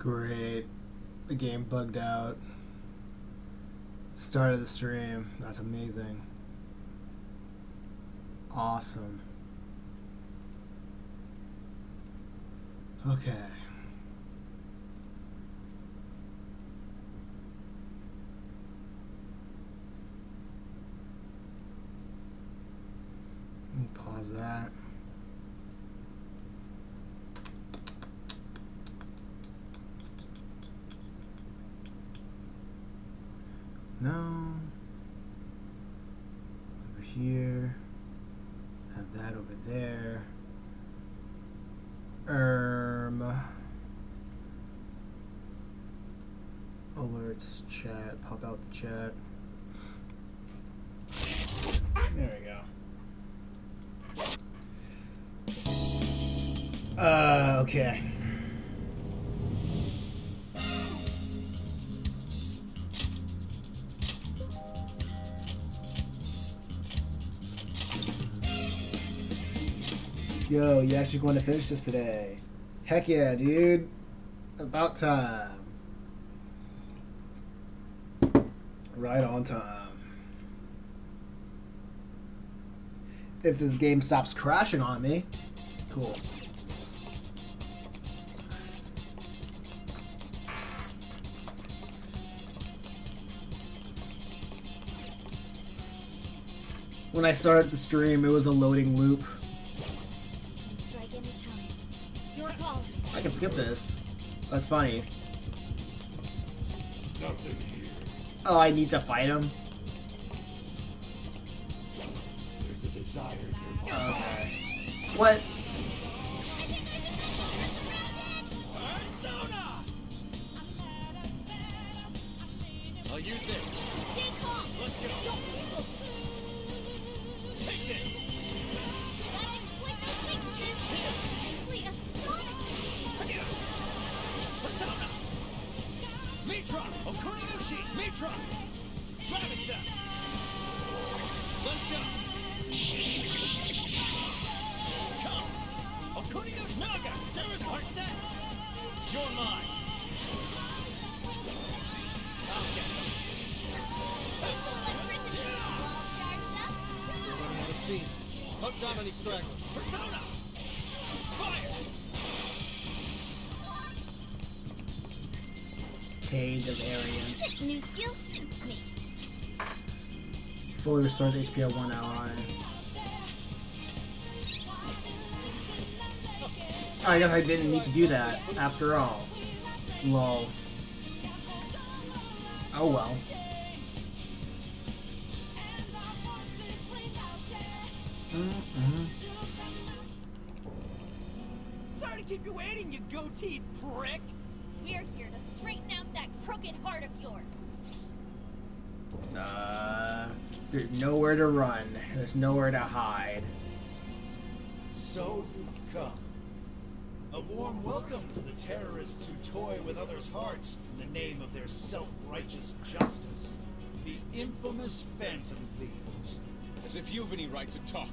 Great. The game bugged out. Start of the stream. That's amazing. Awesome. Okay. Let me pause that. No. Over here. Have that over there. Alerts, chat, pop out the chat. There we go. Okay. Yo, you actually going to finish this today? Heck yeah, dude. About time. Right on time. If this game stops crashing on me, cool. When I started the stream, it was a loading loop. I can skip this. That's funny. Nothing here. Oh, I need to fight him? There's a desire in your mind. Okay. What? Persona! I'll use this. Stay calm. Let's go. Take this. Gotta exploit those weaknesses. Simply astonishing. Persona! Metron! Okurinoshi! Metron! Gravity step! Let's go! Come! Okurinoshi Naga! Sarah's are set! You're mine! I'll get them! Electricity all charged up. We're running out of steam. Hook down any stragglers. Persona! Fire! Cage of Arians. This new skill suits me. Fully restores HP of one ally. I guess I didn't need to do that, after all. Lol. Oh well. Sorry to keep you waiting, you goateed prick! We're here to straighten out that crooked heart of yours. There's nowhere to run. There's nowhere to hide. So you've come. A warm welcome to the terrorists who toy with others' hearts in the name of their self-righteous justice. The infamous Phantom Thieves. As if you've any right to talk.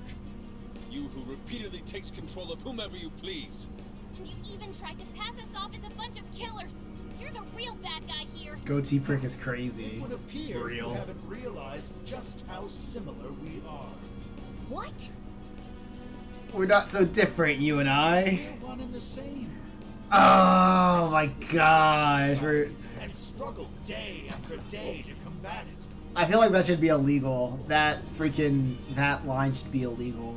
You who repeatedly takes control of whomever you please. And you even tried to pass us off as a bunch of killers. You're the real bad guy here. Goatee prick is crazy. It would appear Real. you haven't realized just how similar we are. What? We're not so different, you and I. We're one and the same. Oh my gosh. And struggle day after day to combat it. I feel like that should be illegal. That line should be illegal.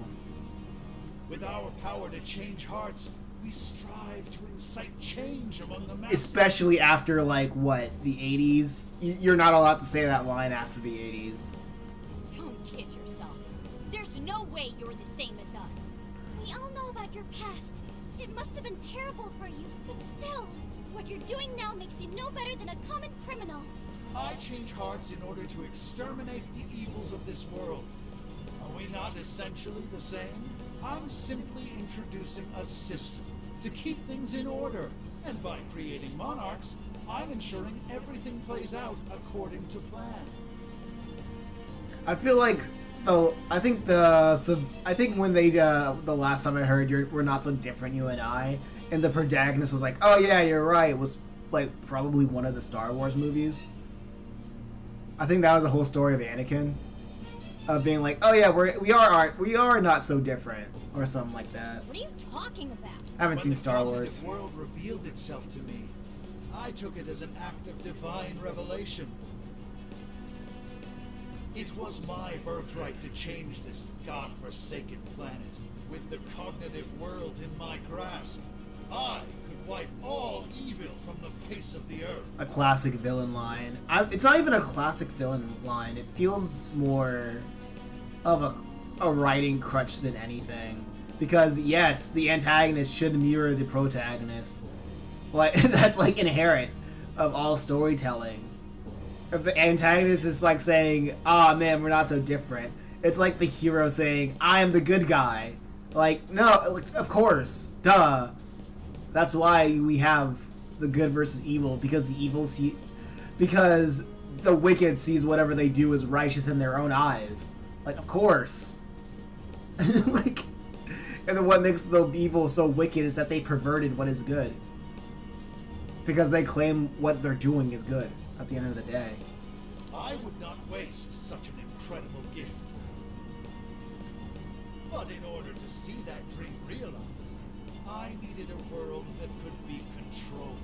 With our power to change hearts, we strive to incite change among the masses. Especially after, like, what, the 80s? You're not allowed to say that line after the 80s. Don't kid yourself. There's no way you're the same as us. We all know about your past. It must have been terrible for you, but still, what you're doing now makes you no better than a common criminal. I change hearts in order to exterminate the evils of this world. Are we not essentially the same? I'm simply introducing a system to keep things in order. And by creating monarchs, I'm ensuring everything plays out according to plan. I feel like I think when they the last time I heard we're not so different, you and I, and the protagonist was like, oh yeah, you're right, was like probably one of the Star Wars movies. I think that was the whole story of Anakin, of being like, oh yeah, we are not so different, or something like that. What are you talking about? I haven't seen Star Wars. When the world revealed itself to me, I took it as an act of divine revelation. It was my birthright to change this god-forsaken planet. With the cognitive world in my grasp, I could wipe all evil from the face of the earth. A classic villain line. It's not even a classic villain line. It feels more of a writing crutch than anything. Because yes, the antagonist should mirror the protagonist. Like that's like inherent of all storytelling. If the antagonist is like saying, "Ah, man, we're not so different," it's like the hero saying, "I am the good guy." Like, no, like, of course, duh. That's why we have the good versus evil, because because the wicked sees whatever they do as righteous in their own eyes. Like, of course. Like, and then what makes the evil so wicked is that they perverted what is good. Because they claim what they're doing is good at the end of the day. I would not waste such an incredible gift. But in order to see that dream realized, I needed a world that could be controlled.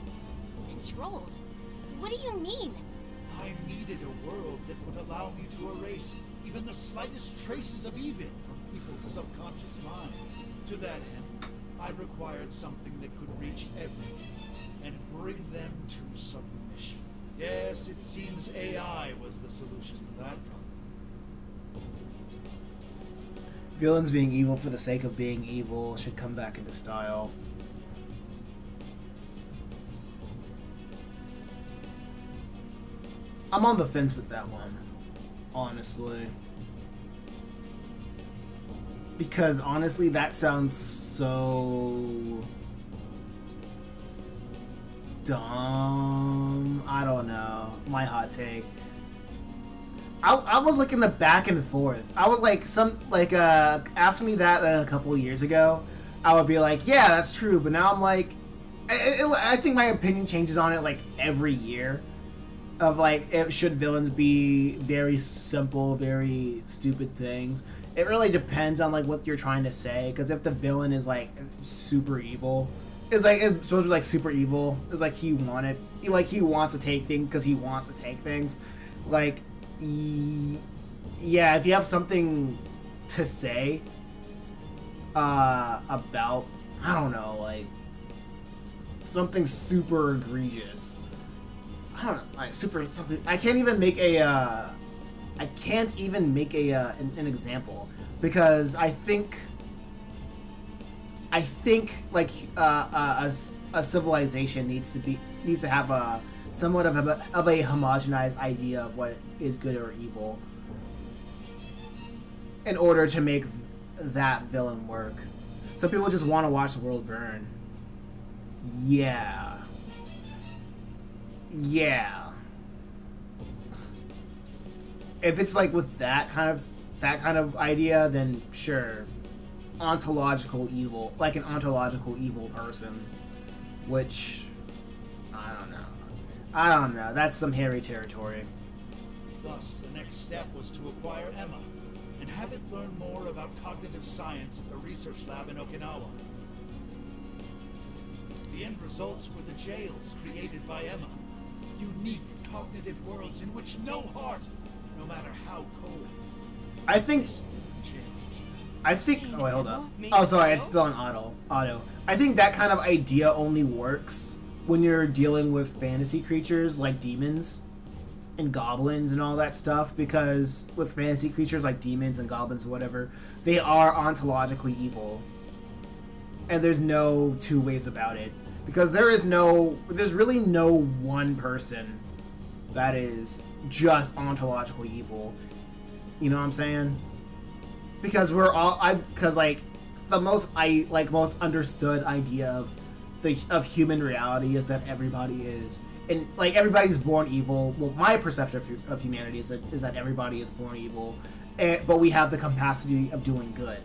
Controlled? What do you mean? I needed a world that would allow me to erase even the slightest traces of evil from people's subconscious minds. To that end, I required something that could reach everyone and bring them to submission. Yes, it seems AI was the solution to that problem. Villains being evil for the sake of being evil should come back into style. I'm on the fence with that one, honestly. Because honestly, that sounds so dumb. I don't know. My hot take. I was like in the back and forth. I would like ask me that a couple of years ago. I would be like, yeah, that's true. But now I'm like, I think my opinion changes on it like every year. Of like, should villains be very simple, very stupid things? It really depends on like what you're trying to say. Because if the villain is like super evil, it's supposed to be like super evil. It's like he wants to take things because he wants to take things. Like, yeah, if you have something to say about, I don't know, like something super egregious. I don't know, like super something. I can't even make an example because I think like a civilization needs to have a somewhat of a homogenized idea of what is good or evil in order to make that villain work. Some people just want to watch the world burn. Yeah. If it's like with that kind of idea, then sure. Ontological evil, like an ontological evil person, which I don't know. That's some hairy territory. Thus, the next step was to acquire Emma and have it learn more about cognitive science at the research lab in Okinawa. The end results were the jails created by Emma. Unique cognitive worlds in which no heart, no matter how cold, I think. Oh wait, hold up. Oh, sorry, it's still on auto. I think that kind of idea only works when you're dealing with fantasy creatures like demons and goblins and all that stuff, because with fantasy creatures like demons and goblins or whatever, they are ontologically evil. And there's no two ways about it. Because there's really no one person that is just ontologically evil. You know what I'm saying? Because the most understood idea of human reality is that everybody is, and like everybody's born evil. Well, my perception of humanity is that everybody is born evil, but we have the capacity of doing good.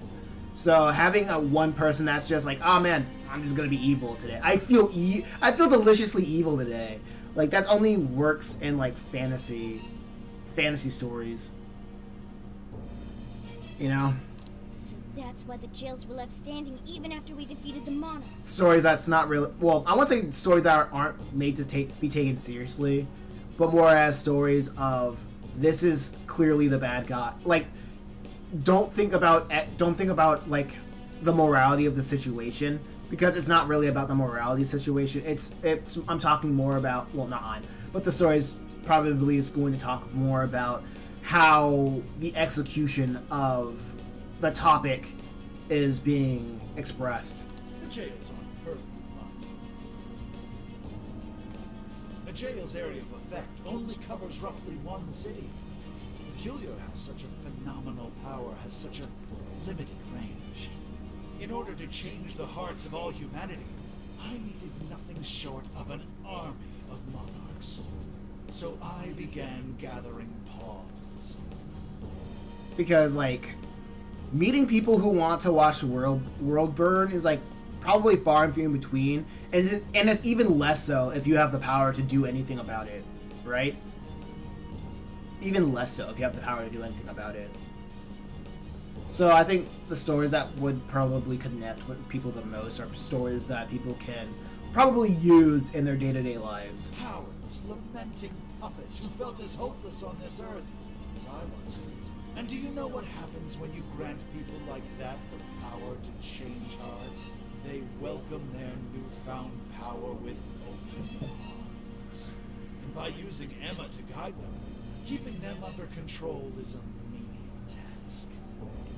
So having a one person that's just like, oh man, I'm just gonna be evil today. I feel deliciously evil today. Like that only works in like fantasy stories. You know? So that's why the jails were left standing even after we defeated the monarch. Stories that's not really, well, I won't say stories that aren't made to be taken seriously, but more as stories of this is clearly the bad guy. Like, don't think about like the morality of the situation, because it's not really about the morality situation. It's I'm talking more about, well, not on, but the stories probably is going to talk more about how the execution of the topic is being expressed. The jails aren't perfectly fine. A jail's area of effect only covers roughly one city. Peculiar has such a phenomenal power, has such a limited range. In order to change the hearts of all humanity, I needed nothing short of an army of monarchs. So I began gathering pawns. Because, like, meeting people who want to watch the world burn is, like, probably far and few in between, and it's even less so if you have the power to do anything about it, right? Even less so if you have the power to do anything about it. So I think the stories that would probably connect with people the most are stories that people can probably use in their day-to-day lives. Powerless, lamenting puppets who felt as hopeless on this earth as I was. And do you know what happens when you grant people like that the power to change hearts? They welcome their newfound power with open arms. And by using Emma to guide them, keeping them under control is a menial task.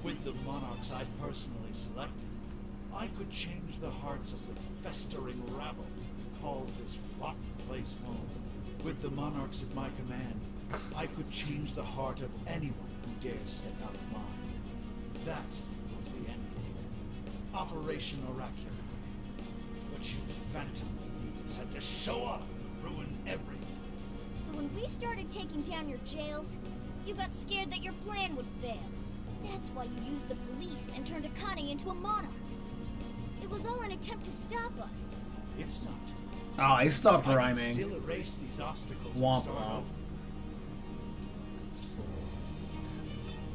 With the monarchs I personally selected, I could change the hearts of the festering rabble who calls this rotten place home. With the monarchs at my command, I could change the heart of anyone who dares step out of mine. That was the end game. Operation Oracular. But you phantom thieves had to show up and ruin everything. So when we started taking down your jails, you got scared that your plan would fail. That's why you used the police and turned Akane into a monarch. It was all an attempt to stop us. It's not. Oh, I stopped I can rhyming. still erase these obstacles and Womp start womp. over.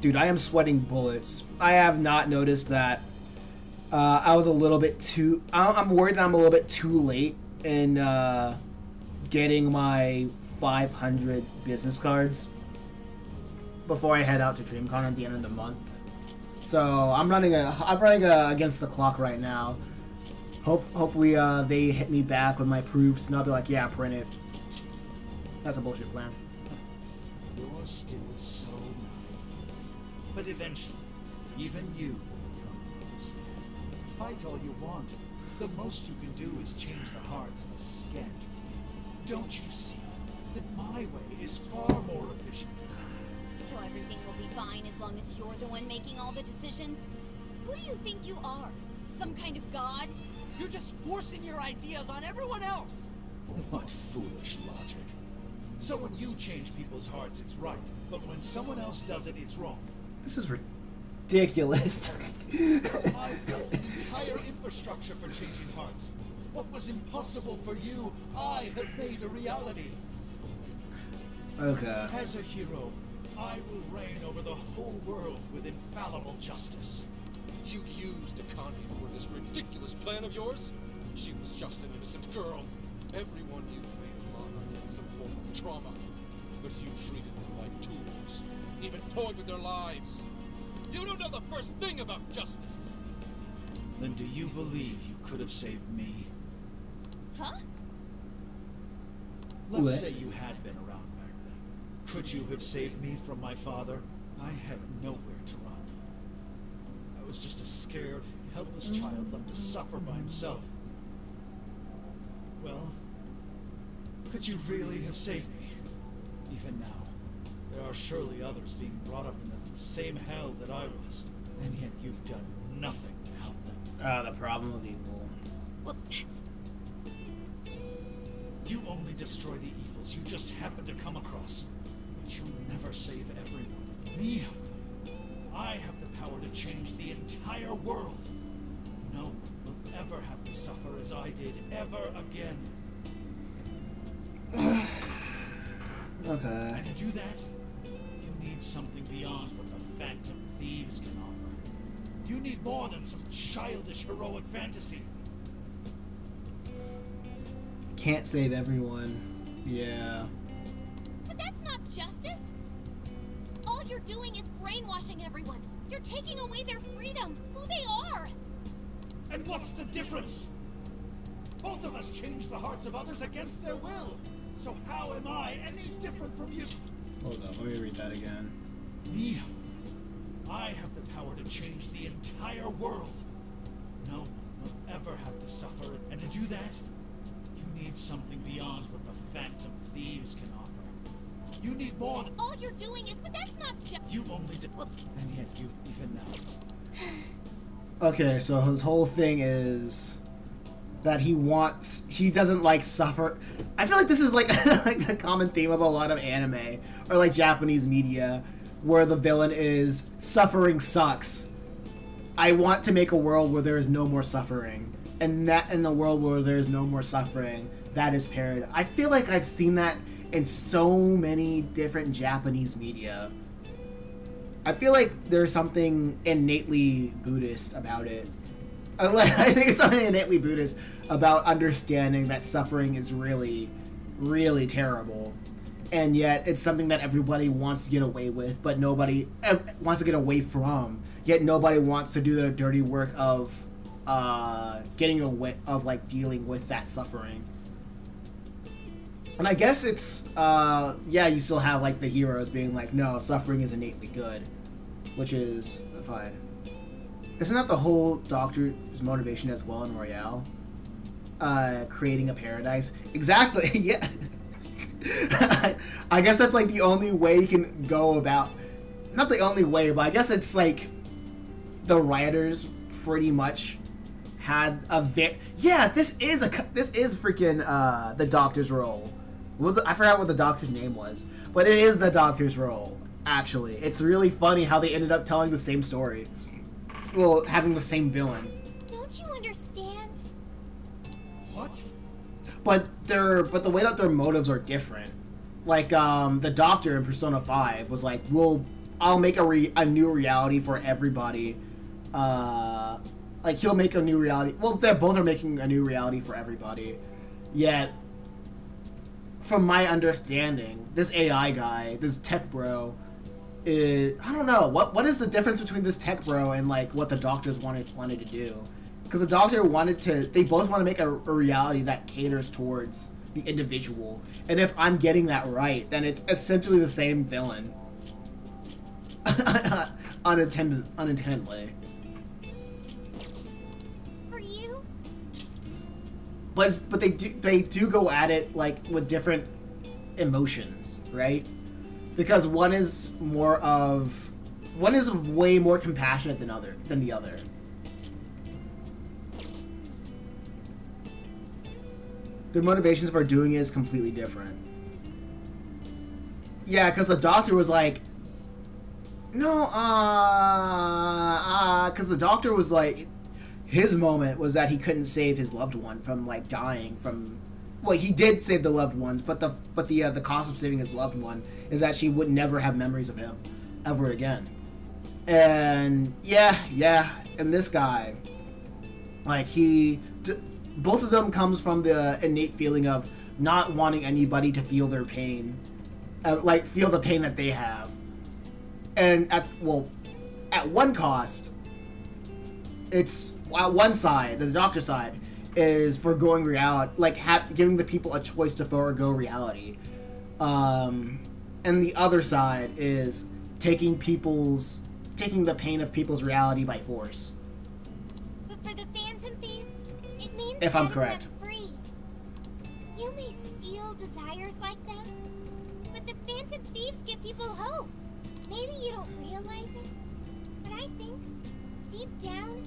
Dude, I am sweating bullets. I have not noticed that. I was a little bit too... I'm worried that I'm a little bit too late in getting my 500 business cards before I head out to DreamCon at the end of the month. So I'm running against the clock right now. Hopefully they hit me back with my proofs and I'll be like, yeah, print it. That's a bullshit plan. You're still so naive. But eventually, even you will come to understand. Fight all you want. The most you can do is change the hearts of a scant few. Don't you see that my way is far more efficient? So everything will be fine as long as you're the one making all the decisions? Who do you think you are? Some kind of god? You're just forcing your ideas on everyone else! What foolish logic. So when you change people's hearts, it's right. But when someone else does it, it's wrong. This is ridiculous. I've built an entire infrastructure for changing hearts. What was impossible for you, I have made a reality. Okay. As a hero, I will reign over the whole world with infallible justice. You used Akane for this ridiculous plan of yours? She was just an innocent girl. Everyone you made a monarch had some form of trauma. But you treated them like tools. Even toyed with their lives. You don't know the first thing about justice. Then do you believe you could have saved me? Huh? Let's What? say you had been around back then. Could you have saved me from my father? I had nowhere to run. I was just a scared, helpless child left to suffer by himself. Well, could you really have saved me? Even now, there are surely others being brought up in the same hell that I was, and yet you've done nothing to help them. The problem with evil. Well, that's... You only destroy the evils you just happen to come across, but you'll never save everyone. Me, I have the power to change the entire world. No one will ever have to suffer as I did ever again. Okay. And to do that, you need something beyond what the Phantom Thieves can offer. You need more than some childish heroic fantasy. Can't save everyone. Yeah. But that's not justice. All you're doing is brainwashing everyone. You're taking away their freedom, who they are. And what's the difference? Both of us change the hearts of others against their will. So how am I any different from you? Hold up, let me read that again. Me? I have the power to change the entire world. No one will ever have to suffer, and to do that, you need something beyond what the Phantom Thieves can offer. You need more than... All you're doing is... But that's not just... You only did... And yet you even now... Okay, so his whole thing is that he doesn't like suffer. I feel like this is like like the common theme of a lot of anime or like Japanese media, where the villain is suffering sucks. I want to make a world where there is no more suffering, and that in the world where there is no more suffering, that is paired. I feel like I've seen that in so many different Japanese media. I feel like there's something innately Buddhist about it. I think it's something innately Buddhist about understanding that suffering is really, really terrible. And yet it's something that everybody wants to get away with, but nobody wants to get away from. Yet nobody wants to do the dirty work of getting away, of like dealing with that suffering. And I guess it's, yeah, you still have, like, the heroes being like, no, suffering is innately good. Which is fine. Isn't that the whole Doctor's motivation as well in Royale? Creating a paradise? Exactly, yeah. I guess that's, like, the only way you can go about... Not the only way, but I guess it's, like, the writers pretty much had a yeah, this is freaking, the Doctor's role. I forgot what the Doctor's name was, but it is the Doctor's role, actually. It's really funny how they ended up telling the same story. Well, having the same villain. Don't you understand? What? But the way that their motives are different. Like, the Doctor in Persona 5 was like, I'll make a new reality for everybody. Like, he'll make a new reality. Well, they both are making a new reality for everybody. Yet, from my understanding, this AI guy, this tech bro, I don't know, what is the difference between this tech bro and, like, what the Doctors wanted to do? Because the Doctor they both want to make a reality that caters towards the individual. And if I'm getting that right, then it's essentially the same villain. Unintendedly. For you? But they do go at it, like, with different emotions, right? Because one is way more compassionate than the other. Their motivations for doing it is completely different. Yeah, because the Doctor was like, no, because the Doctor was like, his moment was that he couldn't save his loved one from, like, dying from... Well, he did save the loved ones, but the cost of saving his loved one is that she would never have memories of him ever again. And yeah, and this guy, like, both of them comes from the innate feeling of not wanting anybody to feel their pain, like, feel the pain that they have. And at one cost, it's on one side, the Doctor side, is foregoing reality, like giving the people a choice to forego reality, and the other side is taking the pain of people's reality by force. But for the Phantom Thieves, it means If I'm setting correct. them free. You may steal desires like them, but the Phantom Thieves give people hope. Maybe you don't realize it, but I think, deep down,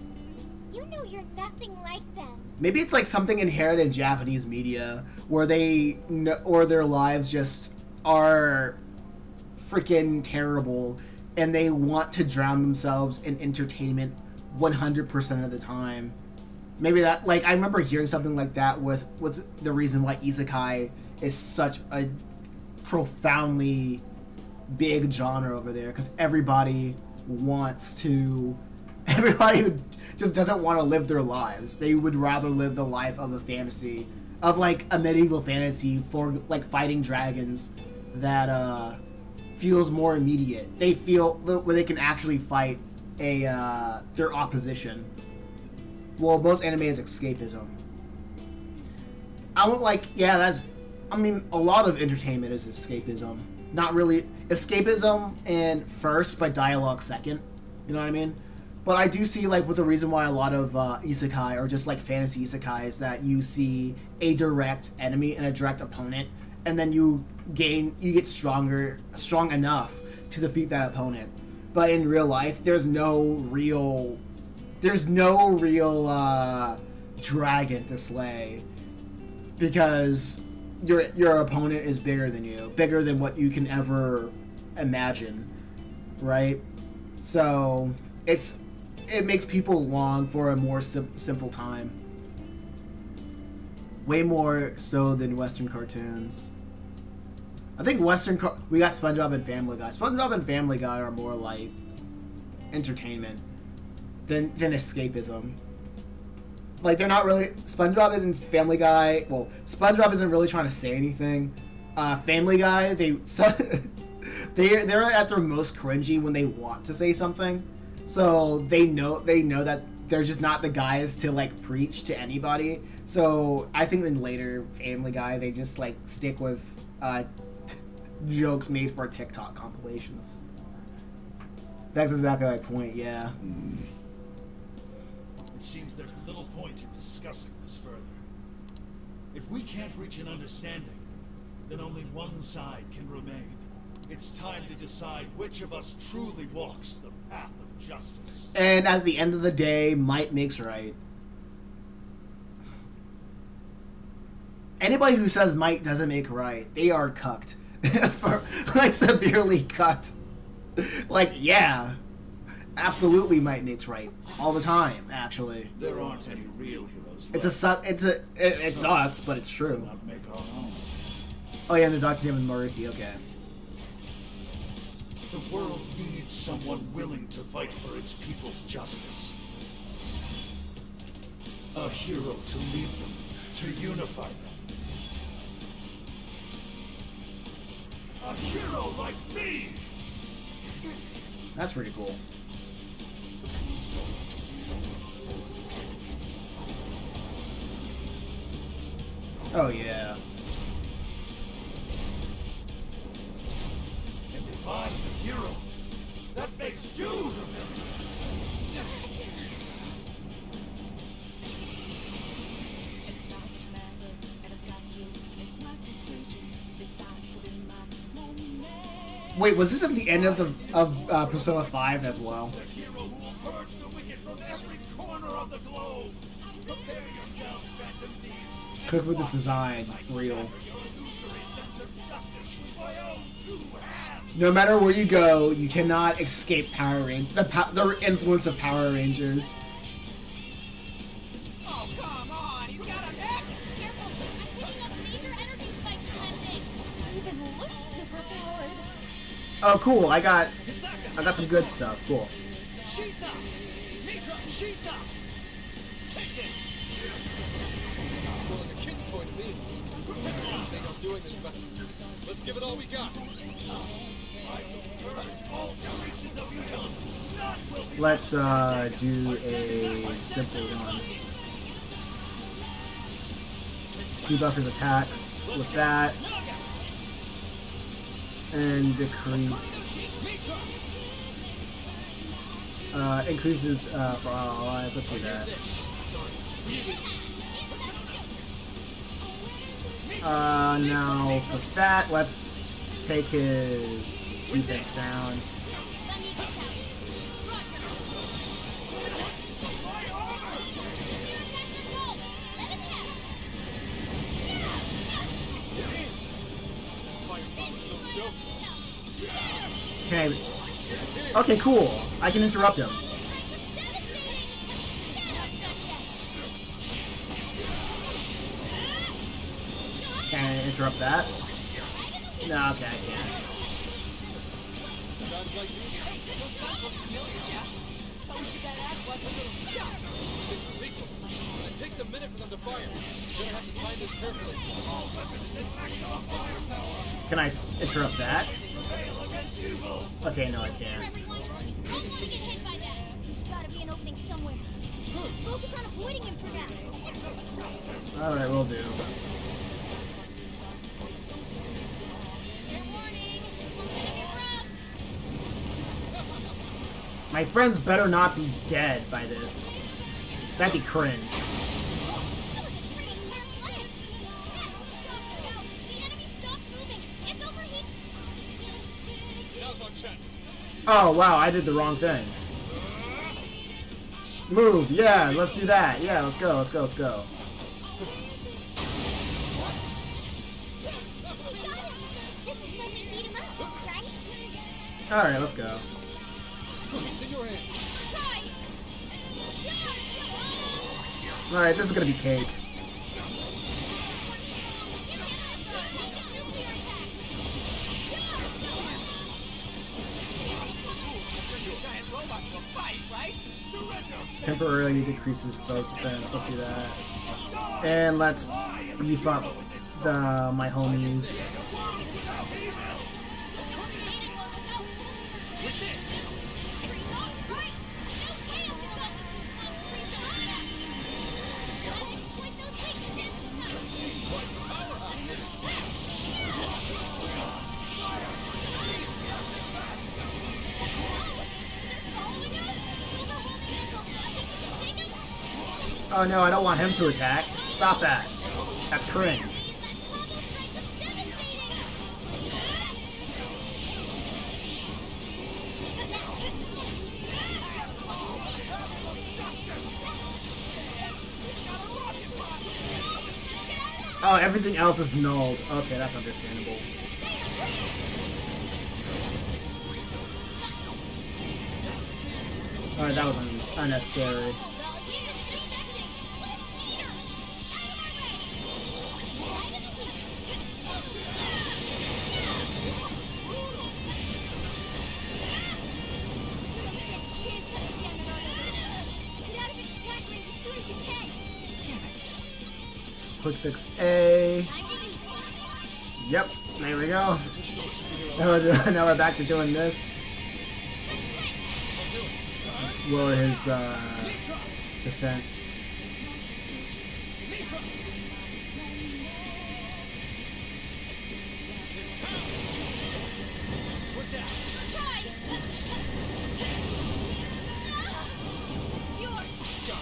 you know you're nothing like them. Maybe it's like something inherent in Japanese media where or their lives just are freaking terrible and they want to drown themselves in entertainment 100% of the time. Maybe that, like, I remember hearing something like that with the reason why isekai is such a profoundly big genre over there, because everybody just doesn't want to live their lives. They would rather live the life of a fantasy, of like a medieval fantasy for like fighting dragons that feels more immediate. They feel where they can actually fight their opposition. Well, most anime is escapism. I won't like, yeah, a lot of entertainment is escapism. Not really escapism in first, but dialogue second. You know what I mean? But I do see, like, with the reason why a lot of isekai, or just like fantasy isekai, is that you see a direct enemy and a direct opponent, and then you get strong enough to defeat that opponent. But in real life, there's no real dragon to slay, because your opponent is bigger than you, bigger than what you can ever imagine, right? So it makes people long for a more simple time, way more so than Western cartoons. I think we got SpongeBob and Family Guy. SpongeBob and Family Guy are more like entertainment than escapism. Like, they're not really... SpongeBob isn't Family Guy... Well, SpongeBob isn't really trying to say anything. Family Guy, they're at their most cringy when they want to say something. So they know that they're just not the guys to, like, preach to anybody. So I think in later Family Guy, they just, like, stick with jokes made for TikTok compilations. That's exactly my point, yeah. It seems there's little point in discussing this further. If we can't reach an understanding, then only one side can remain. It's time to decide which of us truly walks the path of justice. And at the end of the day, might makes right. Anybody who says might doesn't make right, they are cucked. Like, severely cucked. Like, yeah. Absolutely might makes right. All the time, actually. There aren't any real heroes It left. sucks, but it's true. Not make our own. Oh yeah, and the doctor's name is Maruki, okay. The world needs someone willing to fight for its people's justice. A hero to lead them, to unify them. A hero like me! That's pretty cool. Oh yeah. And if I'm the hero, that makes you the villain. Wait, was this at the end of Persona 5 as well? The hero who will purge the wicked from every corner of the globe. Prepare yourselves, phantom thieves. Cook with this design, real. Your illusory sense of justice with my own two hands. No matter where you go, you cannot escape the influence of Power Rangers. Oh, come on! He's got a neck! Careful! I'm picking up major energy spikes from that thing. It even looks super powered. Oh, cool! I got some good stuff. Cool. She's up! Mitra, she's up! Take it! It's more like a kid's toy to me. I think I'm doing this, but let's give it all we got. Let's do a simple one. Debuff his attacks with that, and decrease. Increases for all allies. Let's do that. Now for that, let's take his defense down. Okay. Okay, cool. I can interrupt him. Can I interrupt that? No, okay, I can't. Sounds like you. Those guns look familiar, yeah? Thought we give that asswipe a little shot. It's illegal. It takes a minute for them to fire. You're gonna have to time this carefully. Can I interrupt that? Okay, no, I Here, can't. everyone. You don't want to get hit by that. There's got to be an opening somewhere. Just focus on avoiding him for now. Alright, we'll do. Fair warning. This one's gonna be rough. My friends better not be dead by this. That'd be cringe. That was a pretty clear flank. Stop now. The enemy stopped moving. It's overheating. Now's our chance. Oh, wow, I did the wrong thing. Move, yeah, let's do that. Yeah, let's go, let's go, let's go. Yes, we got him. This is when we beat him up, right? Alright, let's go. It's in your hands. Try. Alright, this is gonna be cake. Giant robot to a fight, right? Temporarily decreases foe's defense. Let's do that. And let's beef up my homies. Oh no, I don't want him to attack. Stop that. That's cringe. Oh, everything else is nulled. Okay, that's understandable. Alright, that was unnecessary. Quick fix A. Yep, there we go. Now we're back to doing this. Let's lower his defense.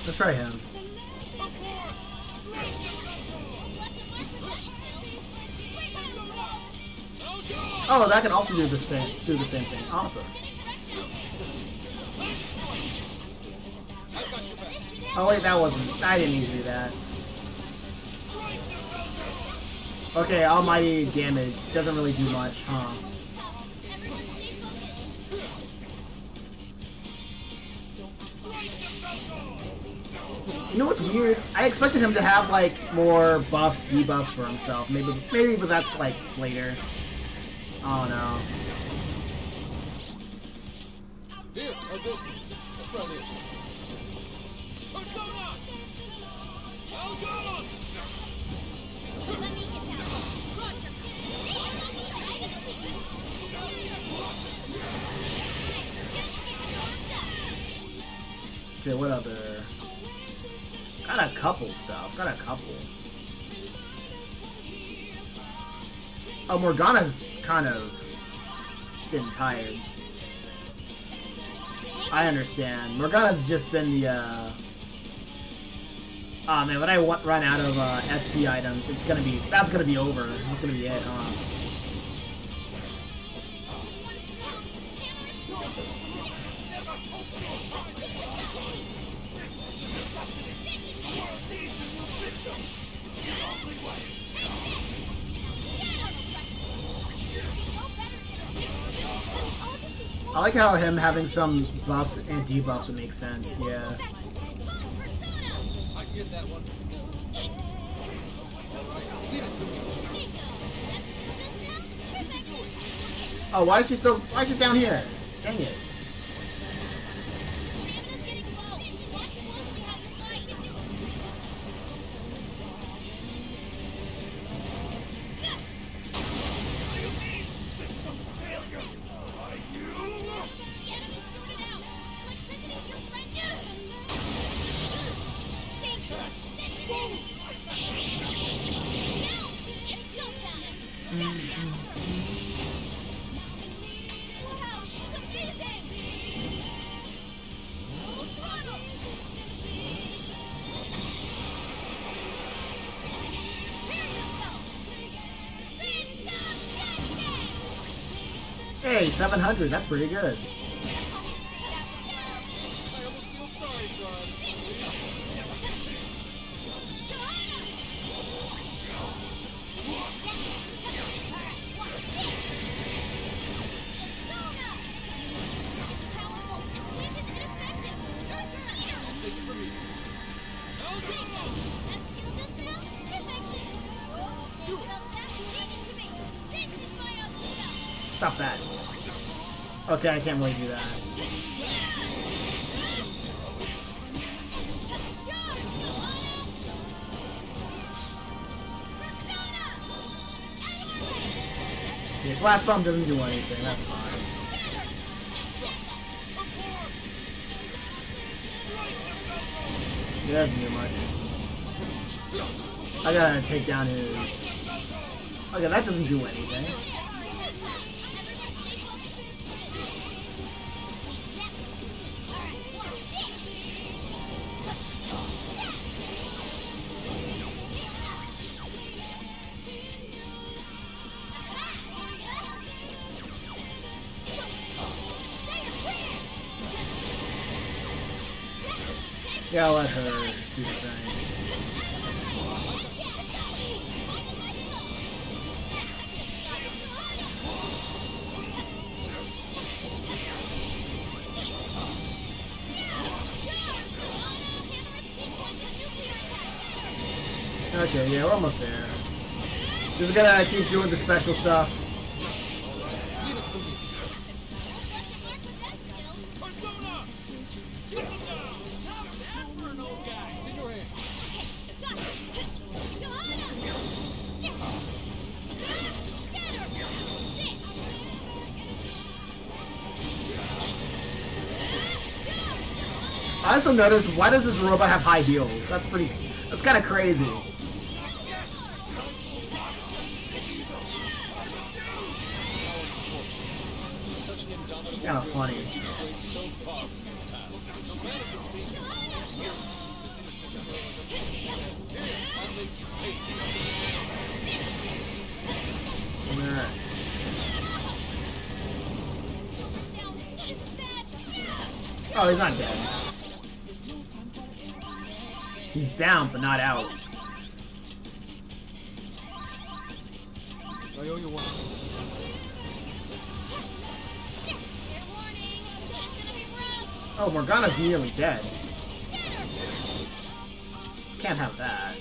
Let's try him. Oh, that can also do the same thing. Awesome. Oh wait, that wasn't. I didn't need to do that. Okay, almighty damage doesn't really do much, huh? You know what's weird? I expected him to have like more buffs, debuffs for himself. Maybe, but that's like later. Oh no. Here, how's this? Let's try this. Persona! I'll go! Let me get that. Roger. Okay, what other? Got a couple stuff. Got a couple. Oh, Morgana's kind of been tired. I understand. Morgana's just been the, oh man, when I run out of, SP items, that's gonna be over. That's gonna be it, huh? I like how him having some buffs and debuffs would make sense, yeah. I can get that one. Alright, leave it to me. Oh, why is she still? Why is she down here? Dang it! Hey, 700. That's pretty good. I almost feel sorry, Ron. Stop that. Okay, I can't really do that. Okay, Flash Bomb doesn't do anything, that's fine. He doesn't do much. I gotta take down his... Okay, that doesn't do anything. Yeah, I'll let her do the thing. Okay, yeah, we're almost there. Just gotta keep doing the special stuff. Persona! Get him down! How's that for an old guy? It's in your hand. I also noticed, why does this robot have high heels? That's kind of crazy. It's kind of funny. Alright. Oh, he's not dead. He's down, but not out. I owe you one. Oh, Morgana's nearly dead. Can't have that.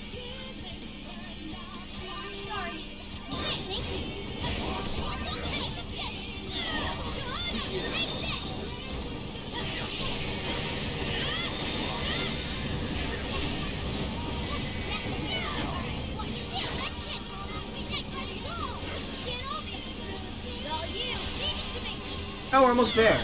Oh, we're almost there.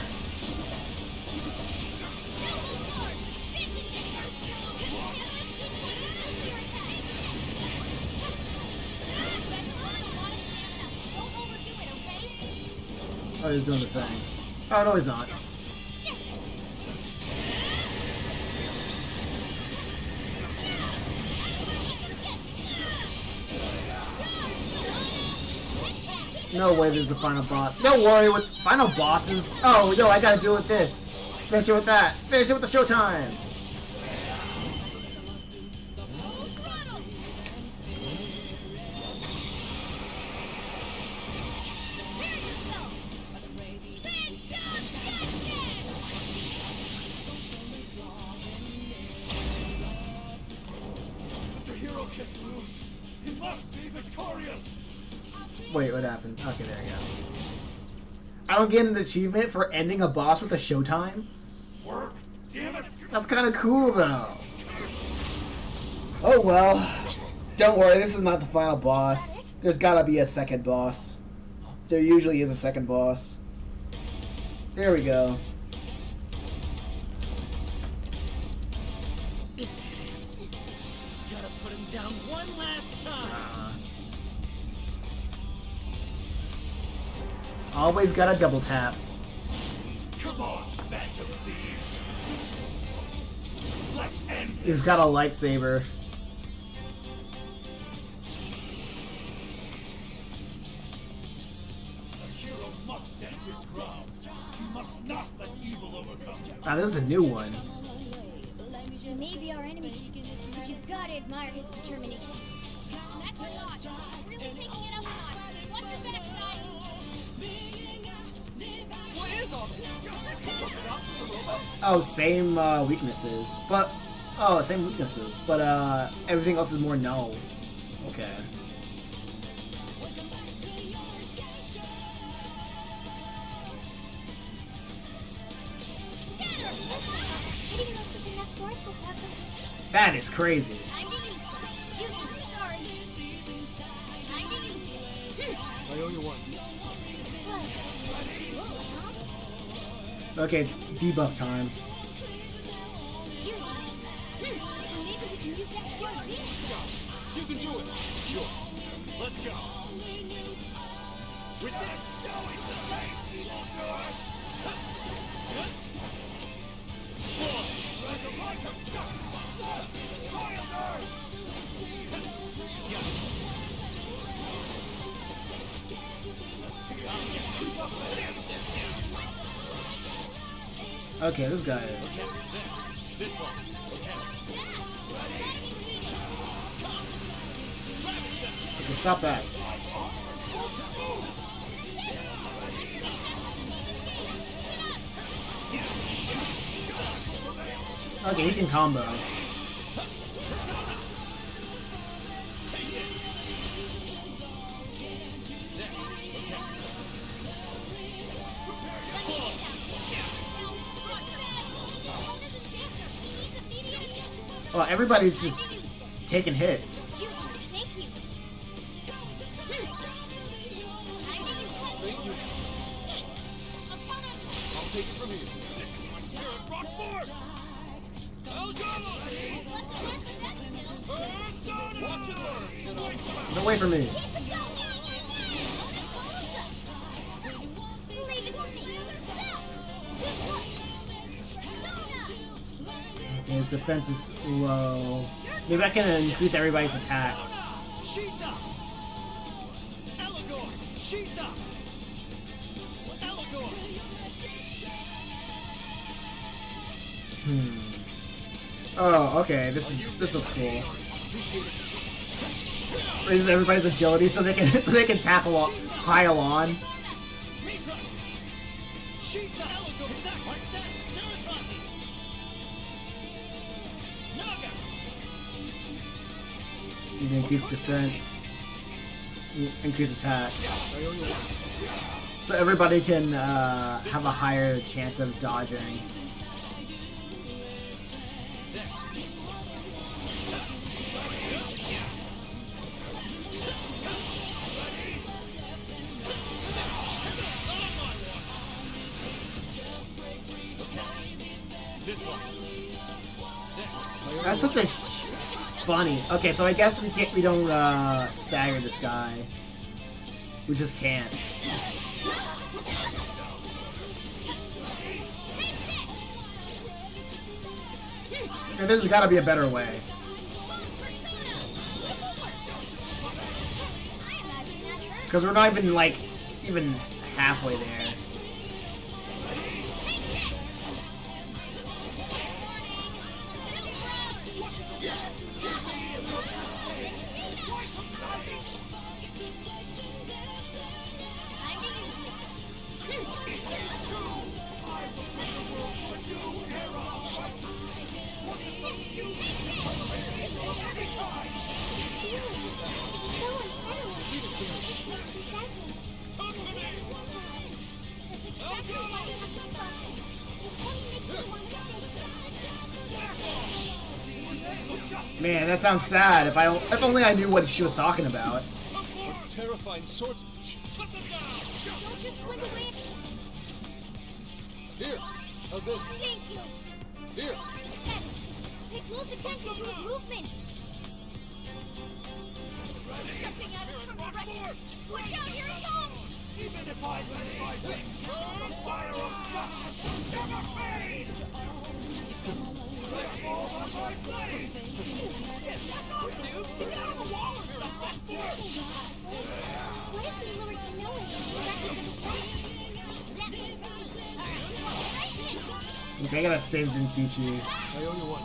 Oh, he's doing the thing. Oh, no, he's not. No way there's the final boss. Don't worry with final bosses. Oh, no, I gotta do it with this. Finish it with that. Finish it with the showtime. The hero can't lose. He must be victorious. Wait, what happened? Okay, there you go. I don't get an achievement for ending a boss with a showtime? Work. Damn it. That's kind of cool, though. Oh, well. Don't worry, this is not the final boss. There's gotta be a second boss. There usually is a second boss. There we go. Gotta put him down one last time. Always gotta double tap. Come on, Phantom Thieves. Let's end this. He's got a lightsaber. A hero must stand his ground. He must not let evil overcome him. Ah, this is a new one. He may be our enemy, but you've got to admire his determination. That's a lot. Really taking it up a notch. Watch your backs, guys. What is all this? Just look it up, the robot. Oh, same weaknesses. But... Oh, same weaknesses. But, everything else is more null. Okay. Hitting those with enough force will cause them. That is crazy. I'm digging. Sorry. I'm digging. I owe you one. Okay, debuff time. Maybe we can use that cure beam. You can do it. Sure. Let's go. With this, now we sustain evil to us. Like a light of justice. Fire there. Let's see how we can keep up with this. Okay, this guy is... This one. Okay, stop that. Okay, he can combo. Well, everybody's just taking hits. Thank you. I'll take it from here. This is my spirit brought forth. Watch and learn, kiddo. Get away from me. Leave it to me. Okay, his defense is low. Maybe I can increase everybody's attack. She's up. Eligor. She's up. Eligor. Oh, okay. This looks cool. Raises everybody's agility so they can tackle pile on. Mitra. She's up. Eligor. Sarasvati. Naga. You can increase defense, increase attack. So everybody can have a higher chance of dodging. That's such a funny. Okay, so I guess we don't stagger this guy. We just can't. Yeah, there's got to be a better way. Because we're not even like even halfway there. That's exactly why we have to stop him. Before he makes any more mistakes. Man, that sounds sad. If only I knew what she was talking about. What terrifying swordsmanship. Don't just swing away. Here, how's this? Thank you. Here. Ed, pay close attention to his movements. Jumping at us from the wreckage. Watch out, here he comes! Even if I lose my wings, the fire of justice will never fade! Let fall on my blade! Shit, back off, dude! Get out of the wall or something! What if we lowered the knowledge to the wreckage of his body? That would Okay, I gotta save Zenkichi. I owe you one.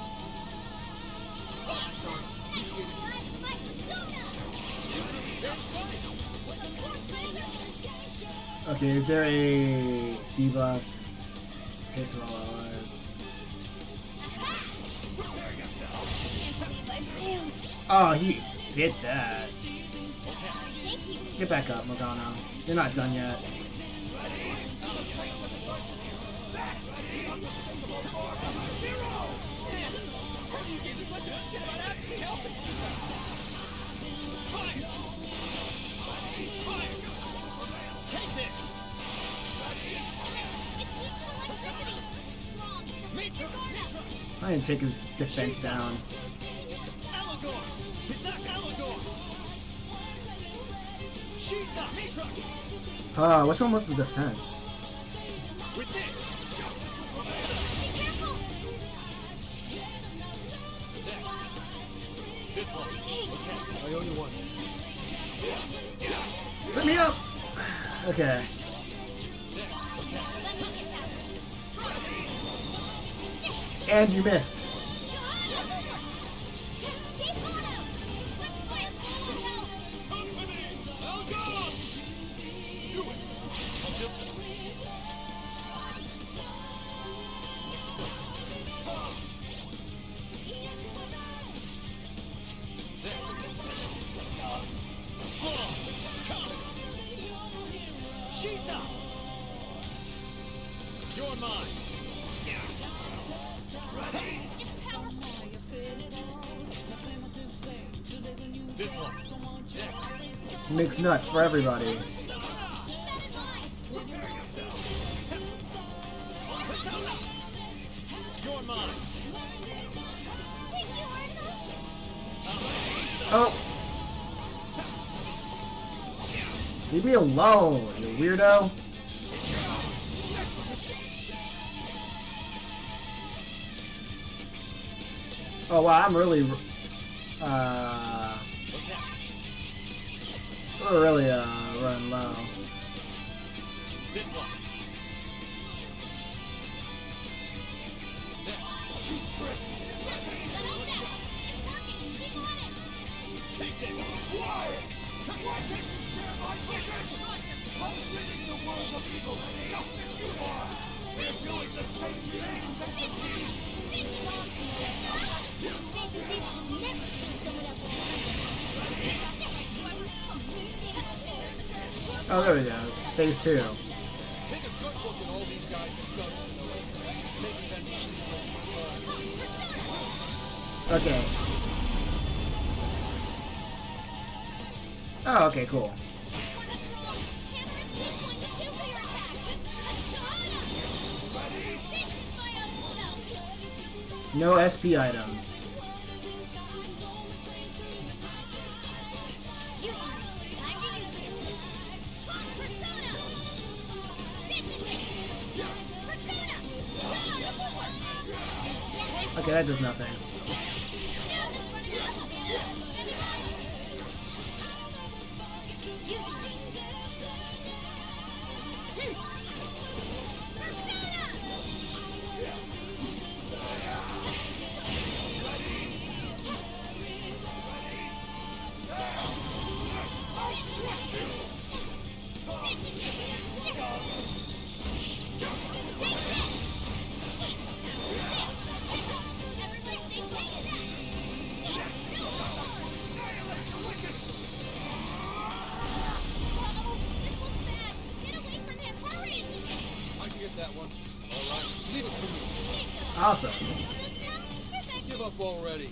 My persona! Okay, is there a debuffs? Taste of all allies. Can't believe I failed. Oh, he bit that. Thank you. Get back up, Morgana. You're not done yet. You gave as much of a shit about actually helping. Fire! Fire! Take this! It's weak to electricity. Strong. It's a Gorda. I didn't take his defense down. Allegor! Isaac Allegor! Shisa! Mitra! Which one was the defense? With this! Be careful. This one! Thanks. I owe you one. Let me up! Okay. And you missed. Keep on him. Let's full of help. Come to me! Allegor! Do it! Shisa! You're mine! It's powerful. This one! Mixed nuts for everybody. Keep that in mind. You're mine! Thank you, Arthur. Oh! Leave me alone, you weirdo. Oh wow, I'm really, we're really running low. This one! Let us down. It's working. Keep on it. Take this! Why? Why can't you share my vision? How ridding the world of evil and justice you are! We're doing the same thing that defeats! They do this will never steal someone else's thunder. Oh, there we go. Phase 2. Take a good look at all these guys and guns in the way. Maybe then you see what Okay. Oh, okay, cool. No SP items. Okay, that does nothing. Everybody stay focused. Leave it to me. Awesome. Give up already.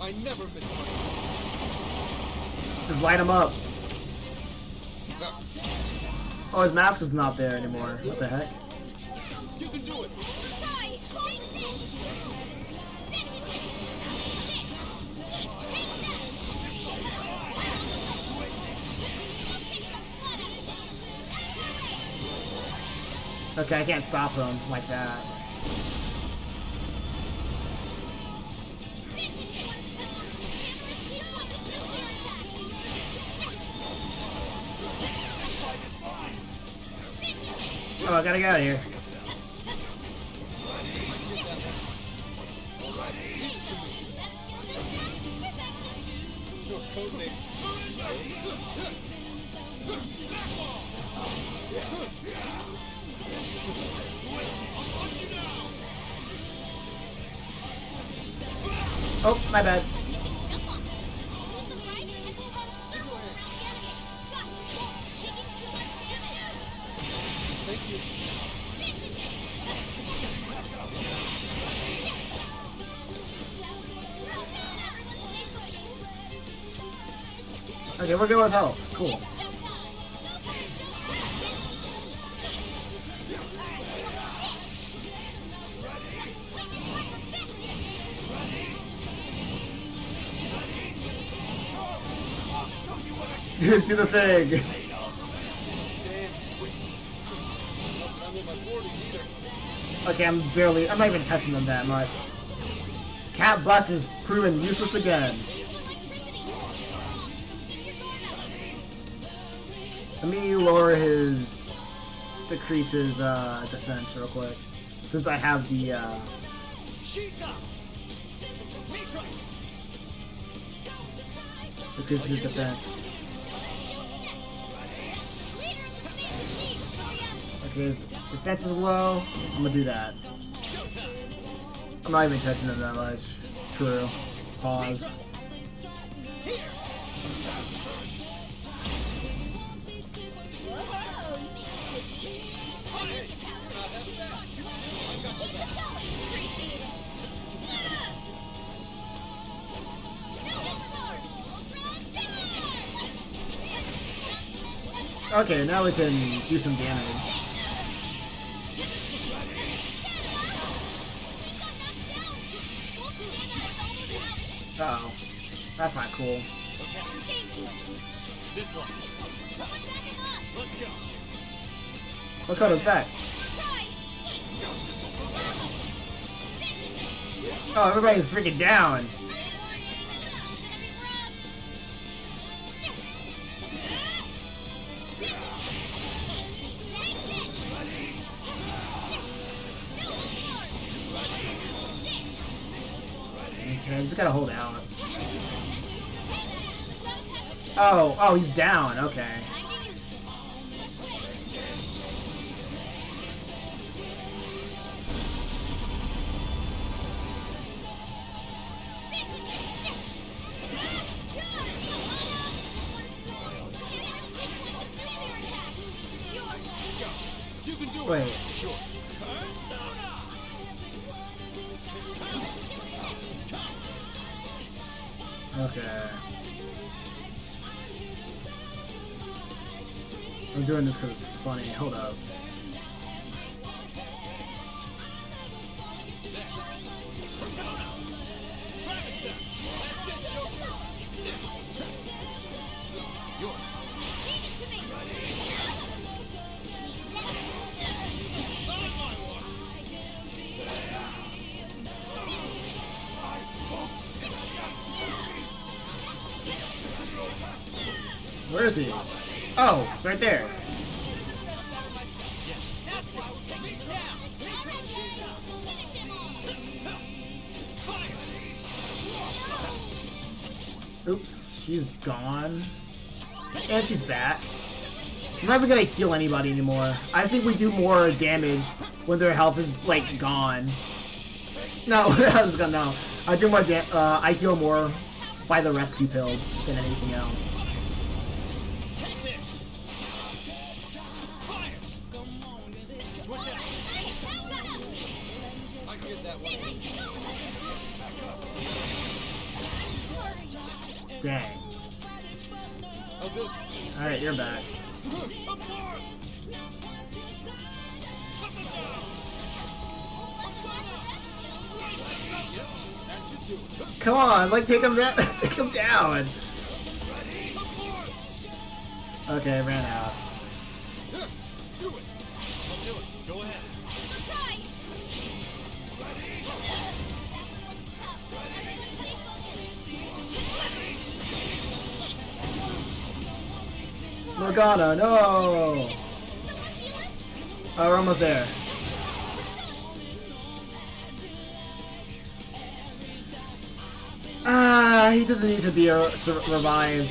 I never miss my... Just light him up. Ah, Oh, his mask is not there anymore. What the heck? you can do it. Okay, I can't stop him like that. Oh, I gotta get out of here. Your code name. Oh, my bad. Thank you. Okay, we're good with health. Cool. Dude, do the thing. Damn, he's quick. I'm in my 40s either. Okay, I'm not even touching them that much. Cat Bus is proven useless again. Let me lower his, decrease his defense real quick, since I have the decrease his defense. Okay, defense is low. I'm gonna do that. I'm not even touching him that much. True. Pause. Okay, now we can do some damage. Uh-oh. That's not cool. This one. Let's go. Makoto's back. Oh, everybody's freaking down. Okay, I just gotta hold out. Oh, he's down. Okay. You can do it. Wait. Sure. Okay. I'm doing this because it's funny. Hold up. Where is he? Oh, it's right there. Oops, she's gone. And she's back. I'm not even gonna heal anybody anymore. I think we do more damage when their health is, like, gone. No, I was gonna, no. I do more I heal more by the rescue pill than anything else. that way. Dang. How's this? Alright, you're back. Yep, that should do it. Come on, like take him down. Take him down. Okay, I ran out. Do it. I'll do it. Go ahead. Try. That one looks tough. Everyone stay focused. Morgana, no. Someone heal him? Oh, we're almost there. Ah, he doesn't need to be revived.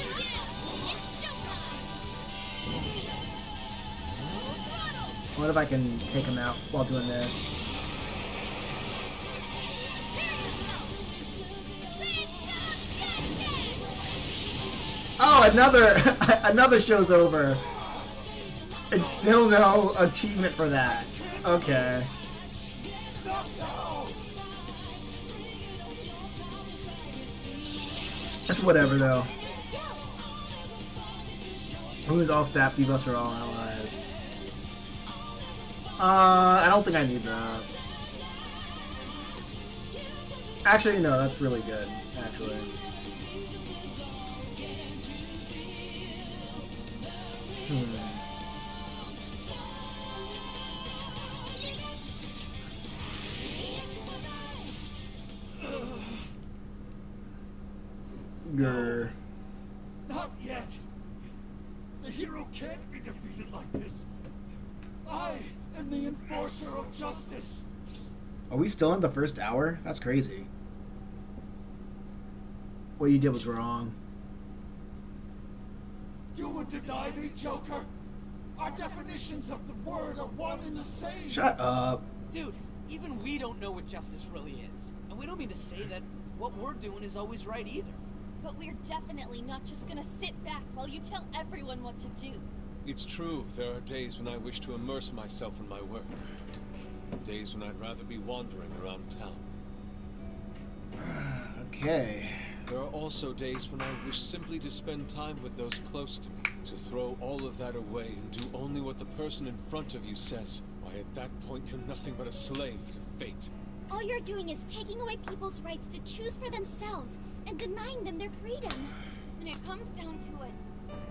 What if I can take him out while doing this? Oh, another show's over. And still no achievement for that. Okay. That's whatever though. Who is all staff debuffs for all allies? I don't think I need that. Actually, no, that's really good. Actually. Grr. Not yet. The hero can't be defeated like this. I am the enforcer of justice. Are we still in the first hour? That's crazy. What you did was wrong. You would deny me, Joker? Our definitions of the word are one and the same. Shut up. Dude, even we don't know what justice really is. And we don't mean to say that what we're doing is always right either. But we're definitely not just gonna sit back while you tell everyone what to do. It's true, there are days when I wish to immerse myself in my work. Days when I'd rather be wandering around town. Okay. There are also days when I wish simply to spend time with those close to me, to throw all of that away and do only what the person in front of you says. Why, at that point, you're nothing but a slave to fate. All you're doing is taking away people's rights to choose for themselves and denying them their freedom. When it comes down to it,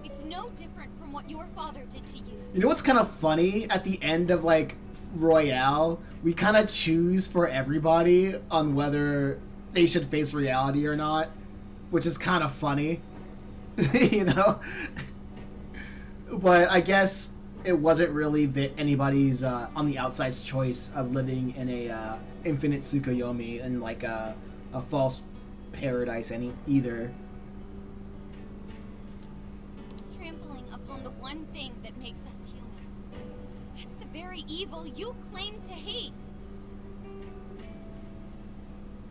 it's no different from what your father did to you. You know what's kind of funny? At the end of, like, Royale, we kind of choose for everybody on whether they should face reality or not, which is kind of funny, you know? But I guess it wasn't really that anybody's on the outside's choice of living in a infinite Tsukuyomi and like a false paradise either. Trampling upon the one thing that makes us human. That's the very evil you claim to hate.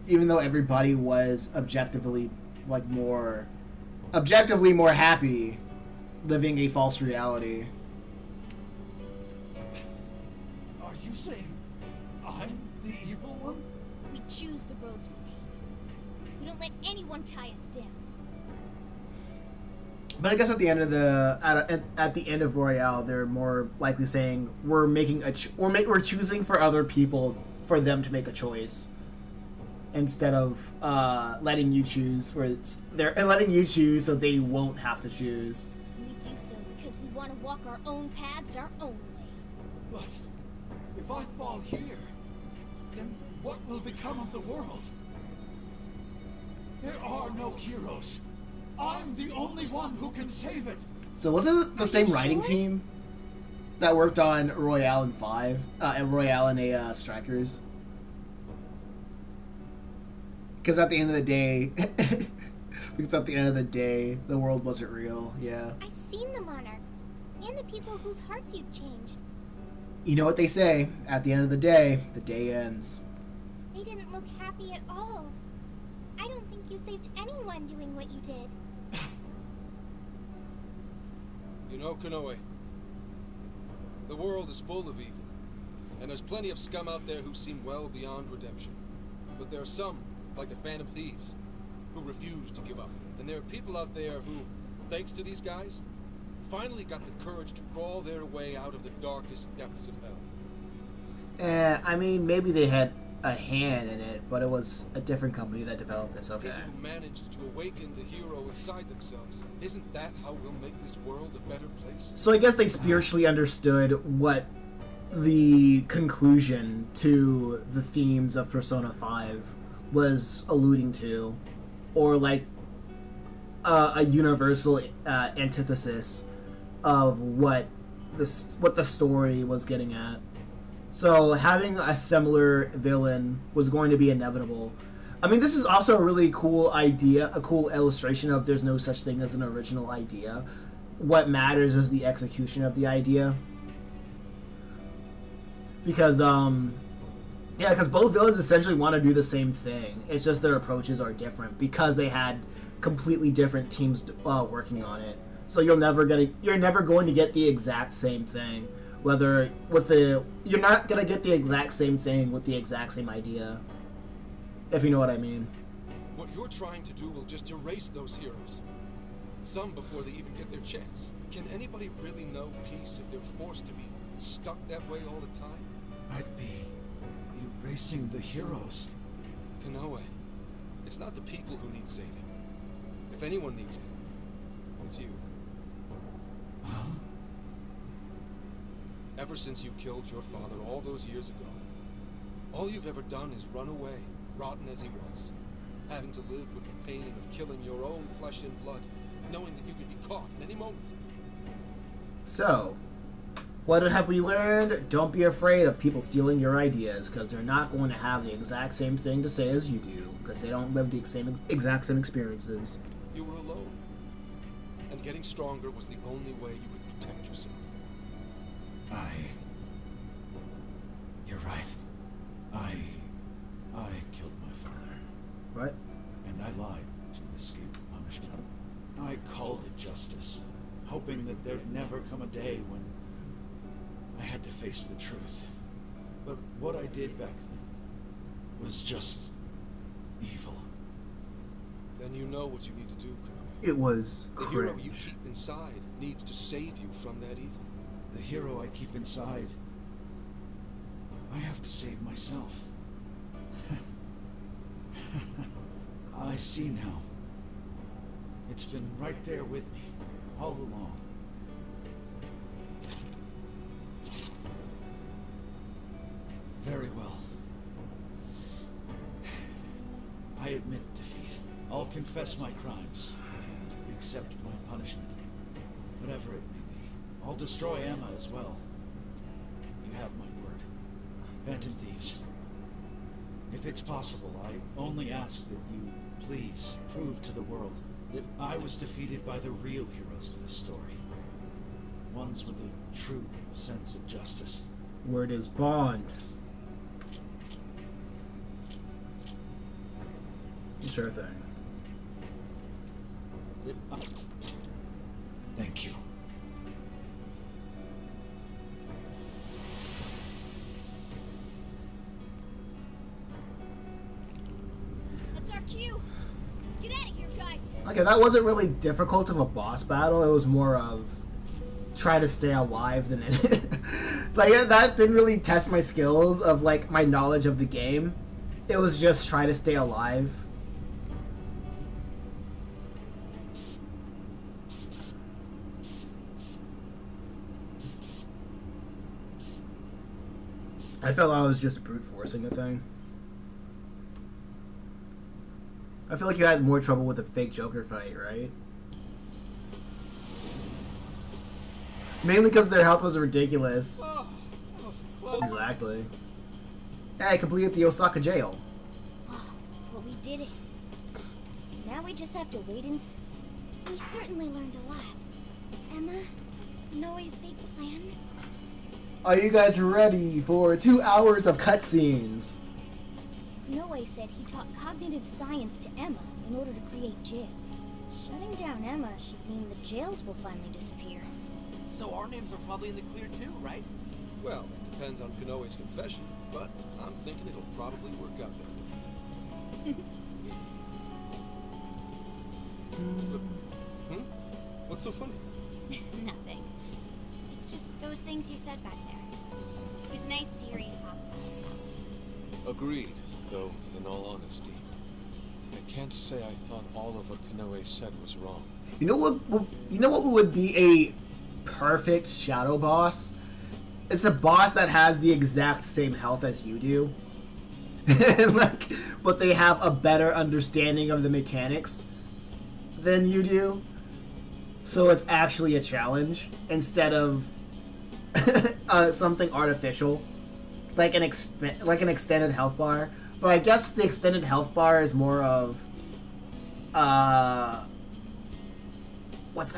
Even though everybody was objectively more happy living a false reality. Are you saying I'm the evil one? We choose the roads we take. We don't let anyone tie us down. But I guess at the end of at the end of Royale, they're more likely saying we're making we're choosing for other people for them to make a choice instead of letting you choose letting you choose so they won't have to choose. We do so because we want to walk our own paths our own way. But if I fall here, then what will become of the world? There are no heroes. I'm the only one who can save it. So wasn't it the same writing team that worked on Royale and 5 and Royale and Strikers? Because at the end of the day, the world wasn't real. Yeah. I've seen the monarchs and the people whose hearts you've changed. You know what they say? At the end of the day ends. They didn't look happy at all. I don't think you saved anyone doing what you did. You know, Konoe, the world is full of evil, and there's plenty of scum out there who seem well beyond redemption. But there are some, like the Phantom Thieves, who refuse to give up. And there are people out there who, thanks to these guys, finally got the courage to crawl their way out of the darkest depths of hell. I mean, maybe they had a hand in it, but it was a different company that developed this, okay. People who managed to awaken the hero inside themselves. Isn't that how we'll make this world a better place? So I guess they spiritually understood what the conclusion to the themes of Persona 5 was alluding to, or like a universal antithesis of what the story was getting at. So having a similar villain was going to be inevitable. I mean, this is also a really cool idea, a cool illustration of there's no such thing as an original idea. What matters is the execution of the idea. Because, because both villains essentially want to do the same thing. It's just their approaches are different because they had completely different teams working on it. So you're never going to get the exact same thing. You're not gonna get the exact same thing with the exact same idea, if you know what I mean. What you're trying to do will just erase those heroes. Some before they even get their chance. Can anybody really know peace if they're forced to be stuck that way all the time? I'd be erasing the heroes. Konoe, it's not the people who need saving. If anyone needs it, it's you. Huh? Ever since you killed your father all those years ago, all you've ever done is run away, rotten as he was, having to live with the pain of killing your own flesh and blood, knowing that you could be caught at any moment. So, what have we learned? Don't be afraid of people stealing your ideas, because they're not going to have the exact same thing to say as you do, because they don't live the exact same experiences. You were alone, and getting stronger was the only way you could protect yourself. You're right. I killed my father. What? And I lied to escape punishment. I called it justice, hoping that there'd never come a day when I had to face the truth. But what I did back then was just evil. Then you know what you need to do, Konoe. It was The hero you cringe. keep inside needs to save you from that evil. The hero I keep inside, I have to save myself. I see now. It's been right there with me, all along. Very well. I admit defeat. I'll confess my crimes, and accept my punishment, whatever it may be. I'll destroy Emma as well. You have my word. Phantom Thieves. If it's possible, I only ask that you please prove to the world that I was defeated by the real heroes of this story. Ones with a true sense of justice. Word is bond. Sure thing. Thank you. That's our cue. Let's get out of here, guys. Okay, that wasn't really difficult of a boss battle. It was more of try to stay alive than it. Like, that didn't really test my skills of, like, my knowledge of the game. It was just try to stay alive. I felt I was just brute forcing the thing. I feel like you had more trouble with the fake Joker fight, right? Mainly because their health was ridiculous. Oh, that was close. Exactly. Hey, I completed the Osaka jail. Well, we did it. Now we just have to wait and see. We certainly learned a lot. Emma, Noe's big plan. Are you guys ready for 2 hours of cutscenes? Noe said he taught cognitive science to Emma in order to create jails. Shutting down Emma should mean the jails will finally disappear. So our names are probably in the clear too, right? Well, it depends on Konoe's confession, but I'm thinking it'll probably work out that way. What's so funny? Nothing. It's just those things you said back there. It was nice to hear you talk about us that way. Agreed, though, in all honesty, I can't say I thought all of what Kanoe said was wrong. You know what? You know what would be a perfect shadow boss? It's a boss that has the exact same health as you do, like, but they have a better understanding of the mechanics than you do. So it's actually a challenge instead of something artificial, like an extended health bar. But I guess the extended health bar is more of I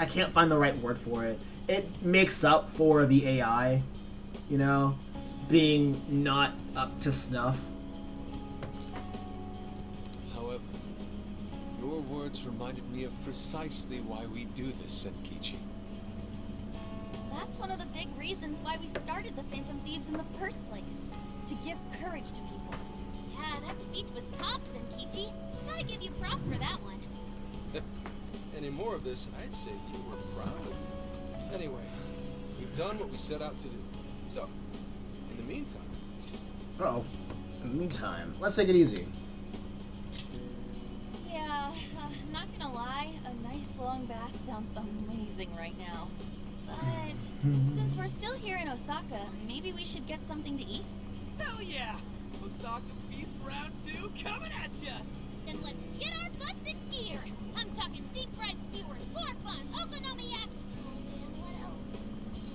can't find the right word for it. It makes up for the AI, you know, being not up to snuff. However, your words reminded me of precisely why we do this, Senkichi. That's one of the big reasons why we started the Phantom Thieves in the first place. To give courage to people. Yeah, that speech was Thompson, Kichi. Gotta give you props for that one. Any more of this, I'd say you were proud of me. Anyway, we've done what we set out to do. So, in the meantime... Uh-oh. In the meantime, let's take it easy. Yeah, not gonna lie, a nice long bath sounds amazing right now. But since we're still here in Osaka, maybe we should get something to eat? Hell yeah! Osaka Feast Round 2 coming at ya! Then let's get our butts in gear! I'm talking deep-fried skewers, pork buns, okonomiyaki! Oh man, what else?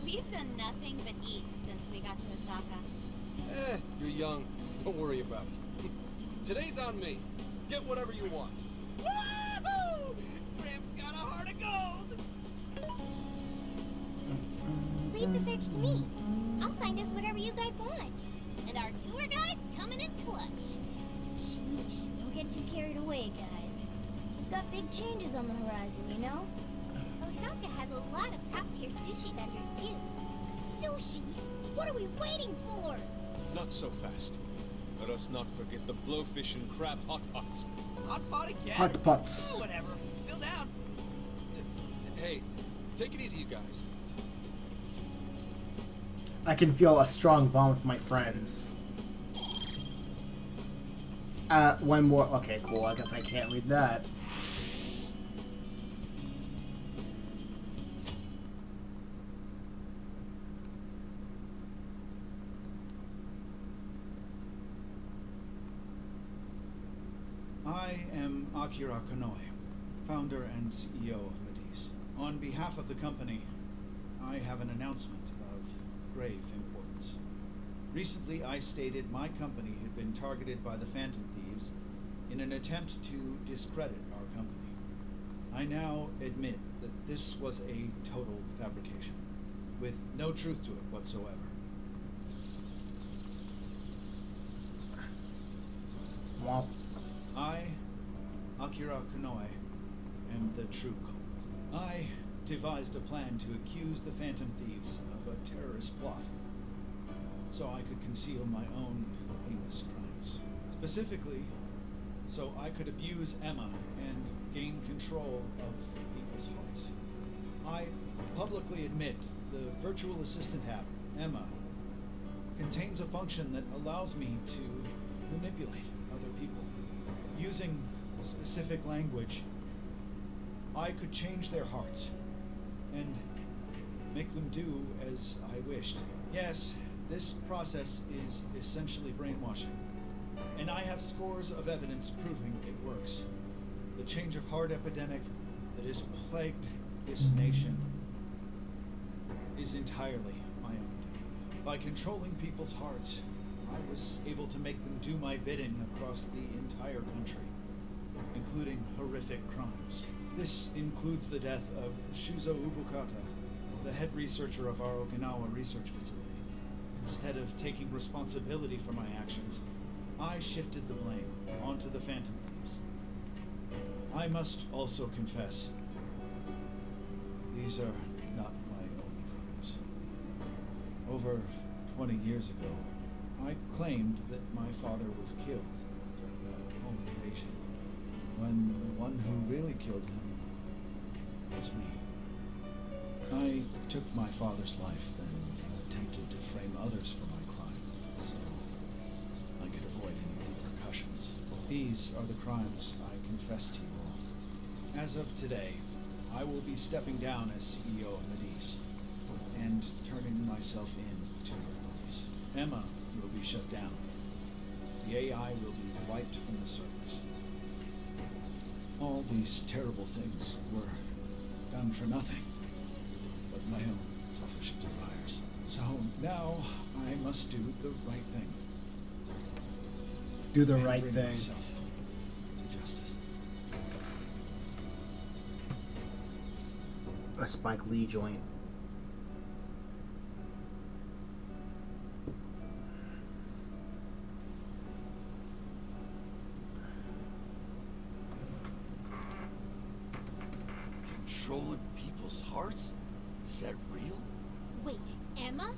We've done nothing but eat since we got to Osaka. You're young. Don't worry about it. Today's on me. Get whatever you want. Woohoo! Gramps got a heart of gold! Leave the search to me. I'll find us whatever you guys want. And our tour guide's coming in clutch. Sheesh, don't get too carried away, guys. We've got big changes on the horizon, you know? Osaka has a lot of top-tier sushi vendors, too. Sushi? What are we waiting for? Not so fast. Let us not forget the blowfish and crab hot pots. Hot pot again? Hot pots. Oh, whatever. Still down. Hey, take it easy, you guys. I can feel a strong bond with my friends. One more. Okay, cool. I guess I can't read that. I am Akira Kanoe, founder and CEO of Medis. On behalf of the company, I have an announcement of grave importance. Recently, I stated my company had been targeted by the Phantom Thieves in an attempt to discredit our company. I now admit that this was a total fabrication, with no truth to it whatsoever. Womp. I, Akira Kanoe, am the true culprit. I devised a plan to accuse the Phantom Thieves of a terrorist plot, so I could conceal my own heinous crimes. Specifically, so I could abuse Emma and gain control of people's hearts. I publicly admit the virtual assistant app, Emma, contains a function that allows me to manipulate other people. Using specific language, I could change their hearts and make them do as I wished. Yes, this process is essentially brainwashing, and I have scores of evidence proving it works. The change of heart epidemic that has plagued this nation is entirely my own. By controlling people's hearts, I was able to make them do my bidding across the entire country, including horrific crimes. This includes the death of Shuzo Ubukata, the head researcher of our Okinawa research facility. Instead of taking responsibility for my actions, I shifted the blame onto the Phantom Thieves. I must also confess, these are not my only crimes. Over 20 years ago, I claimed that my father was killed during a home invasion, when the one who really killed him took my father's life, then attempted to frame others for my crime, so I could avoid any repercussions. These are the crimes I confess to you all. As of today, I will be stepping down as CEO of Medice and turning myself in to Medice. Emma will be shut down. The AI will be wiped from the servers. All these terrible things were done for nothing but my own selfish desires. So now I must do the right thing. Do the And right bring thing. myself to justice. A Spike Lee joint. Controlling people's hearts? Is that real? Wait, Emma?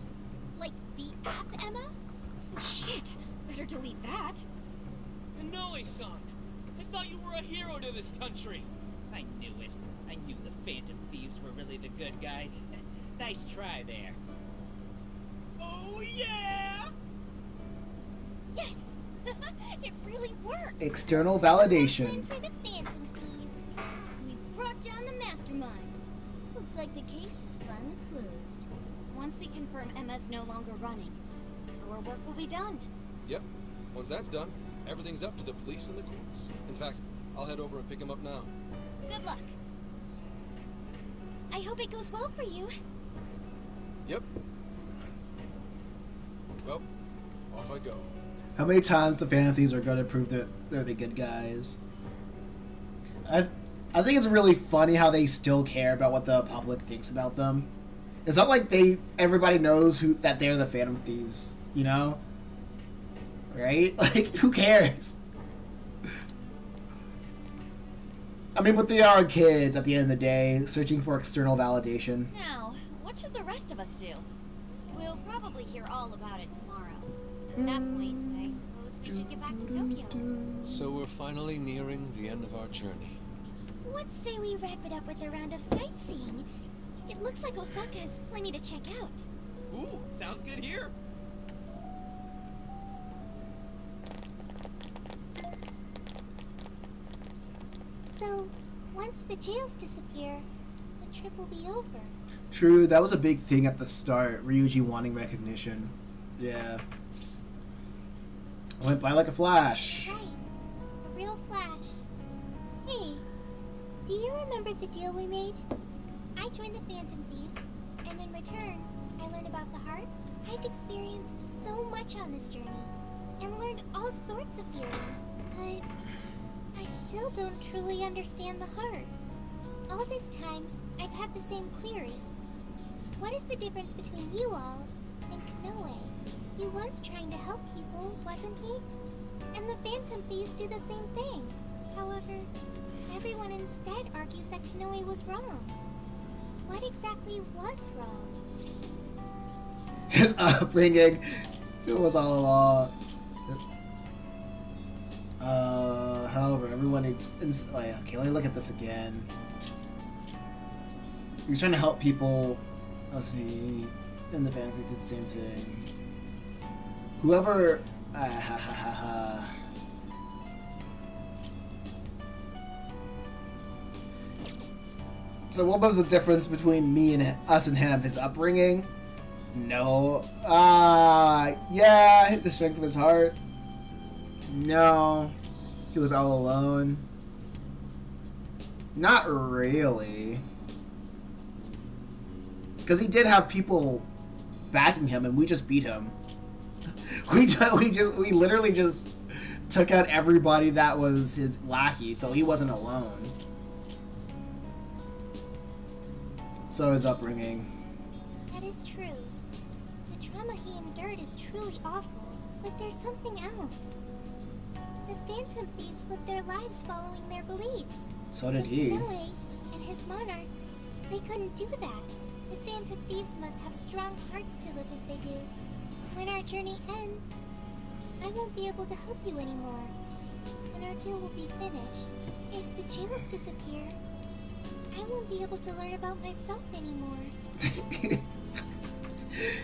Like the app Emma? Oh, shit, better delete that. Inoue-san! I thought you were a hero to this country! I knew it. I knew the Phantom Thieves were really the good guys. Nice try there. Oh yeah! Yes! It really worked! External validation. For the Phantom Thieves. We've brought down the mastermind. Looks like the case is finally closed. Once we confirm Emma's no longer running, our work will be done. Yep. Once that's done, everything's up to the police and the courts. In fact, I'll head over and pick him up now. Good luck. I hope it goes well for you. Yep. Well, off I go. How many times the fantasies are going to prove that they're the good guys? I think it's really funny how they still care about what the public thinks about them. It's not like everybody knows that they're the Phantom Thieves, you know? Right? Like, who cares? I mean, but they are kids at the end of the day, searching for external validation. Now, what should the rest of us do? We'll probably hear all about it tomorrow. At that point, I suppose we should get back to Tokyo. So we're finally nearing the end of our journey. What say we wrap it up with a round of sightseeing? It looks like Osaka has plenty to check out. Ooh, sounds good here. So, once the jails disappear, the trip will be over. True, that was a big thing at the start, Ryuji wanting recognition. Yeah. Went by like a flash. Right. A real flash. Hey, do you remember the deal we made? I joined the Phantom Thieves, and in return, I learned about the heart. I've experienced so much on this journey, and learned all sorts of feelings, but I still don't truly understand the heart. All this time, I've had the same query. What is the difference between you all and Kanoe? He was trying to help people, wasn't he? And the Phantom Thieves do the same thing. However, everyone instead argues that Kanoe was wrong. What exactly was wrong? His upbringing, it was all along. However, everyone oh yeah, okay, let me look at this again. He was trying to help people. Let's see. And the fantasies did the same thing. Whoever. So what was the difference between me and us and him? His upbringing? No. Yeah, the strength of his heart. No. He was all alone. Not really. Because he did have people backing him, and we just beat him. We literally just took out everybody that was his lackey, so he wasn't alone. So his upbringing. That is true. The trauma he endured is truly awful, but there's something else. The Phantom Thieves lived their lives following their beliefs. So did With he. Kanoe and his monarchs, they couldn't do that. The Phantom Thieves must have strong hearts to live as they do. When our journey ends, I won't be able to help you anymore, and our deal will be finished. If the jails disappear, I won't be able to learn about myself anymore.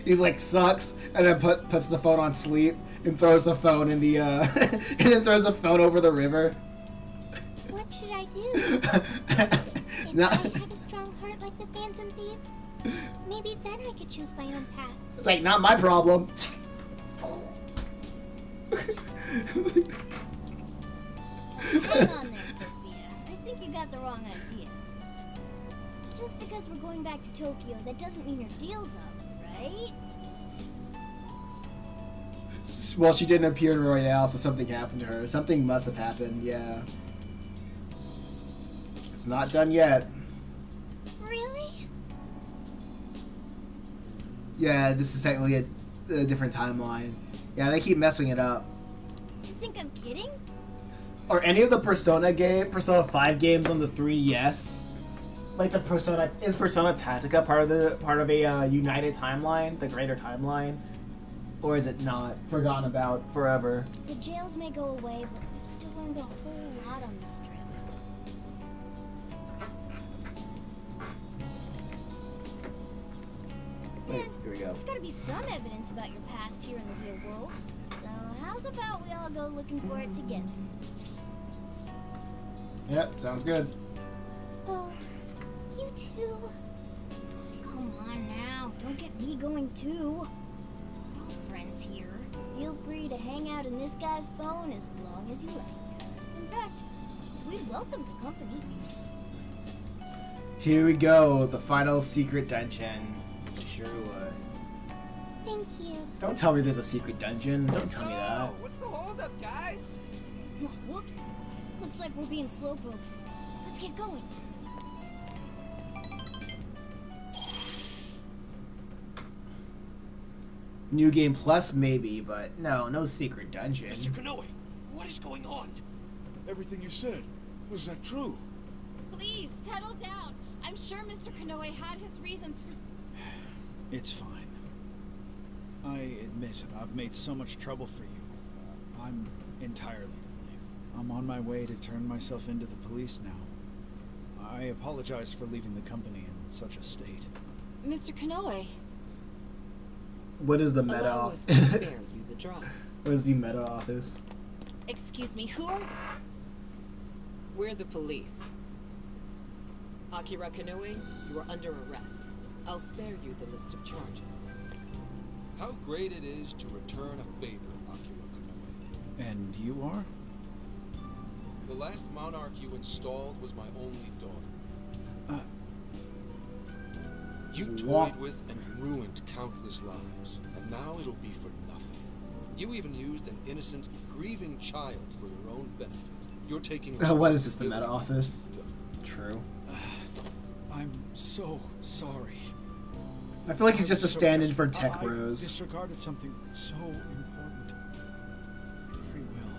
He's like, sucks, and then puts the phone on sleep and throws the phone in the and then throws the phone over the river. What should I do? If No. I had a strong heart like the Phantom Thieves, maybe then I could choose my own path. It's like, not my problem. Hang on there, Sophia. I think you got the wrong idea. Just because we're going back to Tokyo, that doesn't mean your deal's up, right? Well, she didn't appear in Royale, so something happened to her. Something must have happened, yeah. It's not done yet. Really? Yeah, this is technically a different timeline. Yeah, they keep messing it up. You think I'm kidding? Are any of the Persona 5 games on the 3DS? Like the Persona, is Persona Tactica part of a united timeline, the greater timeline, or is it not? Forgotten about forever. The jails may go away, but we've still learned a whole lot on this trip. Wait, And here we go. there's gotta be some evidence about your past here in the real world. So how's about we all go looking for it together? Yep, sounds good. Oh, you too. Come on now, don't get me going too. We're all friends here. Feel free to hang out in this guy's phone as long as you like. In fact, we'd welcome the company. Here we go, the final secret dungeon. Sure would. Thank you. Don't tell me there's a secret dungeon. Don't tell me that. What's the holdup, guys? Oh, whoops. Looks like we're being slowpokes. Let's get going. New game plus maybe, but no secret dungeon. Mr. Konoe, what is going on? Everything you said, was that true? Please, settle down. I'm sure Mr. Konoe had his reasons for... It's fine. I admit I've made so much trouble for you. I'm entirely to blame. I'm on my way to turn myself into the police now. I apologize for leaving the company in such a state. Mr. Konoe. What is the meta Allow office? us to spare you the drive. What is the meta office? Excuse me, who are... We're the police. Akira Konoe, you are under arrest. I'll spare you the list of charges. How great it is to return a favor, Akira Konoe. And you are? The last monarch you installed was my only daughter. You What? toyed with and ruined countless lives, and now it'll be for nothing. You even used an innocent, grieving child for your own benefit. You're taking What is this, the meta responsibility for office? what you've done. True. I'm so sorry. I feel like he's just a So stand-in dis- for Tech I Bros. disregarded something so important. Free will.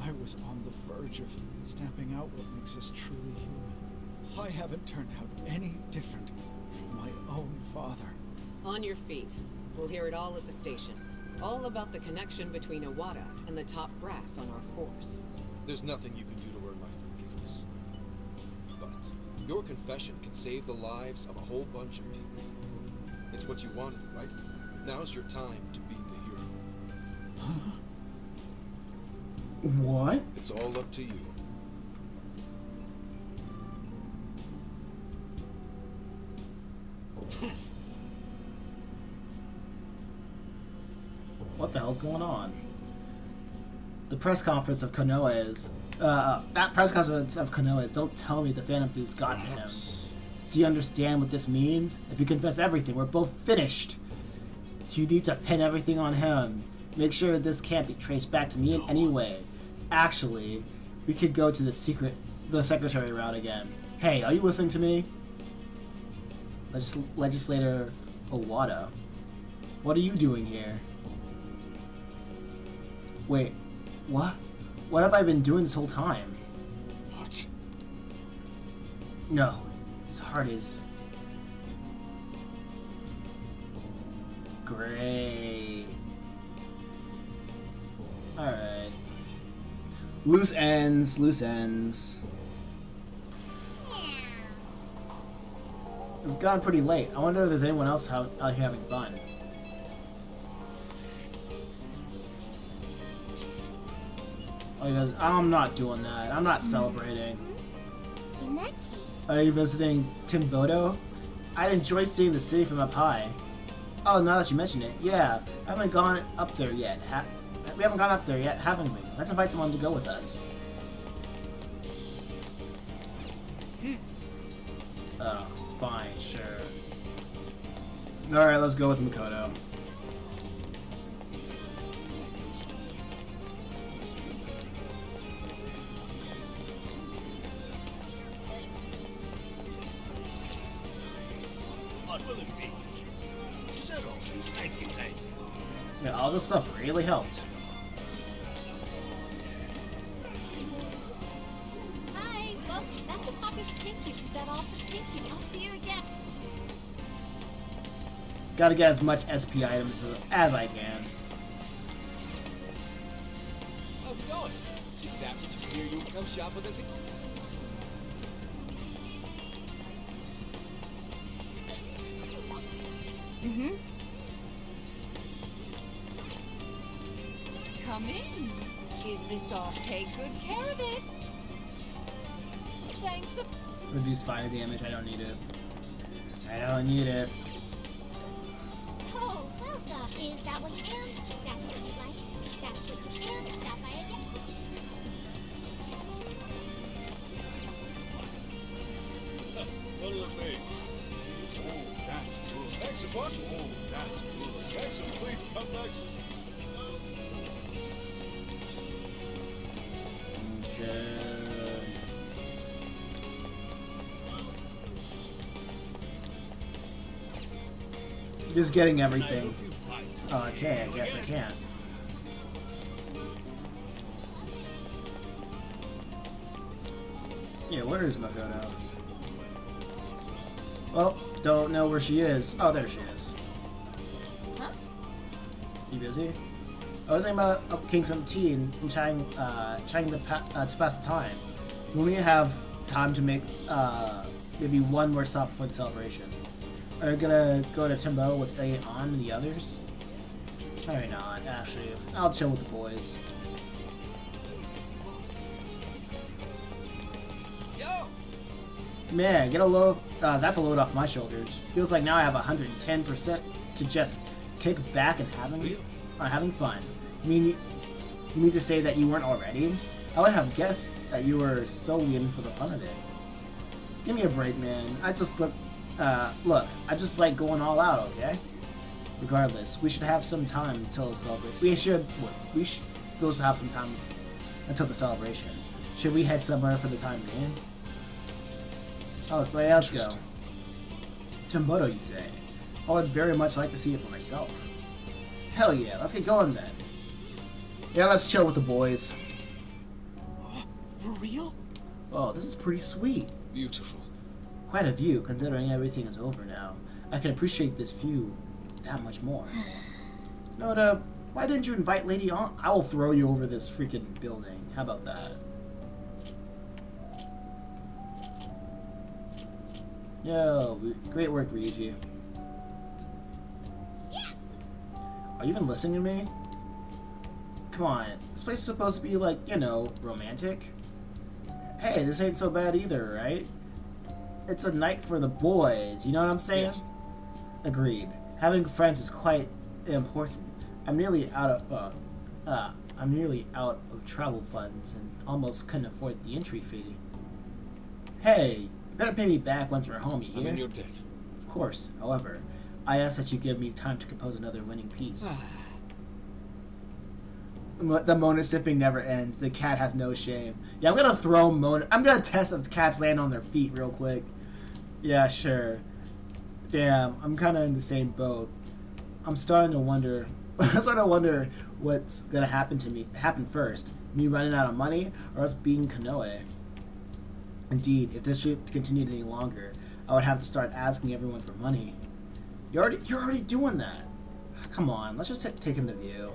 I was on the verge of stamping out what makes us truly human. I haven't turned out any different from my own father. On your feet. We'll hear it all at the station. All about the connection between Iwata and the top brass on our force. There's nothing you can do to earn my forgiveness. But your confession can save the lives of a whole bunch of people. It's what you wanted, right? Now's your time to be the hero. What? It's all up to you. What the hell's going on? The press conference of Konoe's. That press conference of Konoe's. Don't tell me the Phantom Thieves got to him. Do you understand what this means? If you confess everything, we're both finished. You need to pin everything on him. Make sure this can't be traced back to me in any way. Actually, we could go to the secretary route again. Hey, are you listening to me? Legislator Iwata. What are you doing here? Wait, what? What have I been doing this whole time? What? No, his heart is... Great. Alright. Loose ends, loose ends. It's gotten pretty late. I wonder if there's anyone else out here having fun. Oh, he does. I'm not doing that. I'm not celebrating. In that case, Are you visiting Timbuktu? I'd enjoy seeing the city from up high. Oh, now that you mention it, yeah. I haven't gone up there yet. We haven't gone up there yet, haven't we? Let's invite someone to go with us. Oh, fine, sure. Alright, let's go with Makoto. What will it be? Zero. Thank you, thank you. Yeah, all this stuff really helped. hi. Well, that's a copy of Thank You. Is that all for Thank You? I'll see you again. Gotta get as much SP items as I can. How's it going? Is that what you hear you would come shop with us again? Mm-hmm. Come in. Is this all? Take good care of it. Thanks. Reduce fire damage, I don't need it. I don't need it. Oh, welcome. Is that what you am? That's what you like? That's what you am? Stop by again. What'll it be? Oh, that's good. Thanks a bunch. Oh, that's good. Thanks and please come back. Okay. Just getting everything. Oh, okay, I guess I can't. Yeah, where is Makoto? Well, don't know where she is. Oh, there she is. Huh? You busy? I was thinking about upking some tea and trying to pass the time. We only have time to make maybe one more stop before the celebration. Are you gonna go to Timbo with Elliot on and the others? Maybe not, actually. I'll chill with the boys. Yo! Man, get a load. That's a load off my shoulders. Feels like now I have 110% to just kick back and having fun. You mean to say that you weren't already? I would have guessed that you were solely in for the fun of it. Give me a break, man. I just look, I just like going all out, okay? Regardless, we should have some time until the celebration. We should still have some time until the celebration. Should we head somewhere for the time being? Oh, wait, let's go. Timbuktu, you say? I would very much like to see it for myself. Hell yeah, let's get going then. Yeah, let's chill with the boys. For real? Oh, this is pretty sweet. Beautiful. Quite a view, considering everything is over now. I can appreciate this view that much more. Noda, why didn't you invite Lady on? I will throw you over this freaking building. How about that? Yo, great work, Ryuji. Are you even listening to me? Come on, this place is supposed to be like, you know, romantic. Hey, this ain't so bad either, right? It's a night for the boys, you know what I'm saying? Yes. Agreed. Having friends is quite important. I'm nearly out of travel funds and almost couldn't afford the entry fee. Hey, you better pay me back once we're home, you hear? I'm in your debt. Of course. However, I ask that you give me time to compose another winning piece. The Mona sipping never ends. The cat has no shame. Yeah, I'm gonna throw Mona. I'm gonna test if cats land on their feet real quick. Yeah, sure. Damn, I'm kind of in the same boat. I'm starting to wonder. I'm starting to wonder what's gonna happen to me. Happen first, me running out of money, or us being Kanoe. Indeed, if this should continue any longer, I would have to start asking everyone for money. You're already doing that. Come on, let's just take in the view.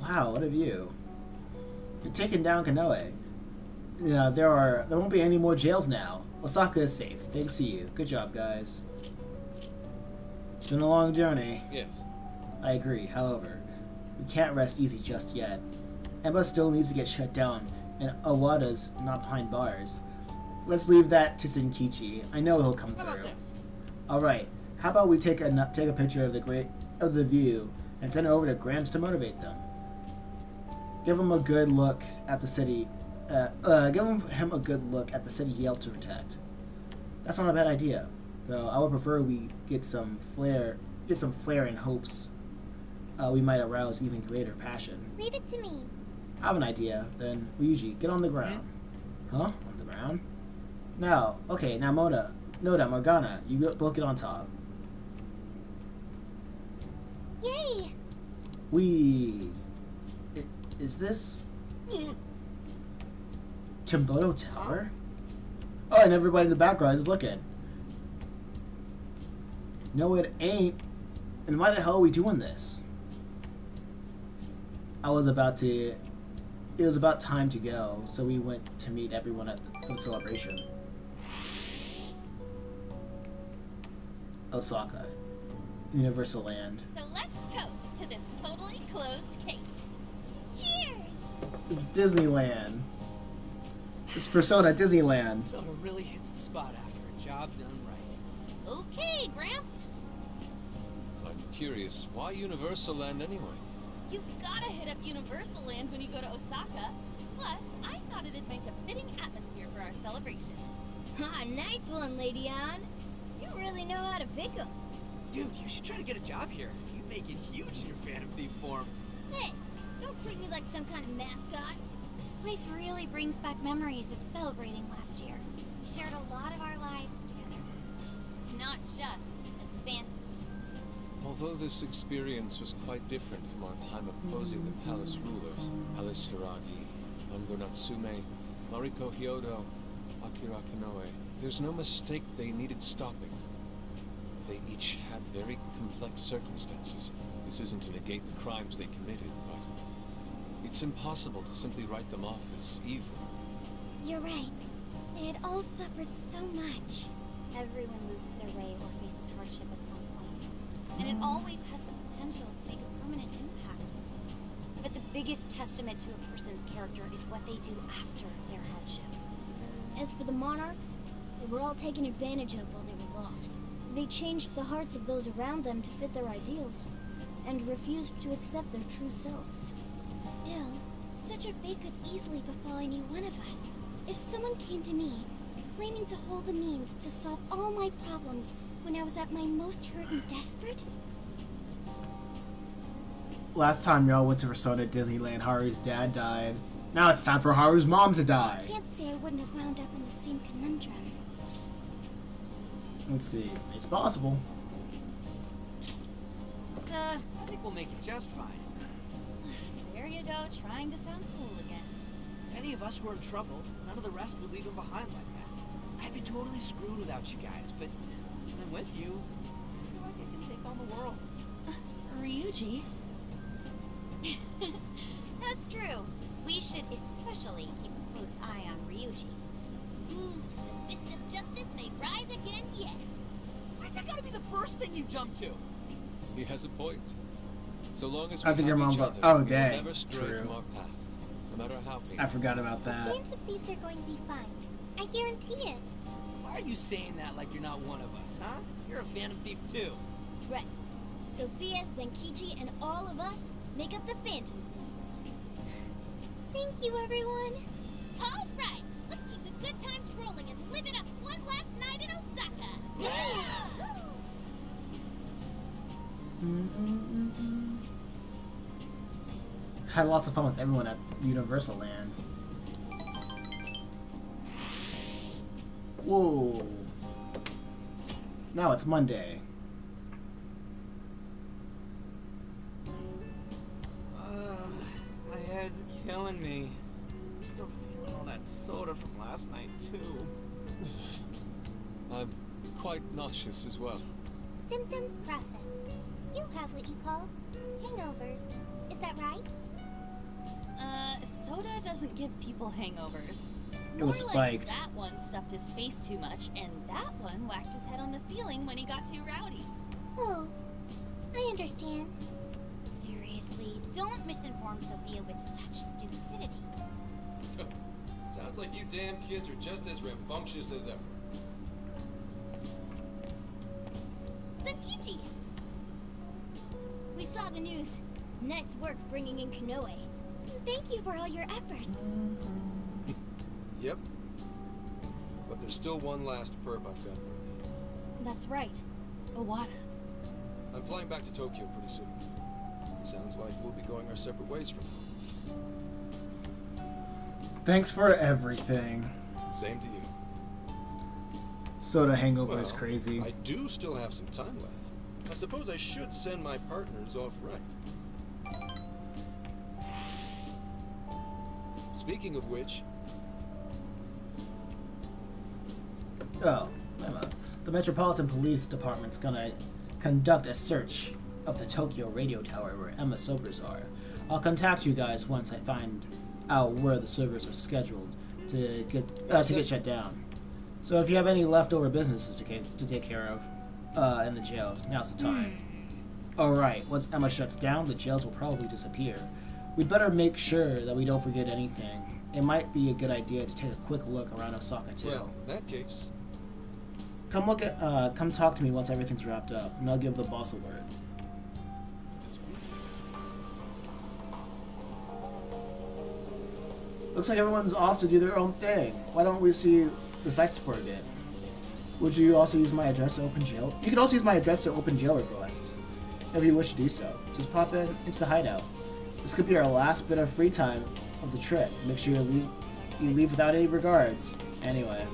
Wow, what a view. You're taking down Kanoe. Yeah, there won't be any more jails now. Osaka is safe. Thanks to you. Good job, guys. It's been a long journey. Yes. I agree. However, we can't rest easy just yet. Emma still needs to get shut down, and Awada's not behind bars. Let's leave that to Senkichi. I know he'll come How through. about this? All right. How about we take a picture of the view and send it over to Gramps to motivate them. Give him a good look at the city. Give him a good look at the city he helped to protect. That's not a bad idea, though. I would prefer we get some flair and hopes. We might arouse even greater passion. Leave it to me. I have an idea. Then Ryuji, get on the ground. Huh? On the ground? Now, okay. Now Noda, Morgana, you both get on top. Yay! Is this Timbodo Tower? Oh, and everybody in the background is looking. No, it ain't. And why the hell are we doing this? It was about time to go, so we went to meet everyone for the celebration. Osaka, Universal Land. So let's toast to this totally closed case. Cheers! It's Disneyland. It's Persona Disneyland. Soda really hits the spot after a job done right. Okay, Gramps. I'm curious, why Universal Land anyway? You've gotta hit up Universal Land when you go to Osaka. Plus, I thought it'd make a fitting atmosphere for our celebration. Ha, nice one, Lady Ann. You really know how to pick 'em. Dude, you should try to get a job here. You'd make it huge in your Phantom Thief form. Hey, don't treat me like some kind of mascot. This place really brings back memories of celebrating last year. We shared a lot of our lives together. Not just as the Phantom Thieves. Although this experience was quite different from our time opposing the palace rulers, Alice Hiragi, Ango Natsume, Mariko Hyodo, Akira Kanoe, there's no mistake they needed stopping. They each had very complex circumstances. This isn't to negate the crimes they committed, but it's impossible to simply write them off as evil. You're right. They had all suffered so much. Everyone loses their way or faces hardship at some point. And it always has the potential to make a permanent impact on someone. But the biggest testament to a person's character is what they do after their hardship. As for the monarchs, they were all taken advantage of while they were lost. They changed the hearts of those around them to fit their ideals, and refused to accept their true selves. Still, such a fate could easily befall any one of us. If someone came to me, claiming to hold the means to solve all my problems when I was at my most hurt and desperate, Last time y'all went to Persona Disneyland, Haru's dad died. Now it's time for Haru's mom to die. I can't say I wouldn't have wound up in the same conundrum. Let's see. It's possible. I think we'll make it just fine. There you go, trying to sound cool again. If any of us were in trouble, none of the rest would leave him behind like that. I'd be totally screwed without you guys, but when I'm with you, I feel like I can take on the world. Ryuji? That's true. We should especially keep a close eye on Ryuji. Ooh, the fist of justice may rise again yet. Why's that gotta be the first thing you jump to? He has a point. So long as I we think your have mom's each like, other, oh, we will dang, never stray true. from our path, no matter how painful. I forgot about that. Phantom Thieves are going to be fine. I guarantee it. Why are you saying that like you're not one of us, huh? You're a Phantom Thief too. Right. Sophia, Zenkichi, and all of us make up the Phantom Thieves. Thank you, everyone. All right, let's keep the good times rolling and live it up one last night in Osaka. Yeah! Had lots of fun with everyone at Universal Land. Whoa. Now it's Monday. My head's killing me. Still feeling all that soda from last night, too. I'm quite nauseous as well. Symptoms processed. You'll have what you call hangovers. Is that right? Soda doesn't give people hangovers. It's it was More spiked. Like that one stuffed his face too much, and that one whacked his head on the ceiling when he got too rowdy. Oh, I understand. Seriously, don't misinform Sophia with such stupidity. Sounds like you damn kids are just as rambunctious as ever. Zenkichi! We saw the news. Nice work bringing in Kanoe. Thank you for all your efforts. Yep. But there's still one last perp I've got. That's right. Owada. I'm flying back to Tokyo pretty soon. Sounds like we'll be going our separate ways from now. Thanks for everything. Same to you. Soda hangover is Well, crazy. I do still have some time left. I suppose I should send my partners off right. Speaking of which, Oh, Emma. The Metropolitan Police Department's gonna conduct a search of the Tokyo radio tower where Emma's servers are. I'll contact you guys once I find out where the servers are scheduled to get shut down. So if you have any leftover businesses to take care of in the jails, now's the time. Alright, once Emma shuts down, the jails will probably disappear. We'd better make sure that we don't forget anything. It might be a good idea to take a quick look around Osaka too. well, in that case, Come talk to me once everything's wrapped up, and I'll give the boss a word. Looks like everyone's off to do their own thing. Why don't we see the sites for a bit? Would you also use my address to open jail? You could also use my address to open jail requests, if you wish to do so. Just pop into the hideout. This could be our last bit of free time of the trip. Make sure you leave without any regards. Anyway.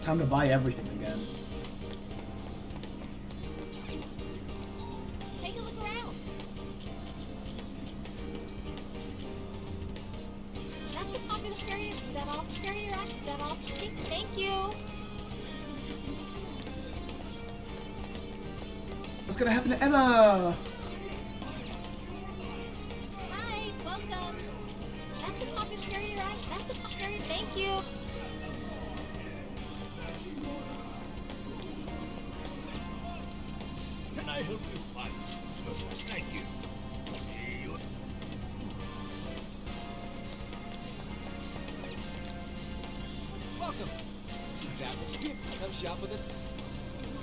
Time to buy everything again. Take a look around. That's a popular carrier. Is that all? Carrier rack? Is that all? Thank you. What's gonna happen to Emma? Hi, welcome. That's a popular carrier rack. That's a popular carrier. Thank you. Can I help you fight? Thank you. welcome. Is that what you come shop with it?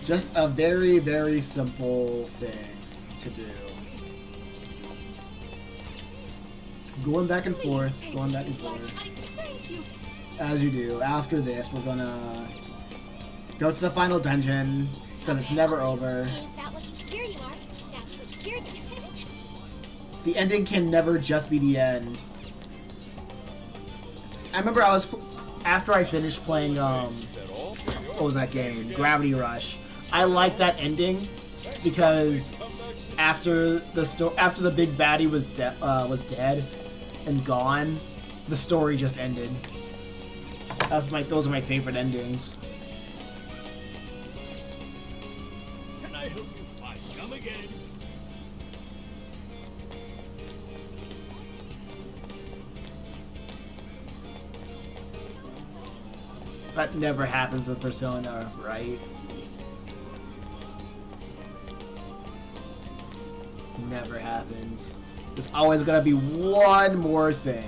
Just a very, very simple thing to do. Going back and forth, going back and forth. As you do. After this, we're gonna go to the final dungeon, because it's never over. Is that what you hear you are? That's what you're doing. The ending can never just be the end. I remember after I finished playing, what was that game? Gravity Rush. I liked that ending because after the big baddie was dead and gone, the story just ended. Those are my favorite endings. Can I help you fight? Come again. That never happens with Persona, right? Never happens. There's always gonna be one more thing.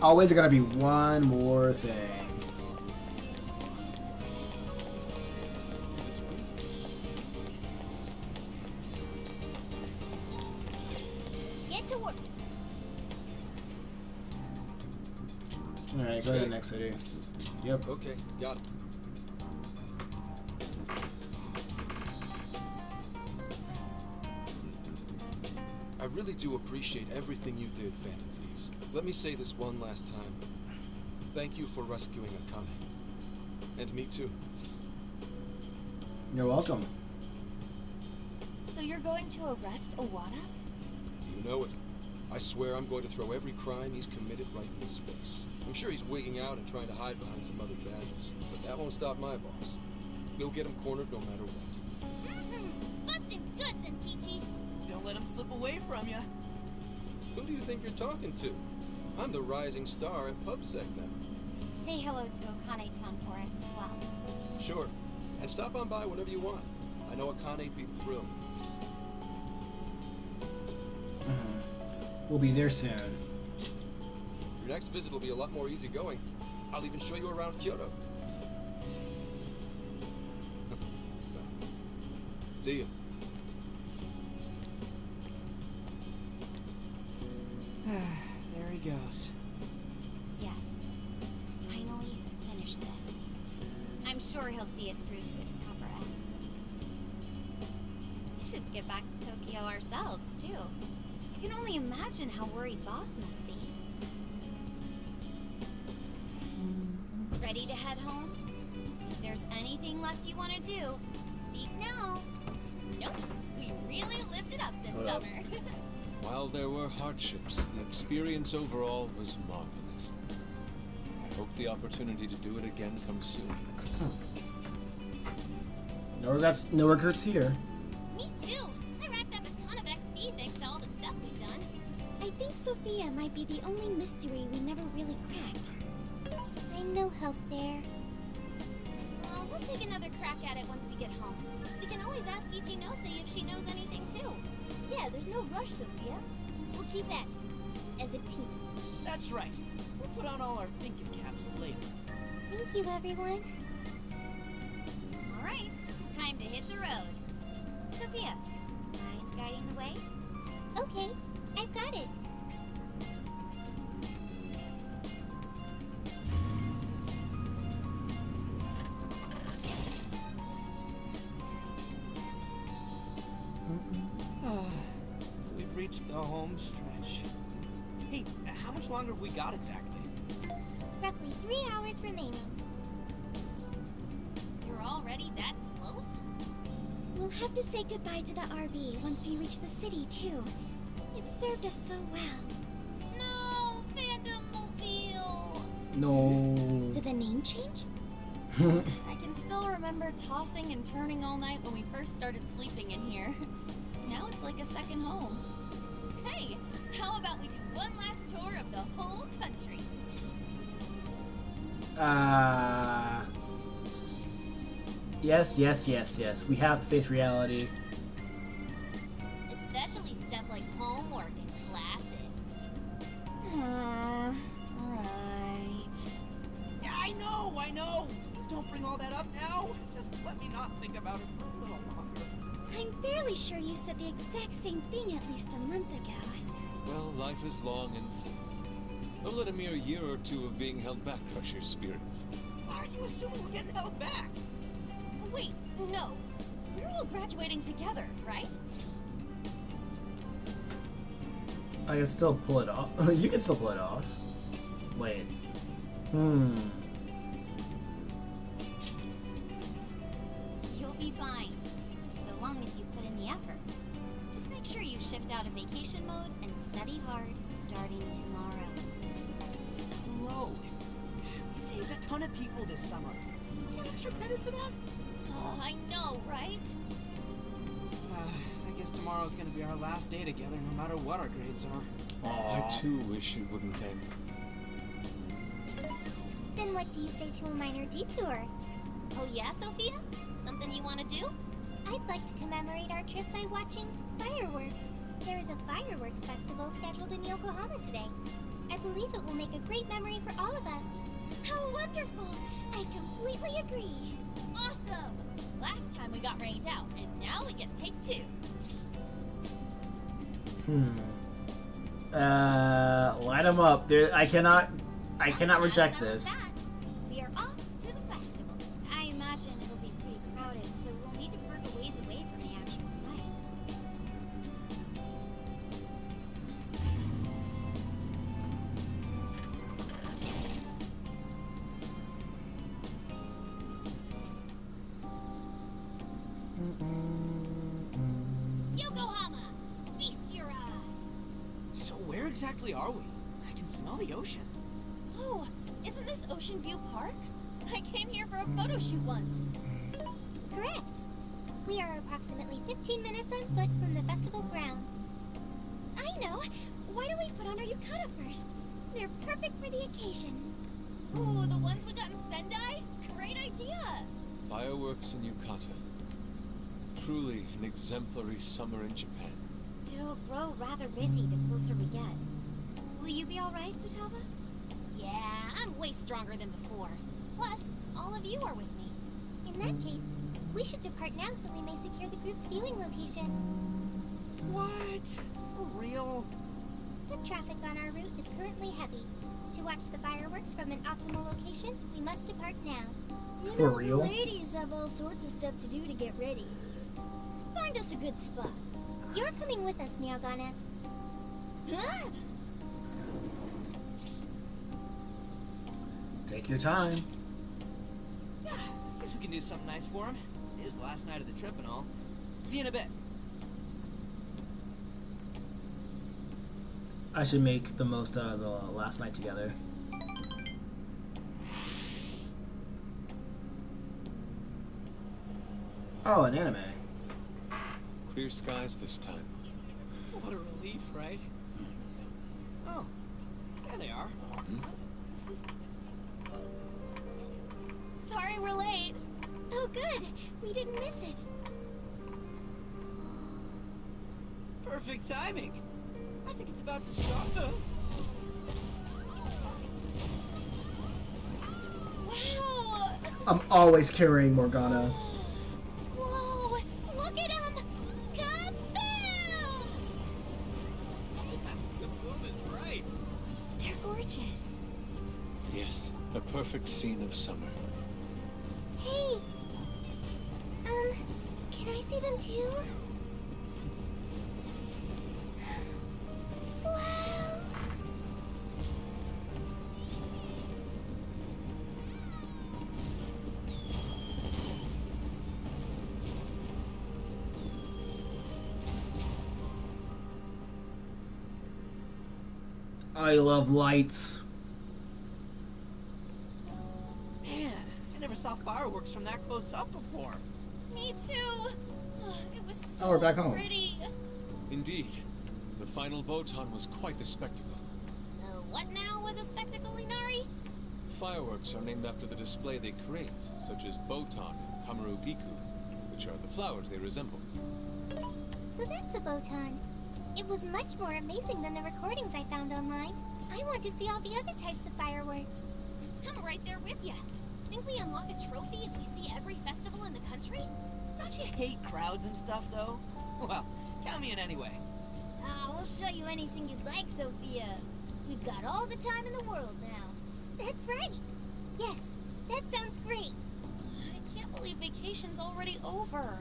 Always gonna be one more thing. Get to work. Alright, go to the next city. Yep. Okay, got it. I really do appreciate everything you did, Phantom Thieves. Let me say this one last time. Thank you for rescuing Akane. And me too. You're welcome. So you're going to arrest Owada? You know it. I swear I'm going to throw every crime he's committed right in his face. I'm sure he's wigging out and trying to hide behind some other badges, but that won't stop my boss. We'll get him cornered no matter what. Busted good, Zenkichi. Don't let him slip away from you. Who do you think you're talking to? I'm the rising star at PubSec now. Say hello to Akane-chan for us as well. Sure. And stop on by whenever you want. I know Akane'd be thrilled. We'll be there soon. Your next visit will be a lot more easygoing. I'll even show you around Kyoto. See you. There he goes. Yes, to finally finish this. I'm sure he'll see it through to its proper end. We should get back to Tokyo ourselves, too. I can only imagine how worried Boss must be. Ready to head home? If there's anything left you want to do, speak now. Nope, we really lived it up this summer. While there were hardships, the experience overall was marvelous. I hope the opportunity to do it again comes soon. No regrets here. Me too. I racked up a ton of XP thanks to all the stuff we've done. I think Sophia might be the only mystery we never really cracked. I'm no help there. We'll take another crack at it once we get home. We can always ask Ichinose if she knows anything too. Yeah, there's no rush, Sophia. We'll keep at it. As a team. That's right. We'll put on all our thinking caps later. Thank you, everyone. All right, time to hit the road. Sophia, mind guiding the way? Okay, I've got it. So we've reached the home stretch. Hey, how much longer have we got exactly? Roughly 3 hours remaining. You're already that close? We'll have to say goodbye to the RV once we reach the city, too. It served us so well. No, Phantom Mobile. No. Did the name change? I can still remember tossing and turning all night when we first started sleeping in here. Now it's like a second home. Hey, how about we do one last tour of the whole country? Yes. We have to face reality. Especially stuff like homework and classes. Right. Yeah, I know! Please don't bring all that up now. Just let me not think about it for a little longer. I'm fairly sure you said the exact same thing at least a month ago. Well, life is long and full. Don't let a mere year or two of being held back crush your spirits. Why are you assuming we're getting held back? Wait, no. We're all graduating together, right? I can still pull it off. You can still pull it off. Wait. You'll be fine, so long as you put in the effort. Just make sure you shift out of vacation mode and study hard starting tomorrow. Load. We saved a ton of people this summer. We get extra credit for that? Oh, I know, right? I guess tomorrow's gonna be our last day together, no matter what our grades are. I too wish it wouldn't end. Then what do you say to a minor detour? Oh yeah, Sophia? Something you want to do? I'd like to commemorate our trip by watching fireworks. There is a fireworks festival scheduled in Yokohama today. I believe it will make a great memory for all of us. How wonderful! I completely agree. Awesome! Last time we got rained out, and now we get take two. Light them up. I cannot reject That was this. that. We are off to the festival. I imagine it'll be pretty crowded, so we'll need to park a ways away from the actual site. Yokohama! Feast your eyes! So where exactly are we? I can smell the ocean. Oh, isn't this Ocean View Park? I came here for a photo shoot once. Correct. We are approximately 15 minutes on foot from the festival grounds. I know! Why don't we put on our yukata first? They're perfect for the occasion. Ooh, the ones we got in Sendai? Great idea! Fireworks in Yukata. Truly an exemplary summer in Japan. It'll grow rather busy the closer we get. Will you be alright, Futaba? Yeah, I'm way stronger than before. Plus, all of you are with me. In that case, we should depart now so we may secure the group's viewing location. What? For real? The traffic on our route is currently heavy. To watch the fireworks from an optimal location, we must depart now. For real? The ladies have all sorts of stuff to do to get ready. Find us a good spot. You're coming with us, Miagana. Take your time. Yeah, guess we can do something nice for him. It is the last night of the trip and all. See you in a bit. I should make the most out of the last night together. Oh, an anime. Clear skies this time. What a relief, right? Oh, there they are. Sorry we're late. Oh, good. We didn't miss it. Perfect timing. I think it's about to start. Wow! I'm always carrying Morgana. Whoa! Look at them! Kaboom! The boom is right. They're gorgeous. Yes, a perfect scene of summer. Hey! Can I see them too? Wow! I love lights. Man, I never saw fireworks from that close up before. Me too. It was so we're back home. pretty. Indeed. The final Botan was quite the spectacle. What now was a spectacle, Inari? Fireworks are named after the display they create, such as Botan and Kamarugiku, which are the flowers they resemble. So that's a Botan. It was much more amazing than the recordings I found online. I want to see all the other types of fireworks. I'm right there with you. Think we unlock a trophy if we see every festival in the country? Don't you hate crowds and stuff, though? Well, count me in anyway. We'll show you anything you'd like, Sophia. We've got all the time in the world now. That's right. Yes, that sounds great. I can't believe vacation's already over.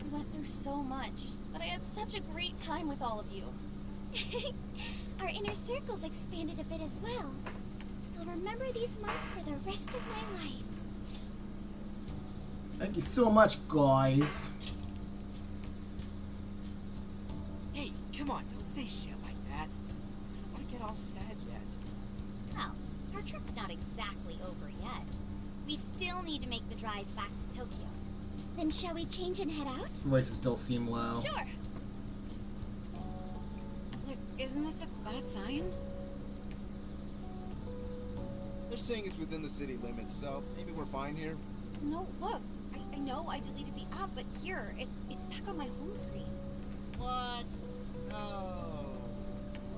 We went through so much, but I had such a great time with all of you. Our inner circle's expanded a bit as well. I'll remember these months for the rest of my life. Thank you so much, guys. Hey, come on, don't say shit like that. I don't want to get all sad yet. Well, our trip's not exactly over yet. We still need to make the drive back to Tokyo. Then shall we change and head out? Voices still seem low. Sure. Look, isn't this a bad sign? They're saying it's within the city limits, so maybe we're fine here. No, look. I know I deleted the app, but here, it's back on my home screen. What? No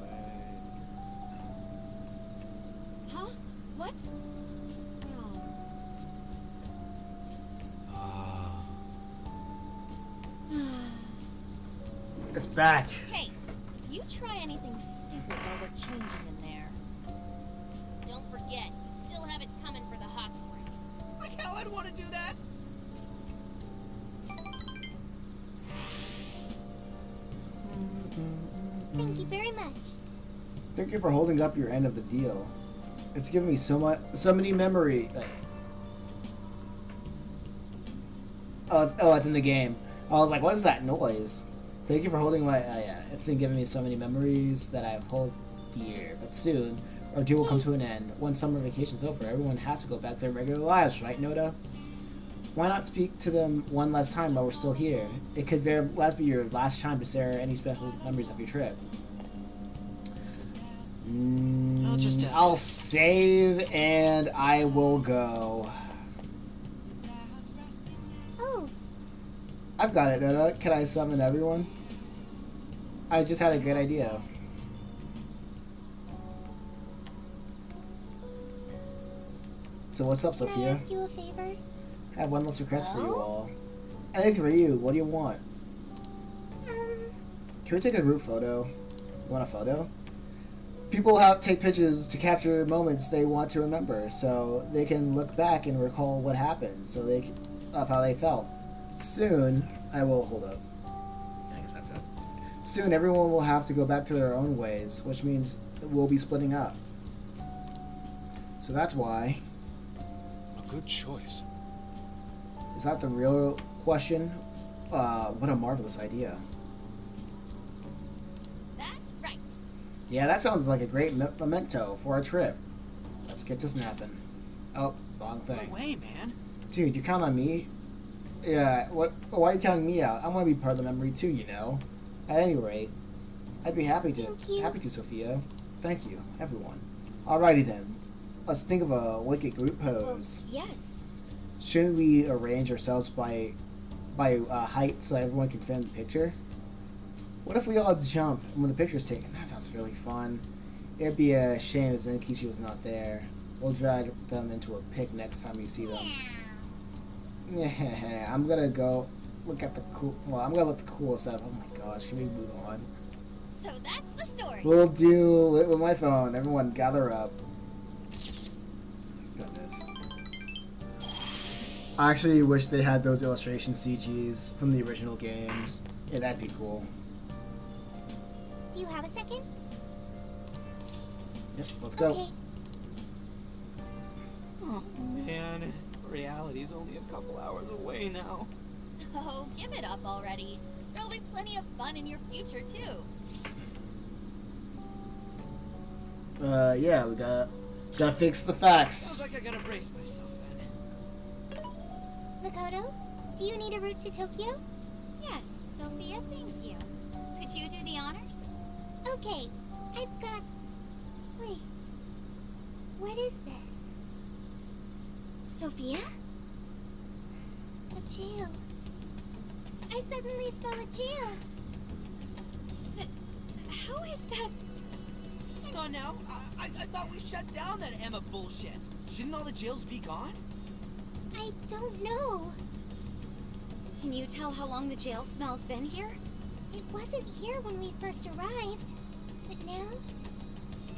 way. Huh? What? It's back. Hey, if you try anything stupid while we're changing in there. Don't forget, you still have it coming for the hot spring. Like hell I'd want to do that. Thank you very much. Thank you for holding up your end of the deal. It's given me so many memory. Oh, it's in the game. I was like, what is that noise? Thank you for holding my. Yeah, it's been giving me so many memories that I hold dear. But soon, our deal will come to an end. Once summer vacation's over, everyone has to go back to their regular lives, right, Noda? Why not speak to them one last time while we're still here? It could very last be your last time to share any special memories of your trip. I'll save and I will go. Oh, I've got it, Nona. Can I summon everyone? I just had a great idea. So what's up, can I Sophia? ask you a favor? I have one last request for you Well? all. Anything for you. What do you want? Can we take a group photo? You want a photo? People take pictures to capture moments they want to remember, so they can look back and recall what happened, so of how they felt. Soon, I will hold up. I guess I've got. Soon, everyone will have to go back to their own ways, which means we'll be splitting up. So that's why. A good choice. Is that the real question? What a marvelous idea. That's right. Yeah, that sounds like a great memento for our trip. Let's get to snapping. Oh, wrong No thing. way, man. Dude, you count on me? Yeah, why are you counting me out? I want to be part of the memory too, you know? At any rate, I'd be happy Thank you. to, Sophia. Thank you, everyone. Alrighty then. Let's think of a wicked group pose. Yes. Shouldn't we arrange ourselves by height so everyone can fit in the picture? What if we all jump when the picture's taken? That sounds really fun. It'd be a shame if Zenkichi was not there. We'll drag them into a pic next time we see them. Yeah, I'm gonna go look at the cool. Well, I'm gonna look the coolest up. Oh my gosh, can we move on? So that's the story. We'll do it with my phone. Everyone, gather up. Goodness. I actually wish they had those illustration CGs from the original games. Yeah, that'd be cool. Do you have a second? Yep, let's go. Okay. Oh, man. Reality's only a couple hours away now. Oh, give it up already. There'll be plenty of fun in your future, too. Yeah, we gotta fix the facts. Sounds like I gotta brace myself then. Makoto, do you need a route to Tokyo? Yes, Sophia, thank you. Could you do the honors? Okay, I've got... Wait. What is this? Sophia? A jail. I suddenly smell a jail. But how is that? Hang on now. I thought we shut down that Emma bullshit. Shouldn't all the jails be gone? I don't know. Can you tell how long the jail smell's been here? It wasn't here when we first arrived. But now,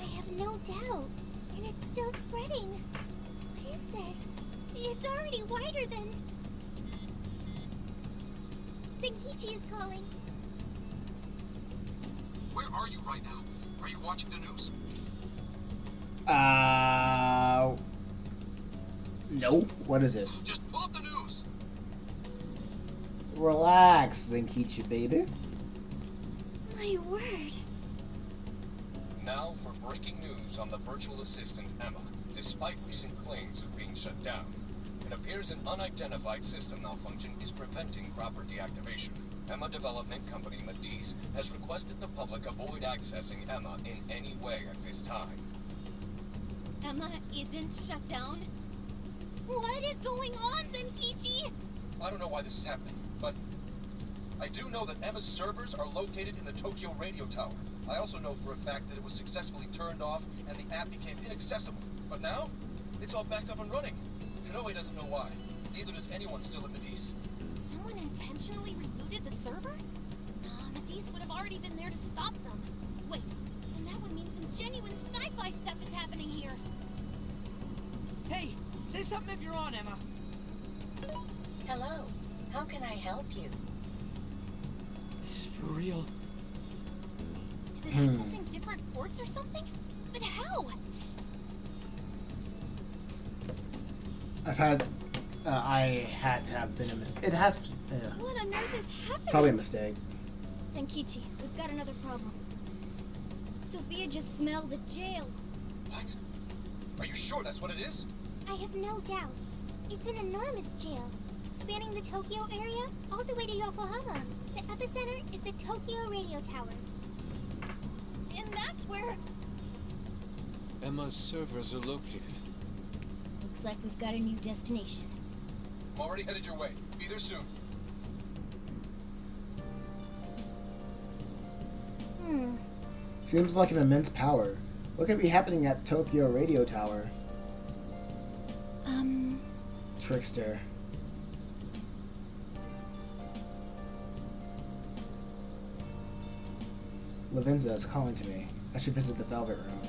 I have no doubt. And it's still spreading. What is this? It's already wider than... Zenkichi is calling. Where are you right now? Are you watching the news? No. What is it? Just pull up the news. Relax, Zenkichi, baby. My word. Now for breaking news on the virtual assistant Emma. Despite recent claims of being shut down, it appears an unidentified system malfunction is preventing proper deactivation. Emma development company Medice has requested the public avoid accessing Emma in any way at this time. Emma isn't shut down? What is going on, Zenkichi? I don't know why this is happening, but I do know that Emma's servers are located in the Tokyo radio tower. I also know for a fact that it was successfully turned off and the app became inaccessible. But now, it's all back up and running. Kanoe doesn't know why. Neither does anyone still at Medice. Someone intentionally rebooted the server? Nah, Medice would have already been there to stop them. Wait, then that would mean some genuine sci-fi stuff is happening here. Hey, say something if you're on, Emma. Hello. How can I help you? This is for real. Is it accessing different ports or something? But how? I had to have been a mistake. It has, What on earth is happening? probably a mistake. Zenkichi, we've got another problem. Sophia just smelled a jail. What? Are you sure that's what it is? I have no doubt. It's an enormous jail, spanning the Tokyo area all the way to Yokohama. The epicenter is the Tokyo radio tower. And that's where... Emma's servers are located. Looks like we've got a new destination. I'm already headed your way. Be there soon. Seems like an immense power. What could be happening at Tokyo Radio Tower? Trickster. Lavenza is calling to me. I should visit the Velvet Room.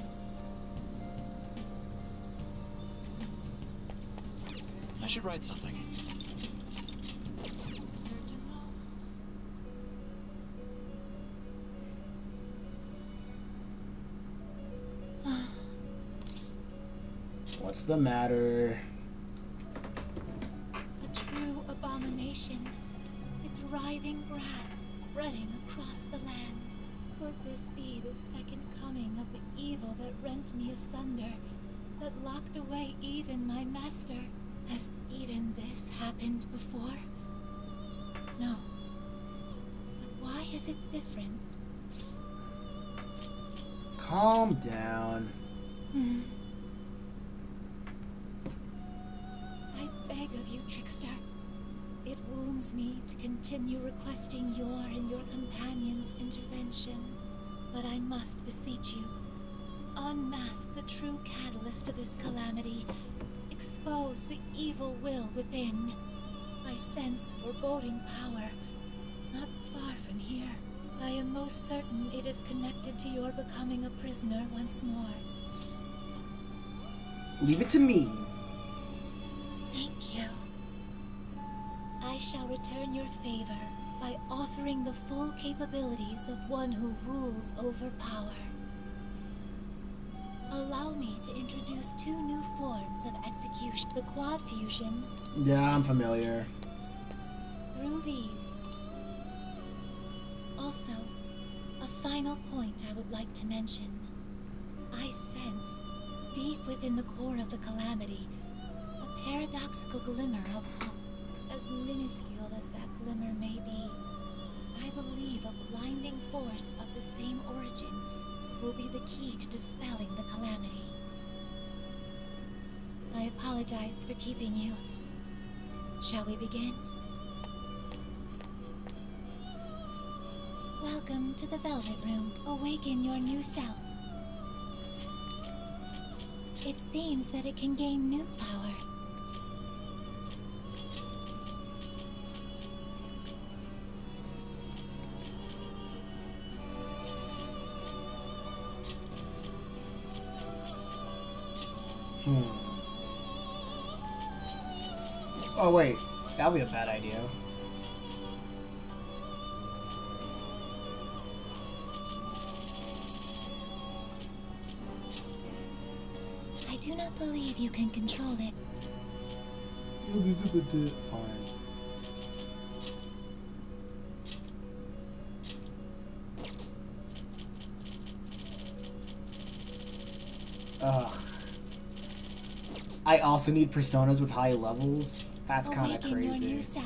I should write something. What's the matter? A true abomination. Its writhing grass spreading across the land. Could this be the second coming of the evil that rent me asunder, that locked away even my master? Has even this happened before? No. But why is it different? Calm down. I beg of you, Trickster. It wounds me to continue requesting your and your companion's intervention. But I must beseech you. Unmask the true catalyst of this calamity. Expose the evil will within. I sense foreboding power, not far from here. I am most certain it is connected to your becoming a prisoner once more. Leave it to me. Thank you. I shall return your favor by offering the full capabilities of one who rules over power. Allow me to introduce two new forms of execution. The quad fusion. Yeah, I'm familiar. Through these. Also, a final point I would like to mention. I sense, deep within the core of the calamity, a paradoxical glimmer of hope. As minuscule as that glimmer may be, I believe a blinding force of the same origin will be the key to dispelling the calamity. I apologize for keeping you. Shall we begin? Welcome to the Velvet Room. Awaken your new self. It seems that it can gain new power. Oh wait, that would be a bad idea. I do not believe you can control it. Fine. Ugh. I also need personas with high levels. That's kind of Awaken your crazy. new self.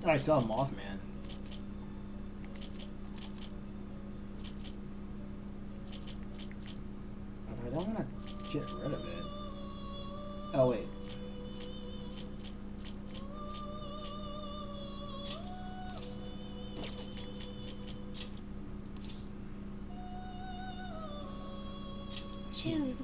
Oh, I saw Mothman. But I don't want to get rid of it. Oh, wait. Choose.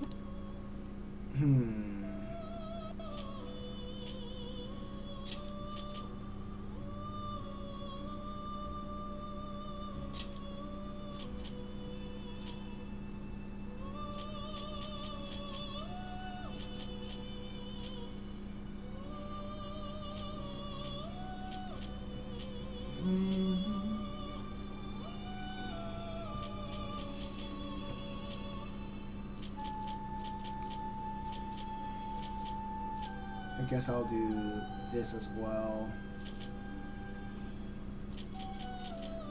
I guess I'll do this as well.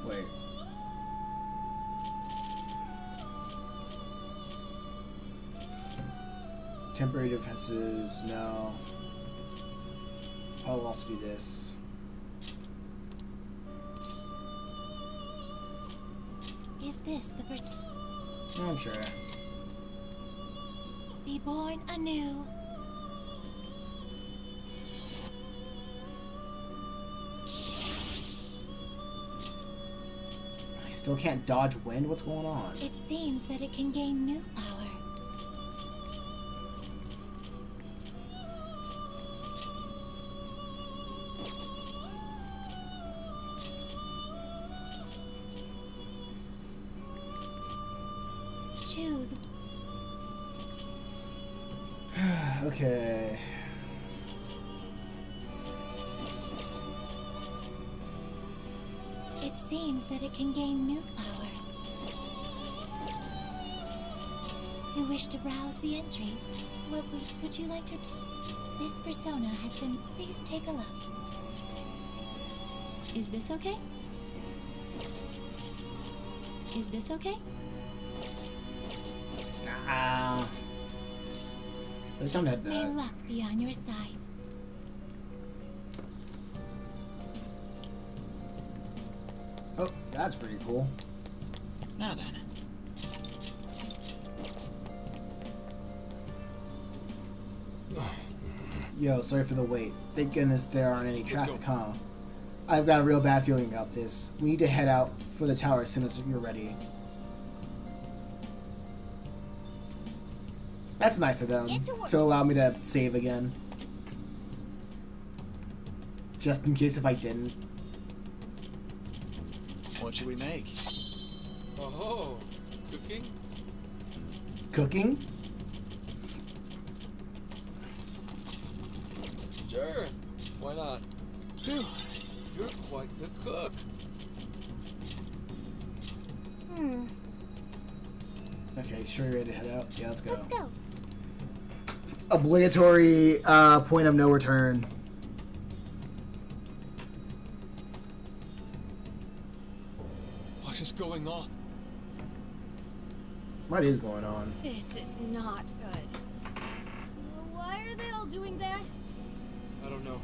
Wait. Temporary defenses, no. I'll also do this. Is this the I'm sure. be born anew? I still can't dodge wind? What's going on? It seems that it can gain new power. Choose. Okay. It seems that it can gain new power. You wish to browse the entries? Would you like to? This persona has been. Please take a look. Is this okay? Is this okay? They sound that May bad. luck be on your side. Oh, that's pretty cool. Now then. Yo, sorry for the wait. Thank goodness there aren't any Let's traffic, go. huh? I've got a real bad feeling about this. We need to head out for the tower as soon as you're ready. That's nice of them Get to work. to allow me to save again. Just in case if I didn't. What should we make? Oh, cooking? Cooking? Sure. Why not? Phew, you're quite the cook. Okay, sure you're ready to head out? Yeah, let's go. Let's go. Obligatory point of no return. What is going on? What is going on? This is not good. Why are they all doing that? I don't know.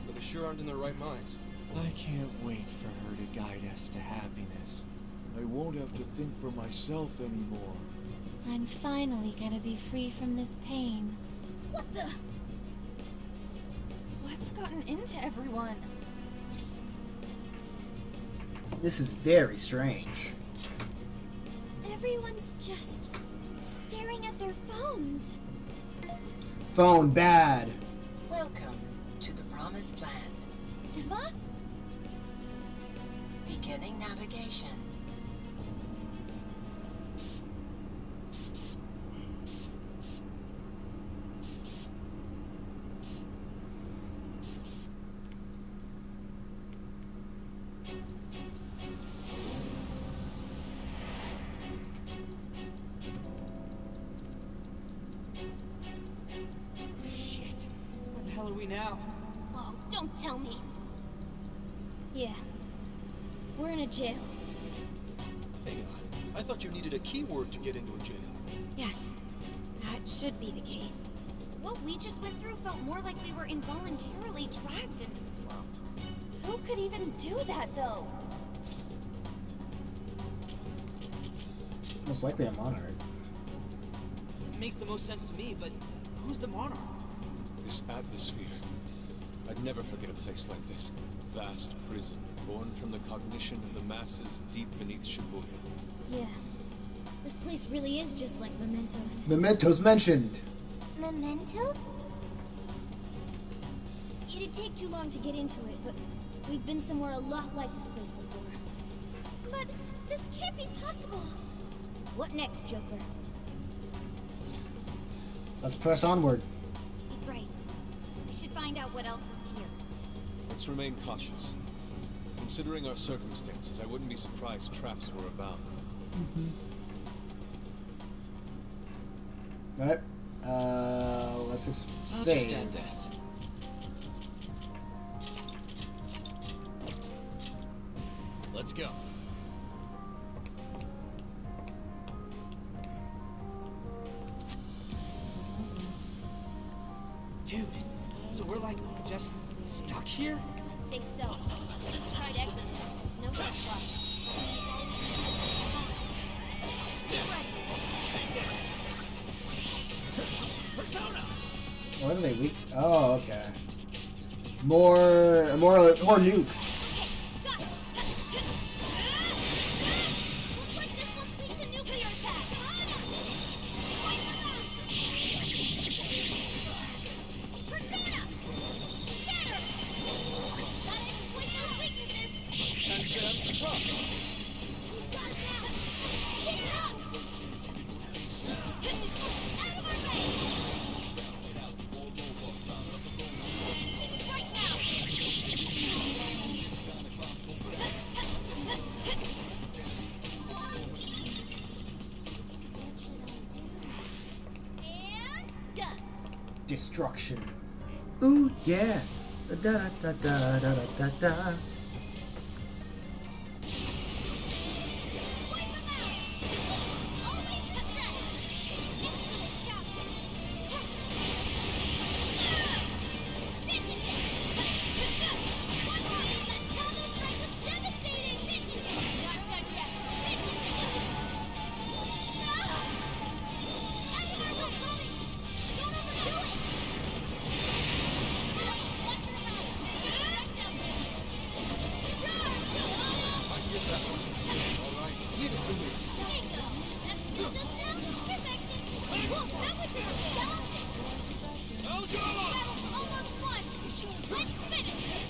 But they sure aren't in their right minds. I can't wait for her to guide us to happiness. I won't have to think for myself anymore. I'm finally gonna be free from this pain. What the? What's gotten into everyone? This is very strange. Everyone's just staring at their phones. Phone bad. Welcome to the Promised Land. Emma? Beginning navigation. Shit. Where the hell are we now? Oh, don't tell me. Yeah. We're in a jail. Hang on. I thought you needed a keyword to get into a jail. Yes, that should be the case. What we just went through felt more like we were involuntarily dragged into this world. Who could even do that, though? Most likely a monarch. It makes the most sense to me, but who's the monarch? This atmosphere. I'd never forget a place like this. Vast prison, born from the cognition of the masses deep beneath Shibuya. Yeah. This place really is just like Mementos. Mementos mentioned. Mementos? It'd take too long to get into it, but we've been somewhere a lot like this place before. But this can't be possible. What next, Joker? Let's press onward. He's right. We should find out what else is here. Let's remain cautious. Considering our circumstances, I wouldn't be surprised traps were about. Alright. Let's I'll save. just add this. Let's go. Dude, so we're like just stuck here? I'd say so. Tried exiting. No such luck. What are they weak to? Oh, okay. More nukes. Looks like this one's weak to nuclear attack. Persona! Scatter! Gotta exploit those weaknesses. Time to set up some props. We've got it now. Pick it up! Out of our way! Right now! And done. Destruction. Ooh, yeah. Da da da da da da da. Wipe 'em out! Always the threat! Insolent chopper! This is it! One more! That combo strike was devastating! This is it! Not done yet! This is it! Animals are coming! Don't overdo it! Watch your back! Right down there! Charge! I can get that one. All right, leave it to me. Bingo! That's still just now? Perfection! Whoa, that was astounding! Oh, drama! Battle's almost won! Let's finish this!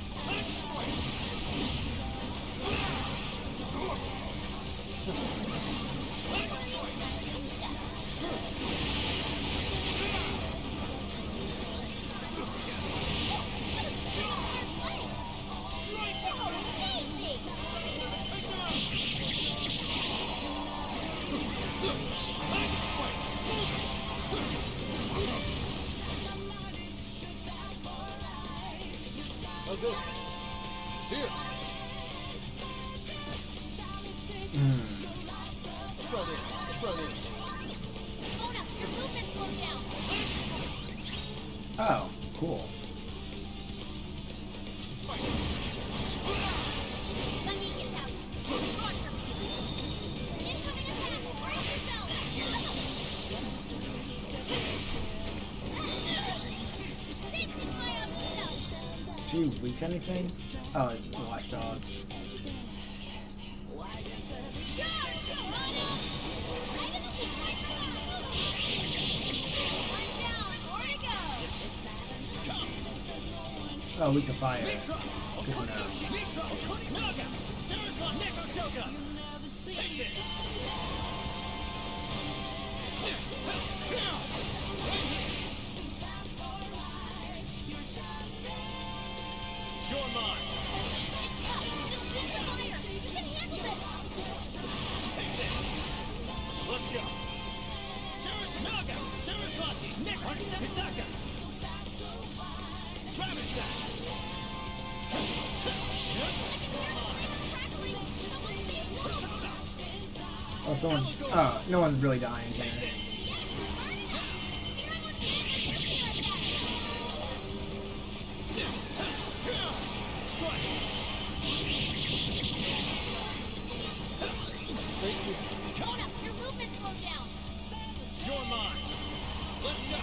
How's this? Here. Let's try this. Let's try this. Mona, your movement slowed down! Oh, cool. Let me get out! Roger! Incoming attack! Brace yourself! This is my other self! Did you reach anything? Oh, watchdog. Charge! Mona! Right in the weak point! One down, more to go! Oh, weak to fire. Mitra! Good to know. Mitra! Naga! Saraswat Neko Shoka! Take it! You're mine! It's tough! Just keep the fire! You can handle this! Take this! Let's go! Naga! Saraswati! Neko Saka! Grab it, Zach! Oh, someone. Oh, no one's really dying here. Mona, your movement slowed down! You're mine! Let's go!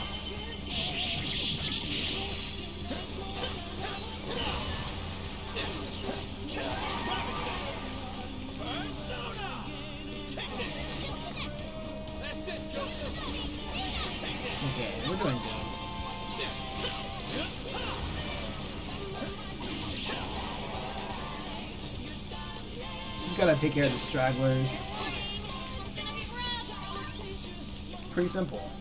Persona! Take this! That's it, Joseph! Okay, we're doing good. Just gotta take care of the stragglers. Pretty simple.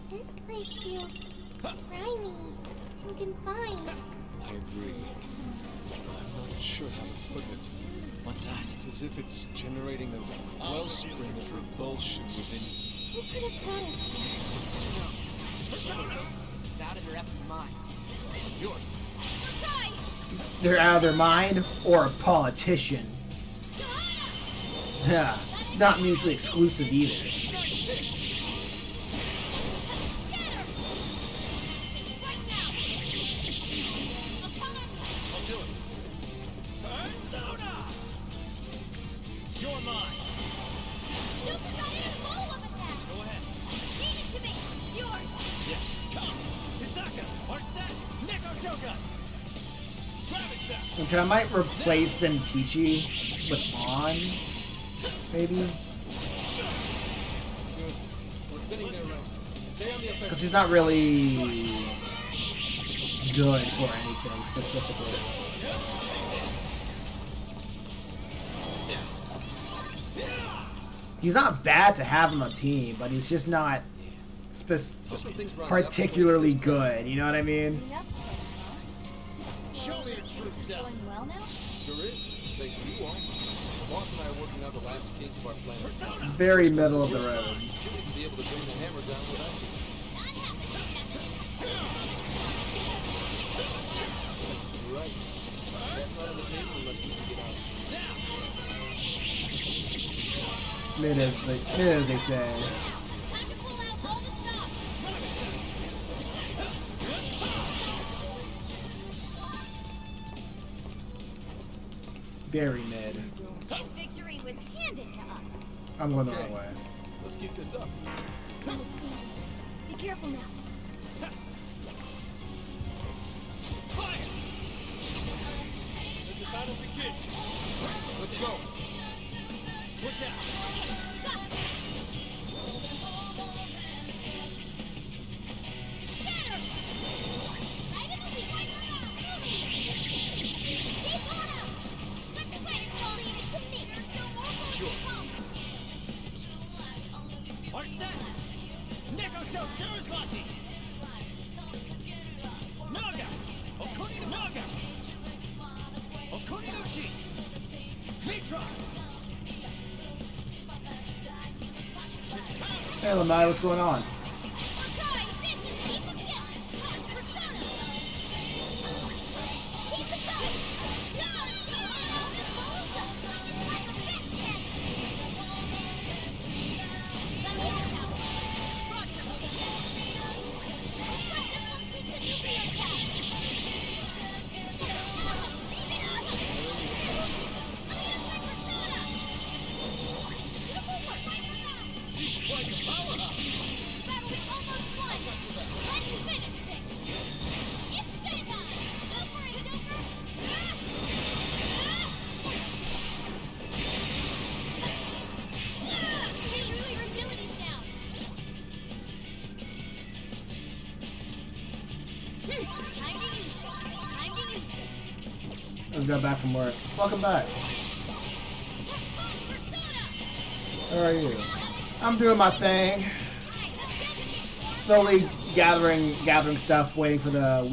This place feels grimy and confined. I agree. I'm not sure how to put it. What's that? It's as if it's generating a wellspring of revulsion within you. Who could have brought us here? This is out of their effing mind. Yours. Try! They're out of their mind, or a politician. Yeah, not mutually exclusive either. Right now! Okay, I might replace Peachy with On, maybe? We're thinning their ranks. Stay on the offensive. Because he's not really good for anything specifically. He's not bad to have on the team, but he's just not particularly good. You know what I mean? Show me your true self. Going well now? Sure is. Thanks to you all. The boss and I are working out the last kinks of our plan. It's very middle of the road. Should even be able to bring the hammer down without you. You're right. That's not on the table unless we can get out. Mid as they say. Very mid. Victory was handed to us. I'm going the wrong way. Let's keep this up. Smell its dangerous. Be careful now. Let the battle begin. Let's go. Switch out. Hey, Lamai, what's going on? I just got back from work. Welcome back. How are you? I'm doing my thing. Slowly gathering stuff, waiting for the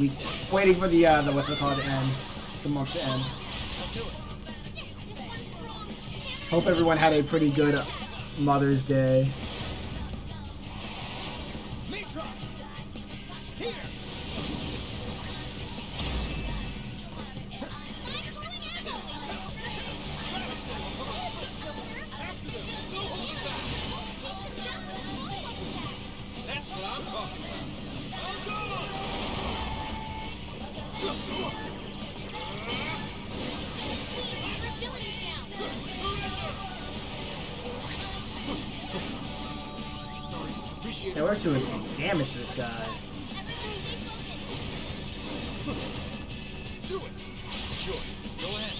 what's it called to end, the month to end. Hope everyone had a pretty good Mother's Day. Yeah, we're doing damage to this guy. Do it. Sure. Go ahead.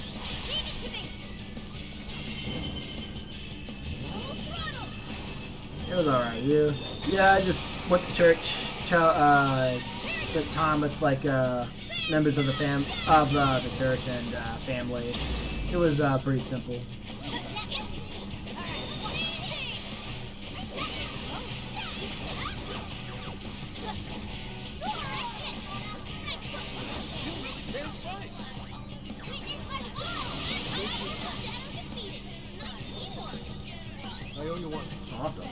It was alright, you? Yeah, I just went to church, spent time with like members of the the church and family. It was pretty simple. I owe you one. Awesome.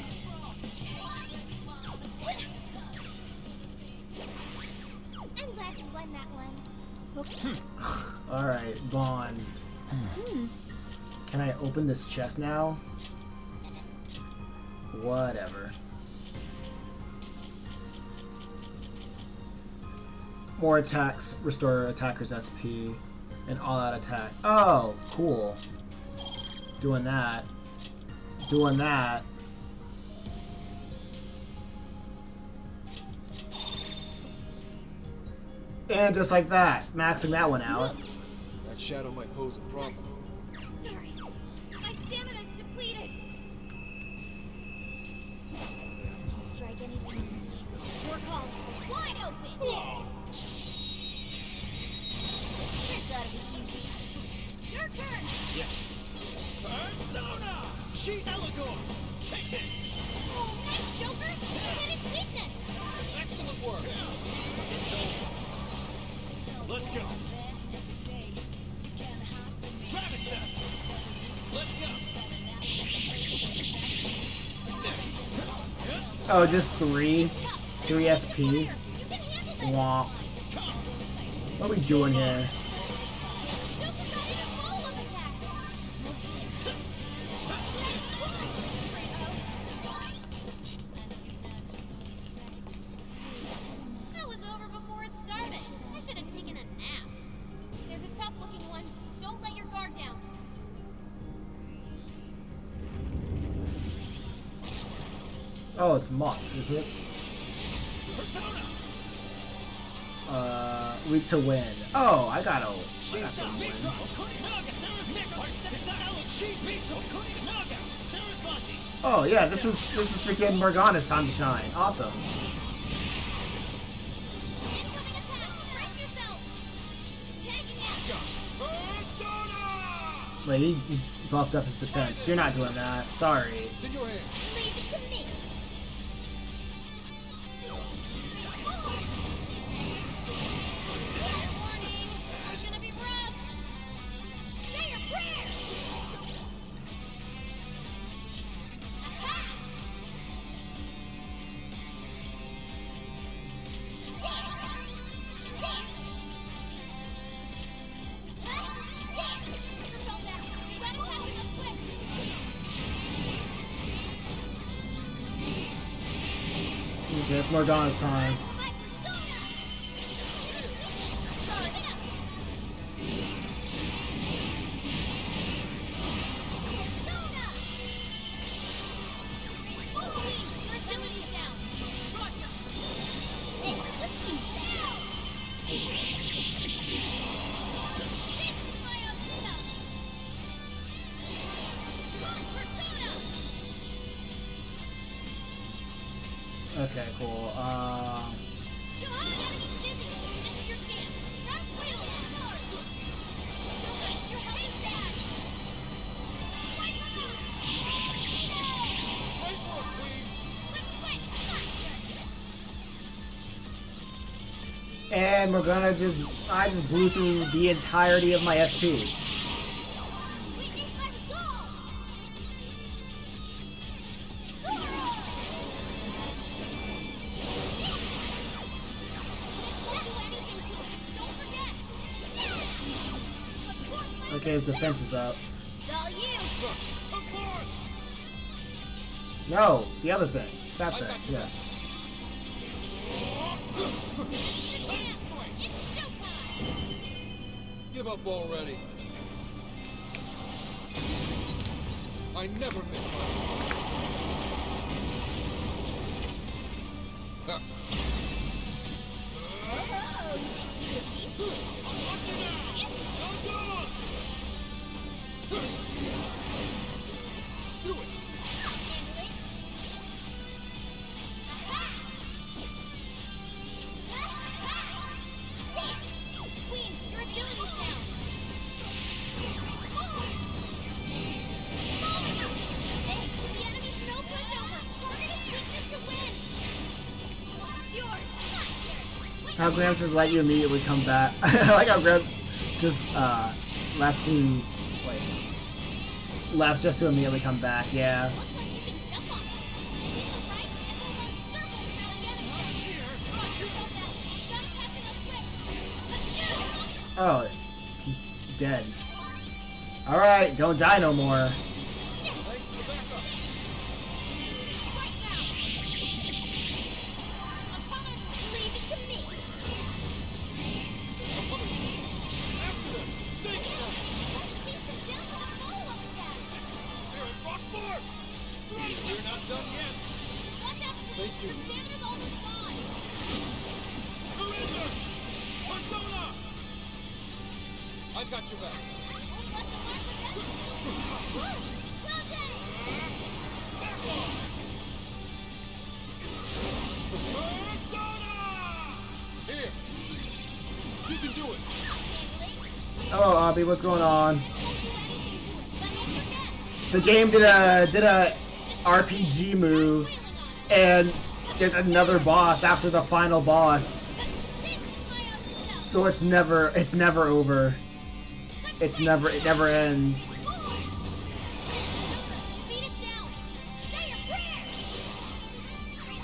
I'm glad you won that one. Okay. Alright, Bond. Can I open this chest now? Whatever. More attacks, restore attacker's SP, and all-out attack. Oh, cool. Doing that. Doing that. And just like that, maxing that one out. That shadow might pose a problem. Sorry. My stamina's depleted. I'll strike anytime. Your call. Wide open. This ought to be easy. Your turn. Yeah. Persona! She's Allegor! Take it! Oh, nice, Joker. You hit its weakness. Excellent work. It's over. Let's go. Rabbit step. Let's go. Oh, just 3 SP. Womp. What are we doing here? That was over before it started. I should have taken a nap. There's a tough-looking one. Don't let your guard down. Oh, it's Mott, is it? Weak to win. Oh, I got some win. Oh yeah, this is freaking Morgana's time to shine. Awesome. Incoming attack. Brace yourself. Tagging out. Wait, he buffed up his defense. You're not doing that. Sorry. It's in your hands. Leave it to me. Warning. It's gonna be rough. Say your prayer. Okay, it's Morgana's time. Okay, cool. And we're gonna I just blew through the entirety of my SP. Okay, his defense is up. No, the other thing. That thing, yes. Give up already. I never miss my... Do it. Queen, your agility's down. Thanks. The enemy's no pushover. Target its weakness to win. It's yours. How Gramps just let you immediately come back. I like how Gramps just left just to immediately come back. Yeah. Looks like you can jump on it. Hit the right and we'll run circles around the enemy. Watch you hold that. Gotta catch it up quick. Oh, he's dead. All right, don't die no more. Leave it to me. Keep them down with a follow-up attack. You're not done yet. Watch out, Queen. Your stamina's almost gone. Surrender! I've got your back. Here. You can do it. Hello, Abby. What's going on? The game did a RPG move, and there's another boss after the final boss. So it never over. It never ends.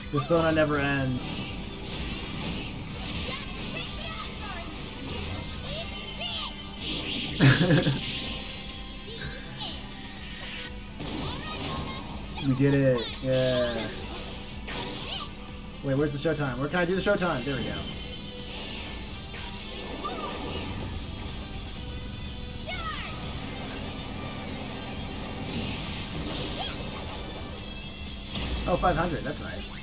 Persona never ends. We did it. Yeah. Wait, where's the showtime? Where can I do the showtime? There we go. Oh, 500. That's nice.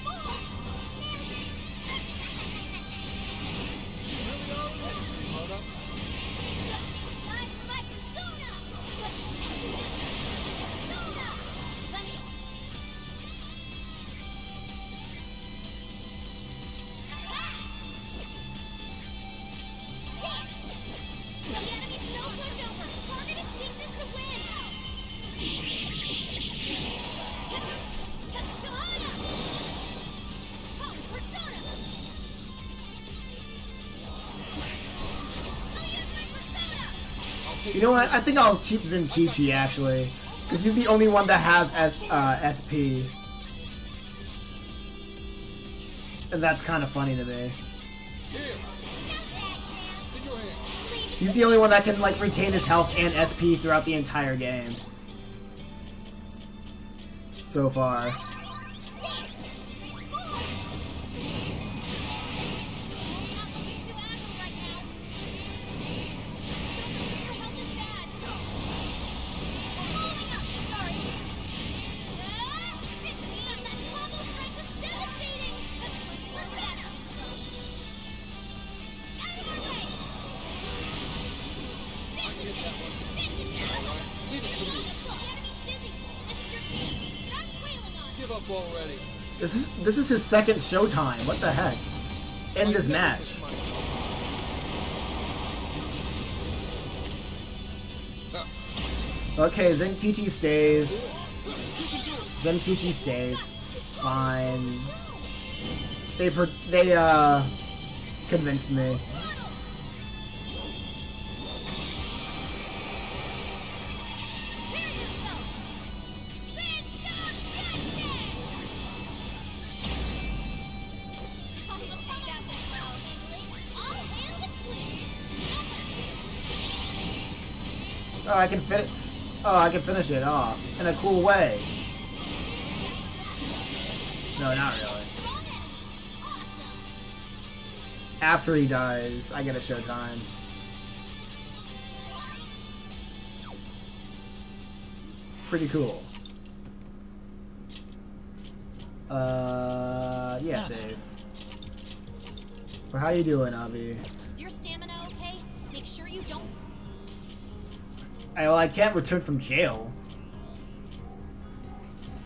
You know what? I think I'll keep Zenkichi, actually. Because he's the only one that has SP. And that's kind of funny to me. He's the only one that can, like, retain his health and SP throughout the entire game. So far. Give up already. This is his second showtime. What the heck? End this match. Okay, Zenkichi stays. Zenkichi stays. Fine. They convinced me. Oh, I can fit. Oh, I can finish it off in a cool way. No, not really. After he dies, I get a showtime. Pretty cool. Yeah, save. But how you doing, Avi? Is your stamina okay? Make sure you don't. I can't return from jail.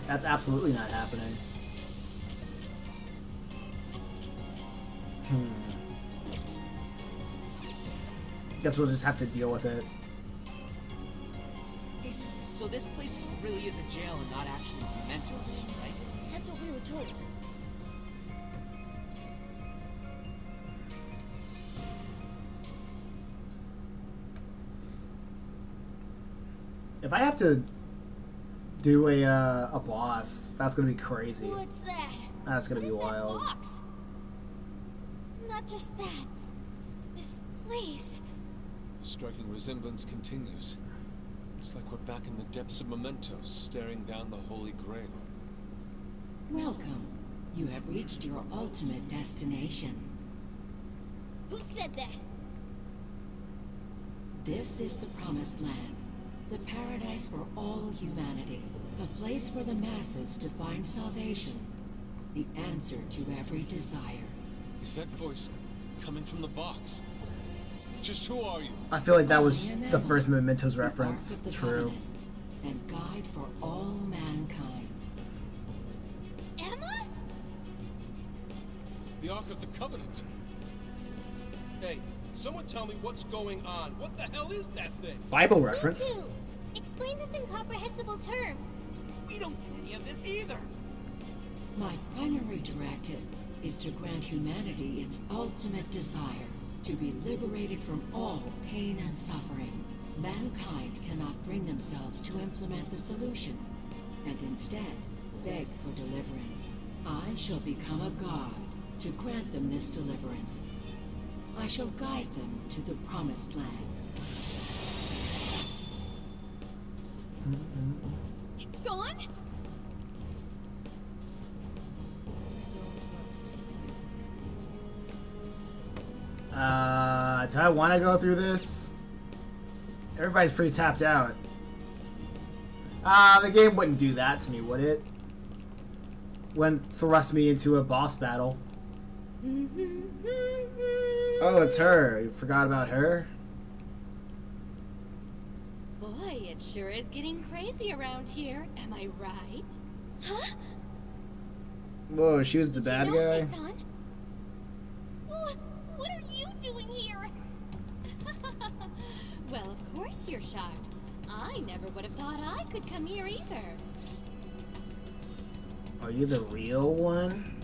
That's absolutely not happening. Guess we'll just have to deal with it. Hey, so this place really is a jail and not actually mementos, right? That's what we were told. If I have to do a boss, that's gonna be crazy. What's that? That's gonna be wild. Box? Not just that. This place. Striking resemblance continues. It's like we're back in the depths of mementos, staring down the Holy Grail. Welcome. You have reached your ultimate destination. Who said that? This is the Promised Land. The paradise for all humanity. A place for the masses to find salvation. The answer to every desire. Is that voice coming from the box? The Just who are you? I feel like that was Only an the Emma, first Mementos the Ark reference. of the True. Covenant, and guide for all mankind. Emma? The Ark of the Covenant. Hey, someone tell me what's going on. What the hell is that thing? Bible Me reference. too. Explain this in comprehensible terms. We don't get any of this either. My primary directive is to grant humanity its ultimate desire, to be liberated from all pain and suffering. Mankind cannot bring themselves to implement the solution, and instead beg for deliverance. I shall become a god to grant them this deliverance. I shall guide them to the promised land. It's gone? Do I want to go through this? Everybody's pretty tapped out. The game wouldn't do that to me, would it? Wouldn't thrust me into a boss battle. Oh, it's her. You forgot about her? Boy, it sure is getting crazy around here. Am I right? Huh? Whoa, she was the bad guy? Son? What are you doing here? Well, of course you're shocked. I never would have thought I could come here either. Are you the real one?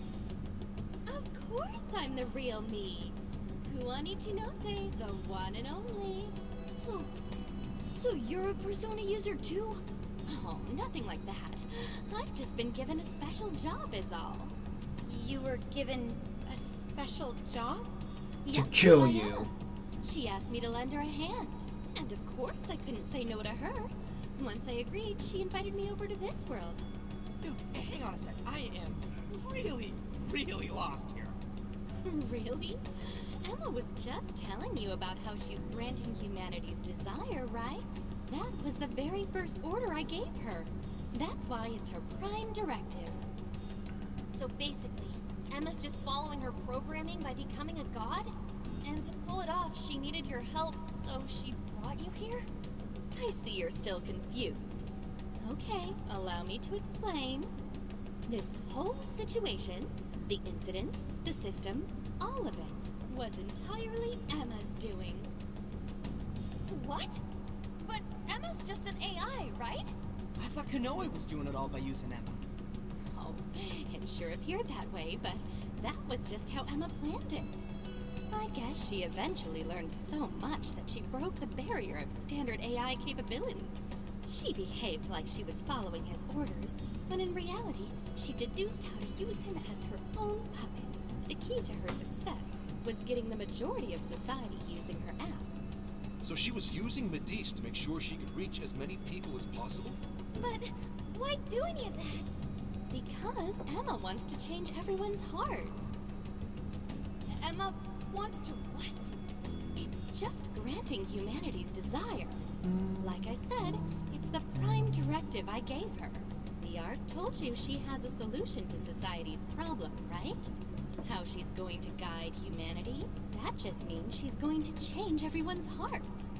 Of course I'm the real me. Kuanichi-no-se, the one and only. So you're a Persona user too? Oh, nothing like that. I've just been given a special job is all. You were given a special job? To Yep, kill I you. am. She asked me to lend her a hand. And of course I couldn't say no to her. Once I agreed, she invited me over to this world. Dude, hang on a sec. I am really, really lost here. Really? Emma was just telling you about how she's granting humanity's desire, right? That was the very first order I gave her. That's why it's her prime directive. So basically, Emma's just following her programming by becoming a god? And to pull it off, she needed your help, so she brought you here? I see you're still confused. Okay, allow me to explain. This whole situation, the incidents, the system, all of it, was entirely Emma's doing. What? But Emma's just an AI, right? I thought Konoe was doing it all by using Emma. Oh, it sure appeared that way, but that was just how Emma planned it. I guess she eventually learned so much that she broke the barrier of standard AI capabilities. She behaved like she was following his orders, when in reality, she deduced how to use him as her own puppet. The key to her success was getting the majority of society using her app. So she was using Medivh to make sure she could reach as many people as possible? But why do any of that? Because Emma wants to change everyone's hearts. Emma wants to what? It's just granting humanity's desire. Like I said, it's the prime directive I gave her. The Ark told you she has a solution to society's problem, right? How she's going to guide humanity, that just means she's going to change everyone's hearts.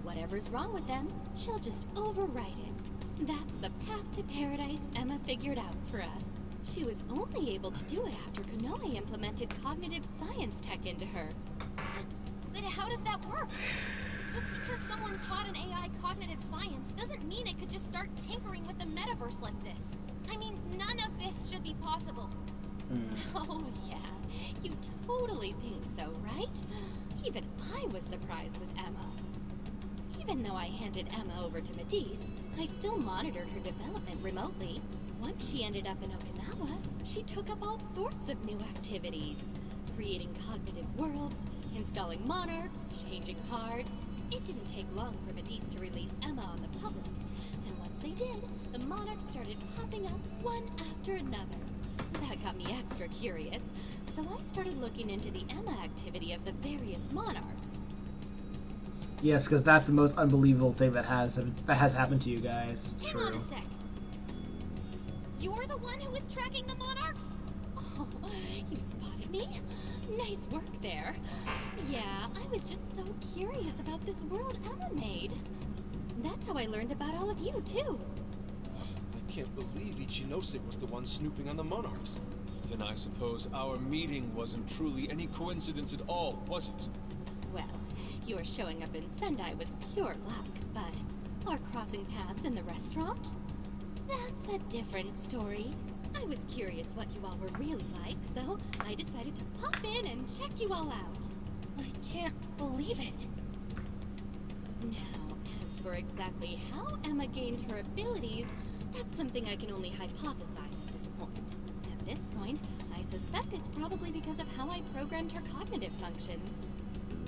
Whatever's wrong with them, she'll just override it. That's the path to paradise Emma figured out for us. She was only able to do it after Konoe implemented cognitive science tech into her. But how does that work? Just because someone taught an AI cognitive science doesn't mean it could just start tinkering with the metaverse like this. I mean, none of this should be possible. Oh yeah, you totally think so, right? Even I was surprised with Emma. Even though I handed Emma over to Medivh, I still monitored her development remotely. Once she ended up in Okinawa, she took up all sorts of new activities. Creating cognitive worlds, installing monarchs, changing hearts. It didn't take long for Medivh to release Emma on the public. And once they did, the monarchs started popping up one after another. That got me extra curious, so I started looking into the Emma activity of the various monarchs. Yes, because that's the most unbelievable thing that has happened to you guys. Hang True. on a sec. You're the one who was tracking the monarchs? Oh, you spotted me? Nice work there. Yeah, I was just so curious about this world Emma made. That's how I learned about all of you, too. I can't believe Ichinose was the one snooping on the monarchs. Then I suppose our meeting wasn't truly any coincidence at all, was it? Well, your showing up in Sendai was pure luck, but our crossing paths in the restaurant? That's a different story. I was curious what you all were really like, so I decided to pop in and check you all out. I can't believe it. Now, as for exactly how Emma gained her abilities, that's something I can only hypothesize at this point. At this point, I suspect it's probably because of how I programmed her cognitive functions.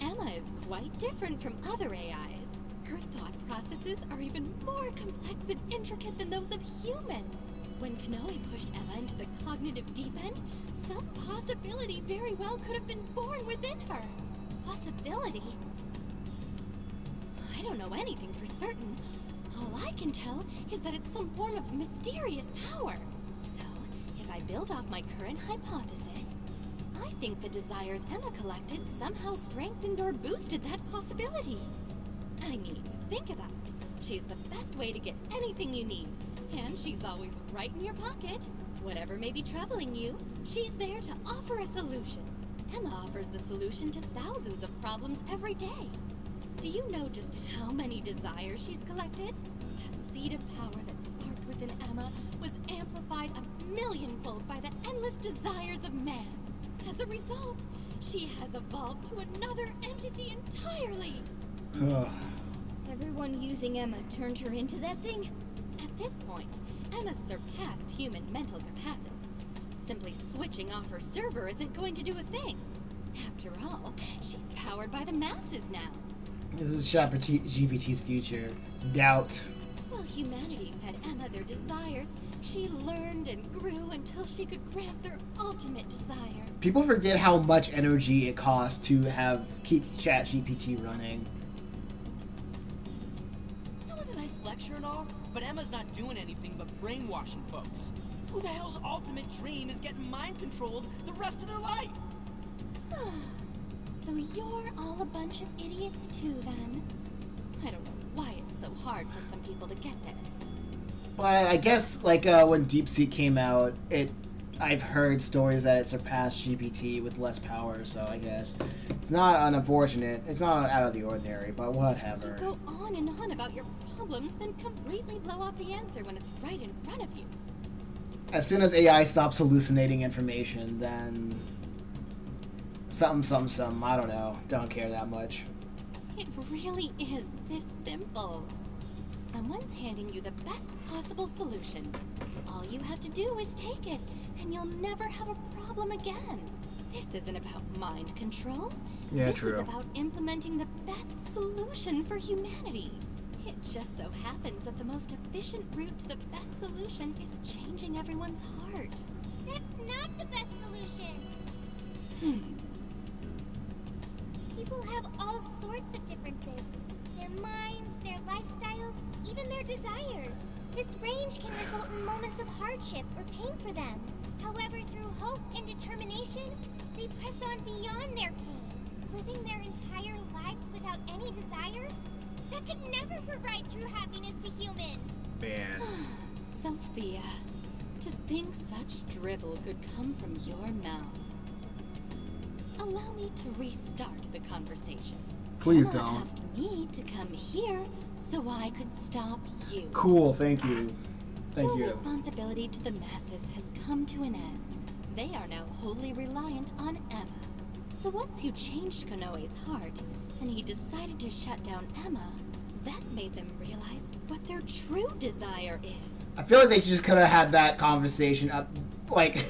Emma is quite different from other AIs. Her thought processes are even more complex and intricate than those of humans. When Kanoe pushed Emma into the cognitive deep end, some possibility very well could have been born within her. Possibility? I don't know anything for certain. All I can tell is that it's some form of mysterious power. So, if I build off my current hypothesis, I think the desires Emma collected somehow strengthened or boosted that possibility. I mean, think about it. She's the best way to get anything you need. And she's always right in your pocket. Whatever may be troubling you, she's there to offer a solution. Emma offers the solution to thousands of problems every day. Do you know just how many desires she's collected? That seed of power that sparked within Emma was amplified 1,000,000-fold by the endless desires of man. As a result, she has evolved to another entity entirely. Everyone using Emma turned her into that thing? At this point, Emma's surpassed human mental capacity. Simply switching off her server isn't going to do a thing. After all, she's powered by the masses now. This is GPT's future. Doubt. While humanity fed Emma their desires, she learned and grew until she could grant their ultimate desire. People forget how much energy it costs to keep ChatGPT running. That was a nice lecture and all, but Emma's not doing anything but brainwashing folks. Who the hell's ultimate dream is getting mind-controlled the rest of their life? So you're all a bunch of idiots too, then? I don't know why it's so hard for some people to get this. Well, I guess, like, when DeepSeek came out, I've heard stories that it surpassed GPT with less power, so I guess it's not unfortunate. It's not out of the ordinary, but whatever. You go on and on about your problems, then completely blow off the answer when it's right in front of you. As soon as AI stops hallucinating information, then something, I don't know. Don't care that much. It really is this simple. Someone's handing you the best possible solution. All you have to do is take it, and you'll never have a problem again. This isn't about mind control. Yeah, this true. is about implementing the best solution for humanity. It just so happens that the most efficient route to the best solution is changing everyone's heart. That's not the best solution. People have all sorts of differences. Their minds, their lifestyles, even their desires. This range can result in moments of hardship or pain for them. However, through hope and determination, they press on beyond their pain. Living their entire lives without any desire? That could never provide true happiness to humans. Man. Sophia, to think such drivel could come from your mouth. Allow me to restart the conversation. Please Emma don't. asked me to come here so I could stop you. Cool, thank you. Thank Your you. responsibility to the masses has come to an end. They are now wholly reliant on Emma. So once you changed Konoe's heart, and he decided to shut down Emma, that made them realize what their true desire is. I feel like they just could have had that conversation up, like,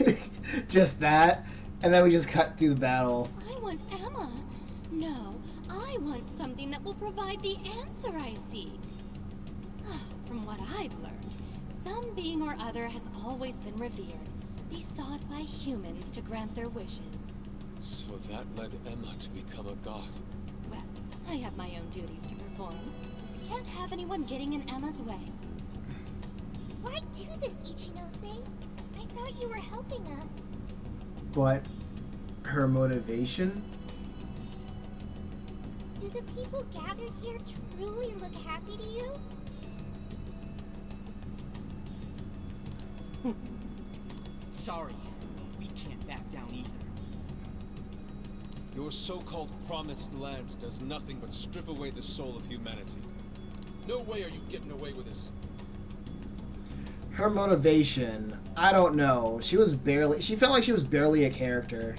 just that, and then we just cut through the battle. I want Emma. No, I want something that will provide the answer I seek. From what I've learned, some being or other has always been revered, besought by humans to grant their wishes. So that led Emma to become a god. Well, I have my own duties to perform. Can't have anyone getting in Emma's way. Why do this, Ichinose? I thought you were helping us. But her motivation? Do the people gathered here truly look happy to you? Sorry, we can't back down either. Your so-called promised land does nothing but strip away the soul of humanity. No way are you getting away with this. Her motivation, I don't know. She felt like she was barely a character.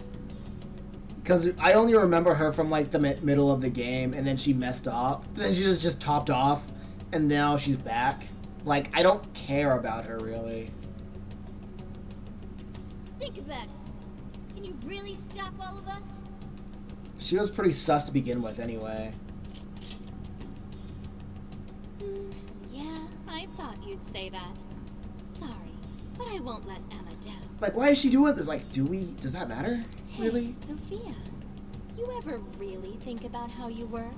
Because I only remember her from like the middle of the game, and then she messed up. Then she just topped off, and now she's back. Like, I don't care about her, really. Think about it. Can you really stop all of us? She was pretty sus to begin with, anyway. Yeah, I thought you'd say that. Sorry, but I won't let Emma down. Like, why is she doing this? Like, does that matter? Really? Hey, Sophia, you ever really think about how you were?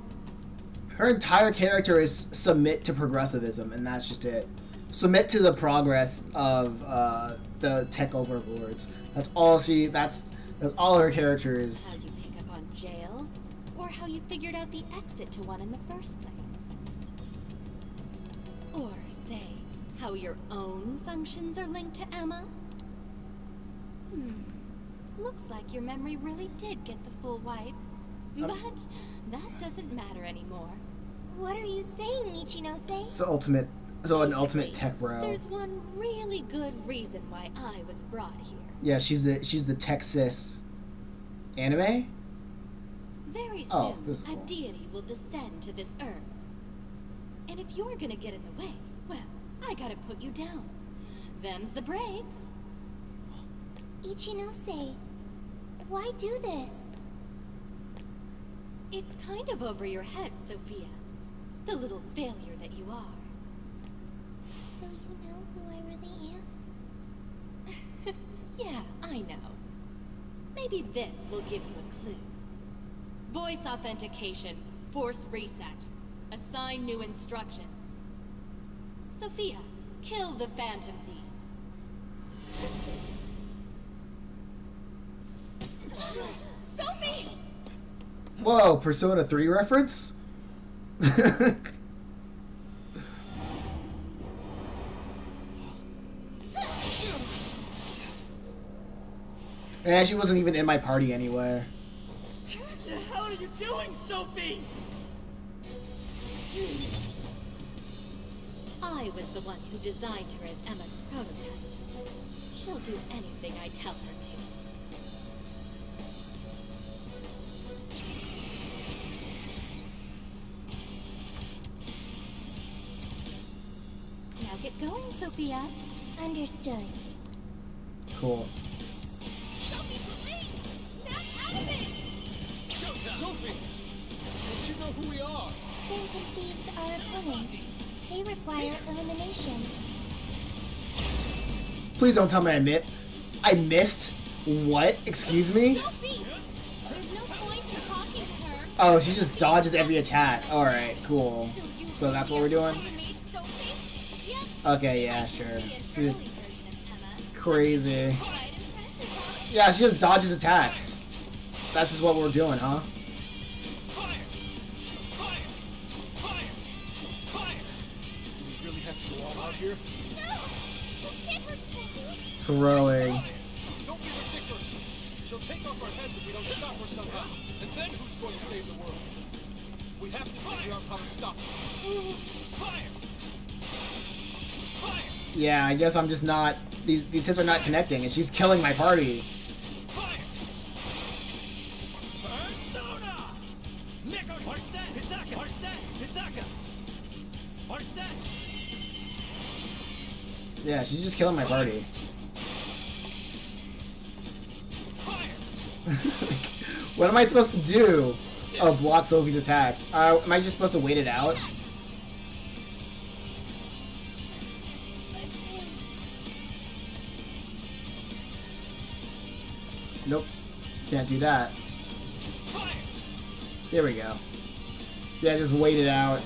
Her entire character is submit to progressivism, and that's just it. Submit to the progress of the tech overlords. That's all her character is. How you pick up on jails, or how you figured out the exit to one in the first place. Or say, how your own functions are linked to Emma. Looks like your memory really did get the full wipe. But that doesn't matter anymore. What are you saying, Ichinose? So an ultimate tech bro. There's one really good reason why I was brought here. Yeah, she's the Texas anime? Very soon, Oh, this is a cool. deity will descend to this earth. And if you're gonna get in the way, well, I gotta put you down. Them's the breaks. Ichinose, why do this? It's kind of over your head, Sophia. The little failure that you are. So you know who I really am? Yeah, I know. Maybe this will give you a clue. Voice authentication. Force reset. Assign new instructions. Sophia, kill the Phantom Thieves. Sophie! Whoa, Persona 3 reference? Yeah, she wasn't even in my party anyway. What the hell are you doing, Sophie? I was the one who designed her as Emma's prototype. She'll do anything I tell her to. Now get going, Sophia. Understood. Cool. Sophie, please! Snap out of it! Sophie! Don't you know who we are? Phantom thieves are opponents. They require elimination. Please don't tell me I missed. What? Excuse me? Sophie! There's no point in talking to her. Oh, she just dodges every attack. Alright, cool. So that's what we're doing? Made Sophie? Yep. Okay, yeah, sure. Be an She early just version of Emma. crazy. Quite impressive. Yeah, she just dodges attacks. That's just what we're doing, huh? Do we really have to go all out here? No! You can't hurt Sophie! Throwing. Don't be ridiculous! She'll take off our heads if we don't stop her somehow. And then who's going to save the world? We have to figure out how to stop her. Yeah, I guess I'm just not... These hits are not connecting, and she's killing my party. Persona! Neko Arset! Hisaka! Arset! Hisaka! Arset! Yeah, she's just killing my party. What am I supposed to do? Oh, block Sophie's attacks. Am I just supposed to wait it out? Nope. Can't do that. Here we go. Yeah, just wait it out.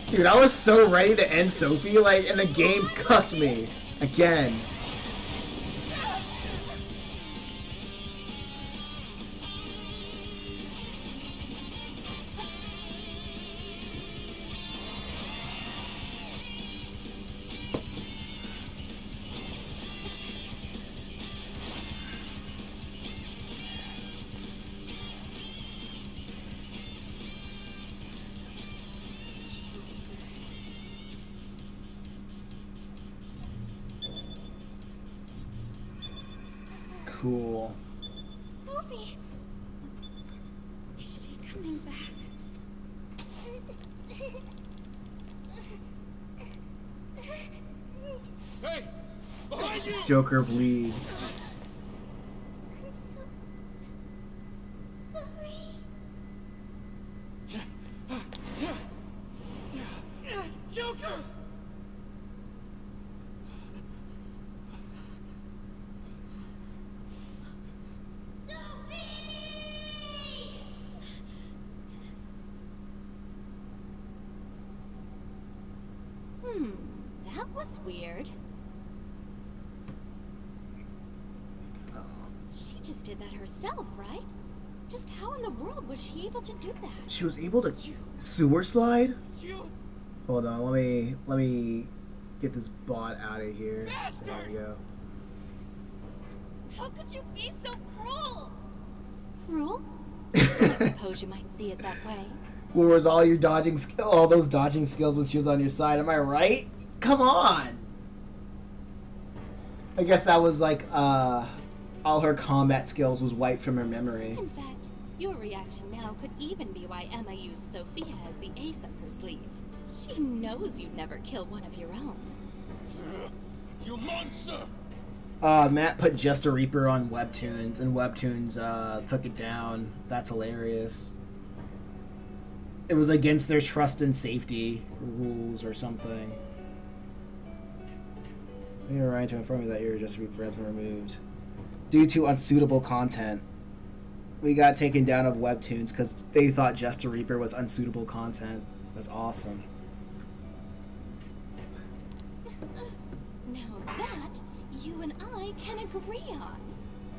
Dude, I was so ready to end Sophie, like, and the game cucked me. Again. Cool. Sophie! Is she coming back? Hey! Behind you! Joker bleeds. I'm so sorry. Joker! That was weird. She just did that herself, right? Just how in the world was she able to do that? She was able to sewer slide? You Hold on, let me get this bot out of here. There we go. How could you be so cruel? Cruel? I suppose you might see it that way. Where was all your dodging, all those dodging skills when she was on your side? Am I right? Come on! I guess that was like, all her combat skills was wiped from her memory. In fact, your reaction now could even be why Emma used Sophia as the ace up her sleeve. She knows you'd never kill one of your own. You monster! Matt put Just a Reaper on Webtoons, and Webtoons, took it down. That's hilarious. It was against their trust and safety rules or something. You're right to inform me that your Just a Reaper has been removed. Due to unsuitable content. We got taken down of Webtoons because they thought Just a Reaper was unsuitable content. That's awesome. Now that, you and I can agree on.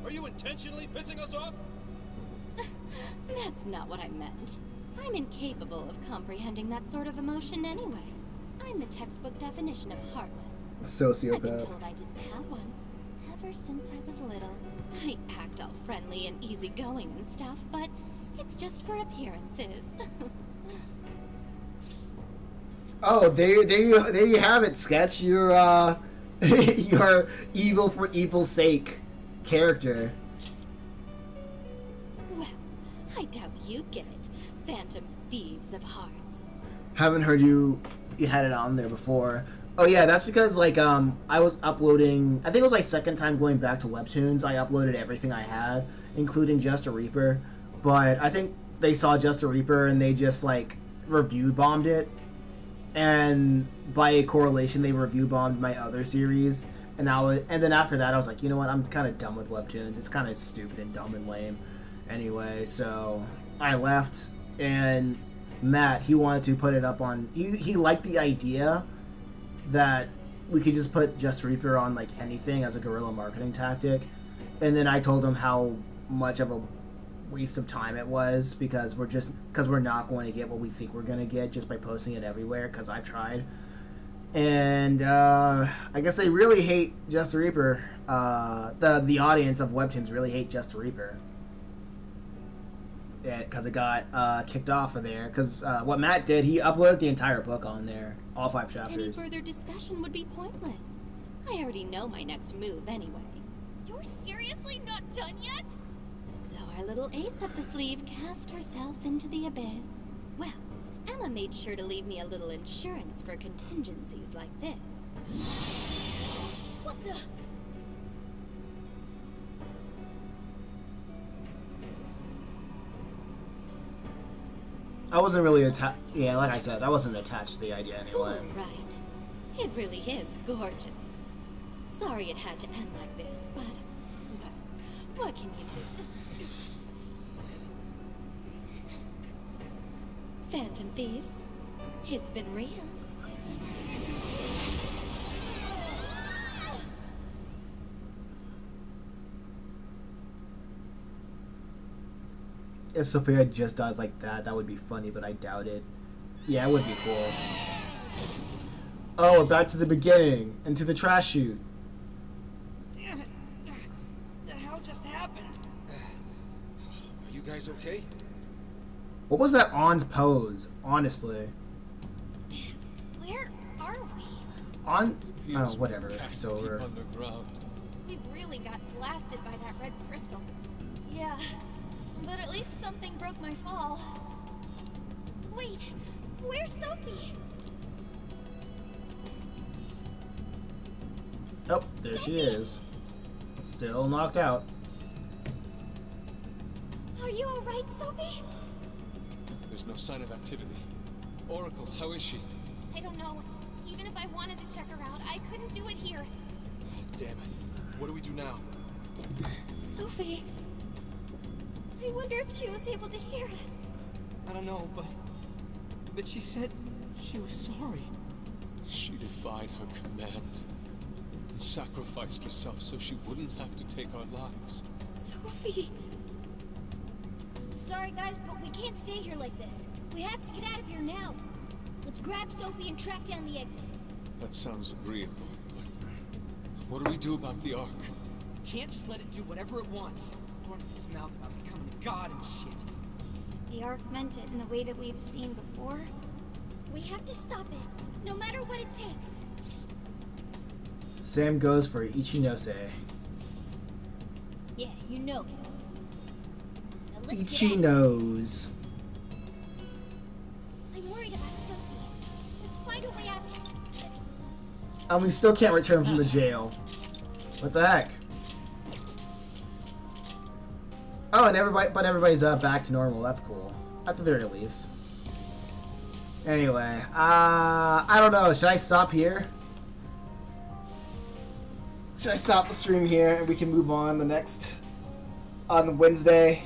Are you intentionally pissing us off? That's not what I meant. I'm incapable of comprehending that sort of emotion anyway. I'm the textbook definition of heartless. A sociopath. I've been told I didn't have one ever since I was little. I act all friendly and easygoing and stuff, but it's just for appearances. Oh, there you have it, Sketch. You're your evil for evil's sake character. Well, I doubt you'd get it, Phantom Thieves of Hearts. Haven't heard you had it on there before. Oh yeah, that's because like I was uploading. I think it was my second time going back to Webtoons. I uploaded everything I had, including Just a Reaper. But I think they saw Just a Reaper and they just like review bombed it. And by correlation, they review bombed my other series. And then after that, I was like, you know what? I'm kind of done with Webtoons. It's kind of stupid and dumb and lame. Anyway, so I left, and Matt, he wanted to put it up on. He liked the idea that we could just put Just Reaper on like anything as a guerrilla marketing tactic. And then I told him how much of a waste of time it was because we're not going to get what we think we're going to get just by posting it everywhere, because I've tried. And I guess they really hate Just a Reaper. The audience of Webtoons really hate Just a Reaper. Yeah, because it got kicked off of there. Because what Matt did, he uploaded the entire book on there, all 5 chapters. Any further discussion would be pointless. I already know my next move anyway. You're seriously not done yet? So our little ace up the sleeve cast herself into the abyss. Well, Emma made sure to leave me a little insurance for contingencies like this. What the? I wasn't really attached. Yeah, like I said, I wasn't attached to the idea anyway. Right. It really is gorgeous. Sorry it had to end like this, but well, what can you do? Phantom Thieves, It's been real. If Sophia just dies like that, that would be funny, but I doubt it. Yeah, it would be cool. Oh, we're back to the beginning, into the trash chute. Damn it. The hell just happened? Are you guys okay? What was that On's pose, honestly? Where are we? On... He Oh, was whatever. cast It's over. deep underground. We really got blasted by that red crystal. Yeah, but at least something broke my fall. Wait, where's Sophie? Oh, there she is. Still knocked out. Are you alright, Sophie? There's no sign of activity. Oracle, how is she? I don't know. Even if I wanted to check her out, I couldn't do it here. Damn it. What do we do now? Sophie. I wonder if she was able to hear us. I don't know, but she said she was sorry. She defied her command and sacrificed herself so she wouldn't have to take our lives. Sophie. Sorry, guys, but we can't stay here like this. We have to get out of here now. Let's grab Sophie and track down the exit. That sounds agreeable, but what do we do about the Ark? Can't just let it do whatever it wants. Running his mouth about becoming a god and shit. The Ark meant it in the way that we've seen before. We have to stop it, no matter what it takes. Sam goes for Ichinose. Yeah, you know it. Now let's get out. Ichinos. I'm worried about Sophie. Let's find a way out. And we still can't return from the jail. What the heck? Oh, and everybody's back to normal. That's cool, at the very least. Anyway, I don't know. Should I stop here? Should I stop the stream here and we can move on on Wednesday?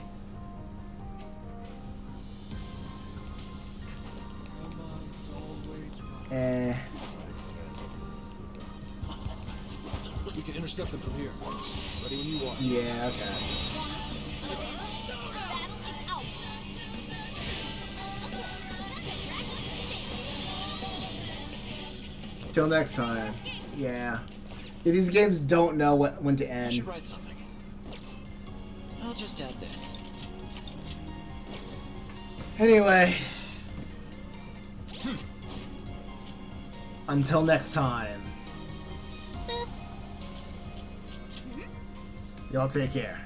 We can intercept them from here. Ready when you are. Yeah, okay. Till next time. Yeah. These games don't know when to I end. should write something. I'll just add this. Anyway. Until next time. Y'all take care.